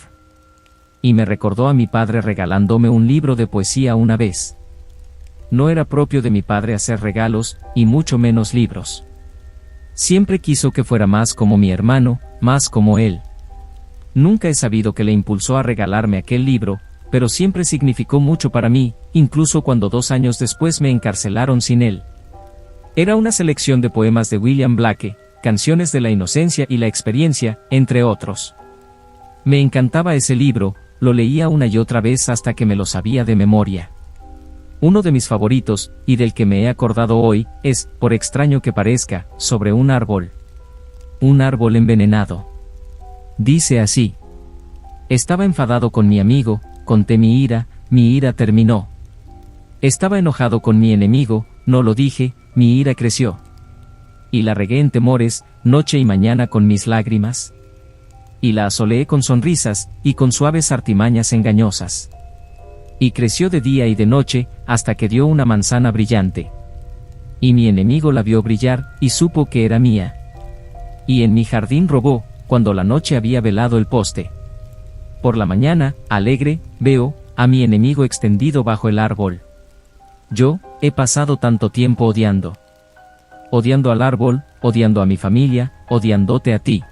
Y me recordó a mi padre regalándome un libro de poesía una vez. No era propio de mi padre hacer regalos, y mucho menos libros. Siempre quiso que fuera más como mi hermano, más como él. Nunca he sabido qué le impulsó a regalarme aquel libro, pero siempre significó mucho para mí, incluso cuando 2 años después me encarcelaron sin él. Era una selección de poemas de William Blake, Canciones de la Inocencia y la Experiencia, entre otros. Me encantaba ese libro, lo leía una y otra vez hasta que me lo sabía de memoria. Uno de mis favoritos, y del que me he acordado hoy, es, por extraño que parezca, sobre un árbol. Un árbol envenenado. Dice así. Estaba enfadado con mi amigo, conté mi ira terminó. Estaba enojado con mi enemigo, no lo dije, mi ira creció. Y la regué en temores, noche y mañana con mis lágrimas. Y la asoleé con sonrisas, y con suaves artimañas engañosas. Y creció de día y de noche, hasta que dio una manzana brillante. Y mi enemigo la vio brillar, y supo que era mía. Y en mi jardín robó, cuando la noche había velado el poste. Por la mañana, alegre, veo, a mi enemigo extendido bajo el árbol. Yo, he pasado tanto tiempo odiando. Odiando al árbol, odiando a mi familia, odiándote a ti.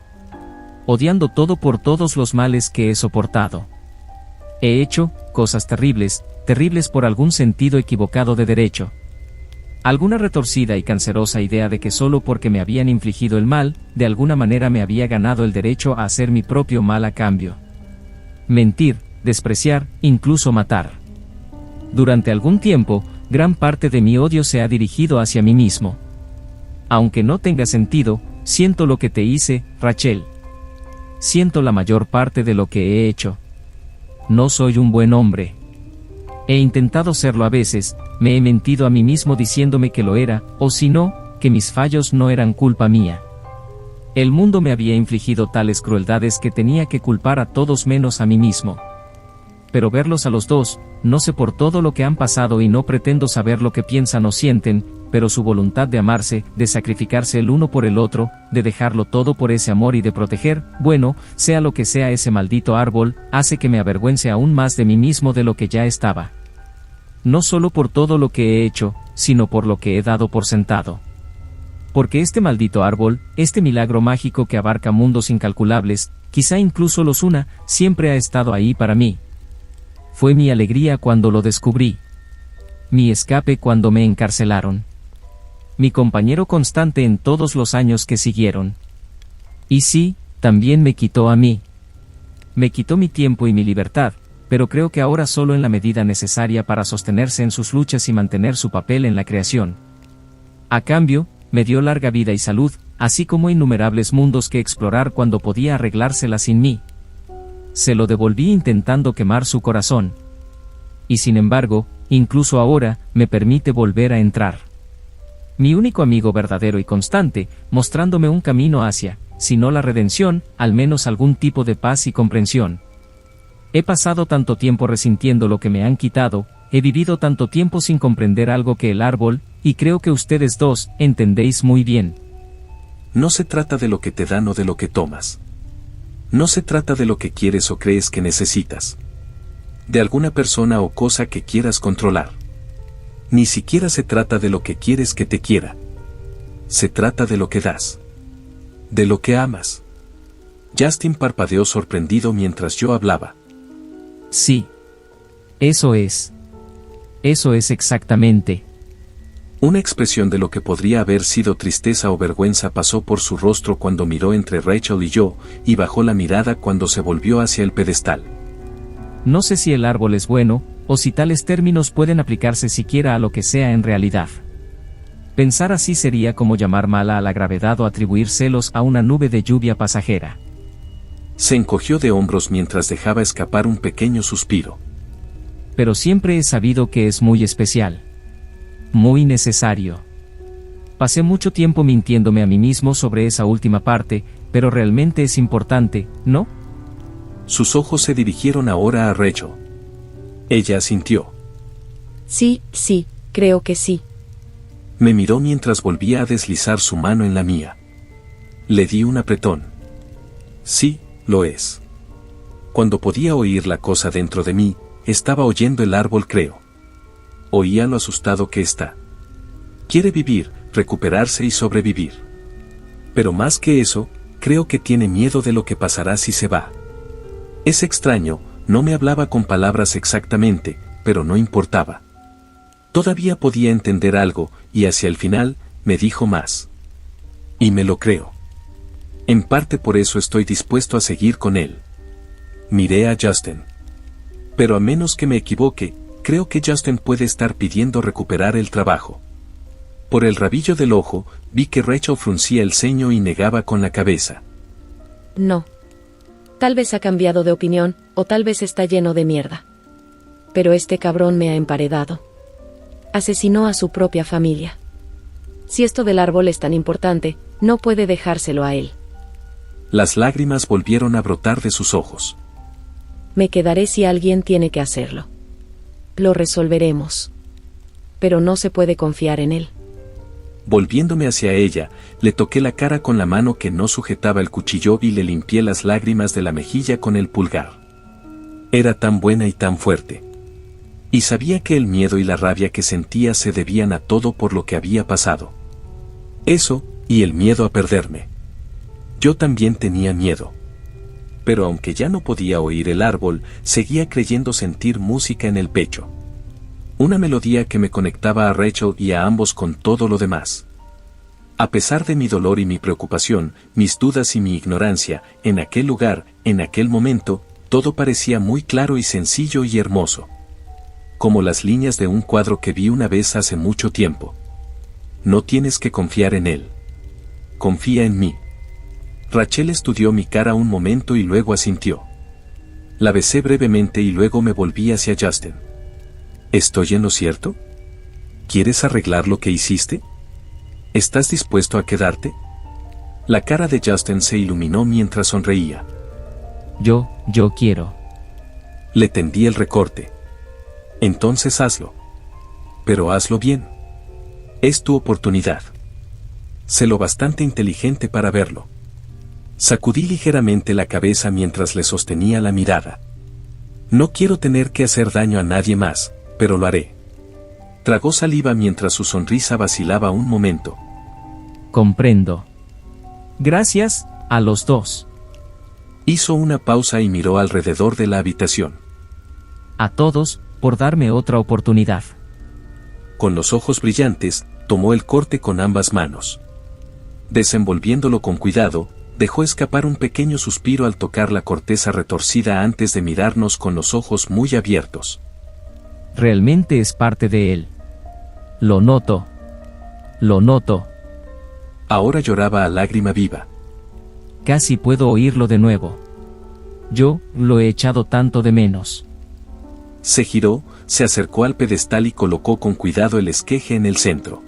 Odiando todo por todos los males que he soportado. He hecho cosas terribles, terribles por algún sentido equivocado de derecho. Alguna retorcida y cancerosa idea de que solo porque me habían infligido el mal, de alguna manera me había ganado el derecho a hacer mi propio mal a cambio. Mentir, despreciar, incluso matar. Durante algún tiempo, gran parte de mi odio se ha dirigido hacia mí mismo. Aunque no tenga sentido, siento lo que te hice, Rachel. Siento la mayor parte de lo que he hecho. No soy un buen hombre. He intentado serlo a veces, me he mentido a mí mismo diciéndome que lo era, o si no, que mis fallos no eran culpa mía. El mundo me había infligido tales crueldades que tenía que culpar a todos menos a mí mismo. Pero verlos a los dos, no sé por todo lo que han pasado y no pretendo saber lo que piensan o sienten, pero su voluntad de amarse, de sacrificarse el uno por el otro, de dejarlo todo por ese amor y de proteger, bueno, sea lo que sea ese maldito árbol, hace que me avergüence aún más de mí mismo de lo que ya estaba. No solo por todo lo que he hecho, sino por lo que he dado por sentado. Porque este maldito árbol, este milagro mágico que abarca mundos incalculables, quizá incluso los una, siempre ha estado ahí para mí. Fue mi alegría cuando lo descubrí. Mi escape cuando me encarcelaron. Mi compañero constante en todos los años que siguieron. Y sí, también me quitó a mí. Me quitó mi tiempo y mi libertad, pero creo que ahora solo en la medida necesaria para sostenerse en sus luchas y mantener su papel en la creación. A cambio, me dio larga vida y salud, así como innumerables mundos que explorar cuando podía arreglársela sin mí. Se lo devolví intentando quemar su corazón. Y sin embargo, incluso ahora, me permite volver a entrar. Mi único amigo verdadero y constante, mostrándome un camino hacia, si no la redención, al menos algún tipo de paz y comprensión. He pasado tanto tiempo resintiendo lo que me han quitado, he vivido tanto tiempo sin comprender algo que el árbol, y creo que ustedes dos, entendéis muy bien. No se trata de lo que te dan o de lo que tomas. No se trata de lo que quieres o crees que necesitas. De alguna persona o cosa que quieras controlar. Ni siquiera se trata de lo que quieres que te quiera. Se trata de lo que das. De lo que amas. Justin parpadeó sorprendido mientras yo hablaba. Sí. Eso es. Eso es exactamente. Una expresión de lo que podría haber sido tristeza o vergüenza pasó por su rostro cuando miró entre Rachel y yo, y bajó la mirada cuando se volvió hacia el pedestal. No sé si el árbol es bueno, o si tales términos pueden aplicarse siquiera a lo que sea en realidad. Pensar así sería como llamar mala a la gravedad o atribuir celos a una nube de lluvia pasajera. Se encogió de hombros mientras dejaba escapar un pequeño suspiro. Pero siempre he sabido que es muy especial. Muy necesario. Pasé mucho tiempo mintiéndome a mí mismo sobre esa última parte, pero realmente es importante, ¿no? Sus ojos se dirigieron ahora a Rachel. Ella asintió. Sí, creo que sí. Me miró mientras volvía a deslizar su mano en la mía. Le di un apretón. Sí, lo es. Cuando podía oír la cosa dentro de mí, estaba oyendo el árbol, creo. Oía lo asustado que está. Quiere vivir, recuperarse y sobrevivir. Pero más que eso, creo que tiene miedo de lo que pasará si se va. Es extraño, no me hablaba con palabras exactamente, pero no importaba. Todavía podía entender algo, y hacia el final, me dijo más. Y me lo creo. En parte por eso estoy dispuesto a seguir con él. Miré a Justin. Pero a menos que me equivoque, creo que Justin puede estar pidiendo recuperar el trabajo. Por el rabillo del ojo, vi que Rachel fruncía el ceño y negaba con la cabeza. No. Tal vez ha cambiado de opinión, o tal vez está lleno de mierda. Pero este cabrón me ha emparedado. Asesinó a su propia familia. Si esto del árbol es tan importante, no puede dejárselo a él. Las lágrimas volvieron a brotar de sus ojos. Me quedaré si alguien tiene que hacerlo. Lo resolveremos. Pero no se puede confiar en él. Volviéndome hacia ella, le toqué la cara con la mano que no sujetaba el cuchillo y le limpié las lágrimas de la mejilla con el pulgar. Era tan buena y tan fuerte. Y sabía que el miedo y la rabia que sentía se debían a todo por lo que había pasado. Eso, y el miedo a perderme. Yo también tenía miedo. Pero aunque ya no podía oír el árbol, seguía creyendo sentir música en el pecho. Una melodía que me conectaba a Rachel y a ambos con todo lo demás. A pesar de mi dolor y mi preocupación, mis dudas y mi ignorancia, en aquel lugar, en aquel momento, todo parecía muy claro y sencillo y hermoso. Como las líneas de un cuadro que vi una vez hace mucho tiempo. No tienes que confiar en él. Confía en mí. Rachel estudió mi cara un momento y luego asintió. La besé brevemente y luego me volví hacia Justin. ¿Estoy en lo cierto? ¿Quieres arreglar lo que hiciste? ¿Estás dispuesto a quedarte? La cara de Justin se iluminó mientras sonreía. Yo quiero. Le tendí el recorte. Entonces hazlo. Pero hazlo bien. Es tu oportunidad. Sé lo bastante inteligente para verlo. Sacudí ligeramente la cabeza mientras le sostenía la mirada. No quiero tener que hacer daño a nadie más, pero lo haré. Tragó saliva mientras su sonrisa vacilaba un momento. Comprendo. Gracias, a los dos. Hizo una pausa y miró alrededor de la habitación. A todos, por darme otra oportunidad. Con los ojos brillantes, tomó el corte con ambas manos. Desenvolviéndolo con cuidado, dejó escapar un pequeño suspiro al tocar la corteza retorcida antes de mirarnos con los ojos muy abiertos. Realmente es parte de él. Lo noto. Lo noto. Ahora lloraba a lágrima viva. Casi puedo oírlo de nuevo. Yo, lo he echado tanto de menos. Se giró, se acercó al pedestal y colocó con cuidado el esqueje en el centro.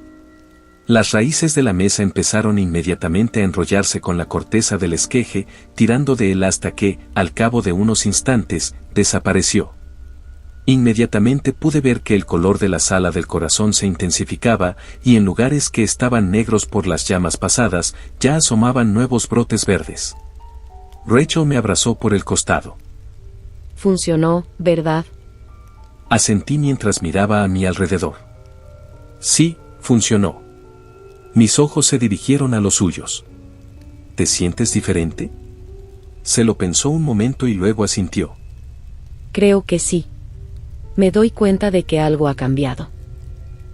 Las raíces de la mesa empezaron inmediatamente a enrollarse con la corteza del esqueje, tirando de él hasta que, al cabo de unos instantes, desapareció. Inmediatamente pude ver que el color de la sala del corazón se intensificaba, y en lugares que estaban negros por las llamas pasadas, ya asomaban nuevos brotes verdes. Rachel me abrazó por el costado. Funcionó, ¿verdad? Asentí mientras miraba a mi alrededor. Sí, funcionó. Mis ojos se dirigieron a los suyos. ¿Te sientes diferente? Se lo pensó un momento y luego asintió. Creo que sí. Me doy cuenta de que algo ha cambiado.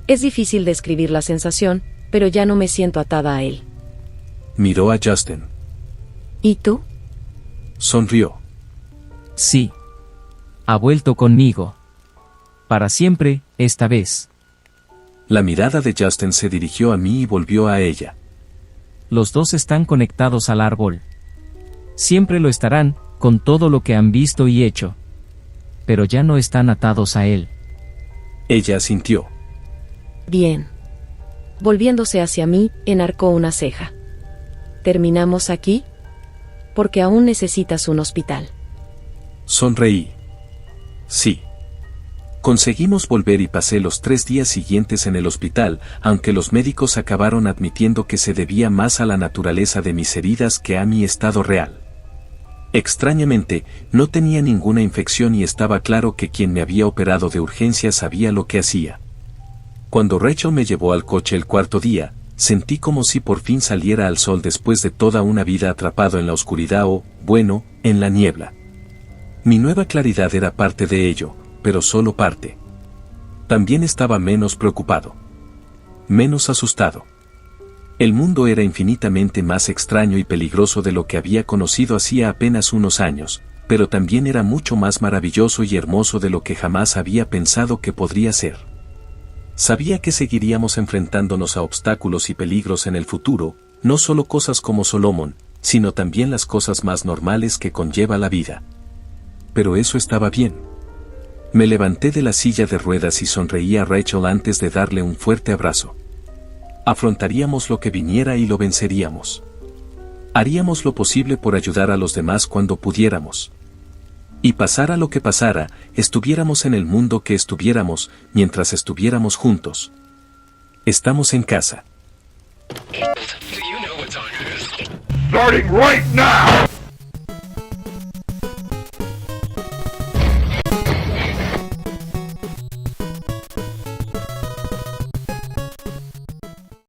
Es difícil describir la sensación, pero ya no me siento atada a él. Miró a Justin. ¿Y tú? Sonrió. Sí. Ha vuelto conmigo. Para siempre, esta vez. La mirada de Justin se dirigió a mí y volvió a ella. Los dos están conectados al árbol. Siempre lo estarán, con todo lo que han visto y hecho. Pero ya no están atados a él. Ella asintió. Bien. Volviéndose hacia mí, enarcó una ceja. ¿Terminamos aquí? Porque aún necesitas un hospital. Sonreí. Sí. Conseguimos volver y pasé los 3 días siguientes en el hospital, aunque los médicos acabaron admitiendo que se debía más a la naturaleza de mis heridas que a mi estado real. Extrañamente, no tenía ninguna infección y estaba claro que quien me había operado de urgencia sabía lo que hacía. Cuando Rachel me llevó al coche el 4.º día, sentí como si por fin saliera al sol después de toda una vida atrapado en la oscuridad o, bueno, en la niebla. Mi nueva claridad era parte de ello, pero solo parte. También estaba menos preocupado. Menos asustado. El mundo era infinitamente más extraño y peligroso de lo que había conocido hacía apenas unos años, pero también era mucho más maravilloso y hermoso de lo que jamás había pensado que podría ser. Sabía que seguiríamos enfrentándonos a obstáculos y peligros en el futuro, no solo cosas como Solomon, sino también las cosas más normales que conlleva la vida. Pero eso estaba bien. Me levanté de la silla de ruedas y sonreí a Rachel antes de darle un fuerte abrazo. Afrontaríamos lo que viniera y lo venceríamos. Haríamos lo posible por ayudar a los demás cuando pudiéramos. Y pasara lo que pasara, estuviéramos en el mundo que estuviéramos, mientras estuviéramos juntos. Estamos en casa. Starting right now!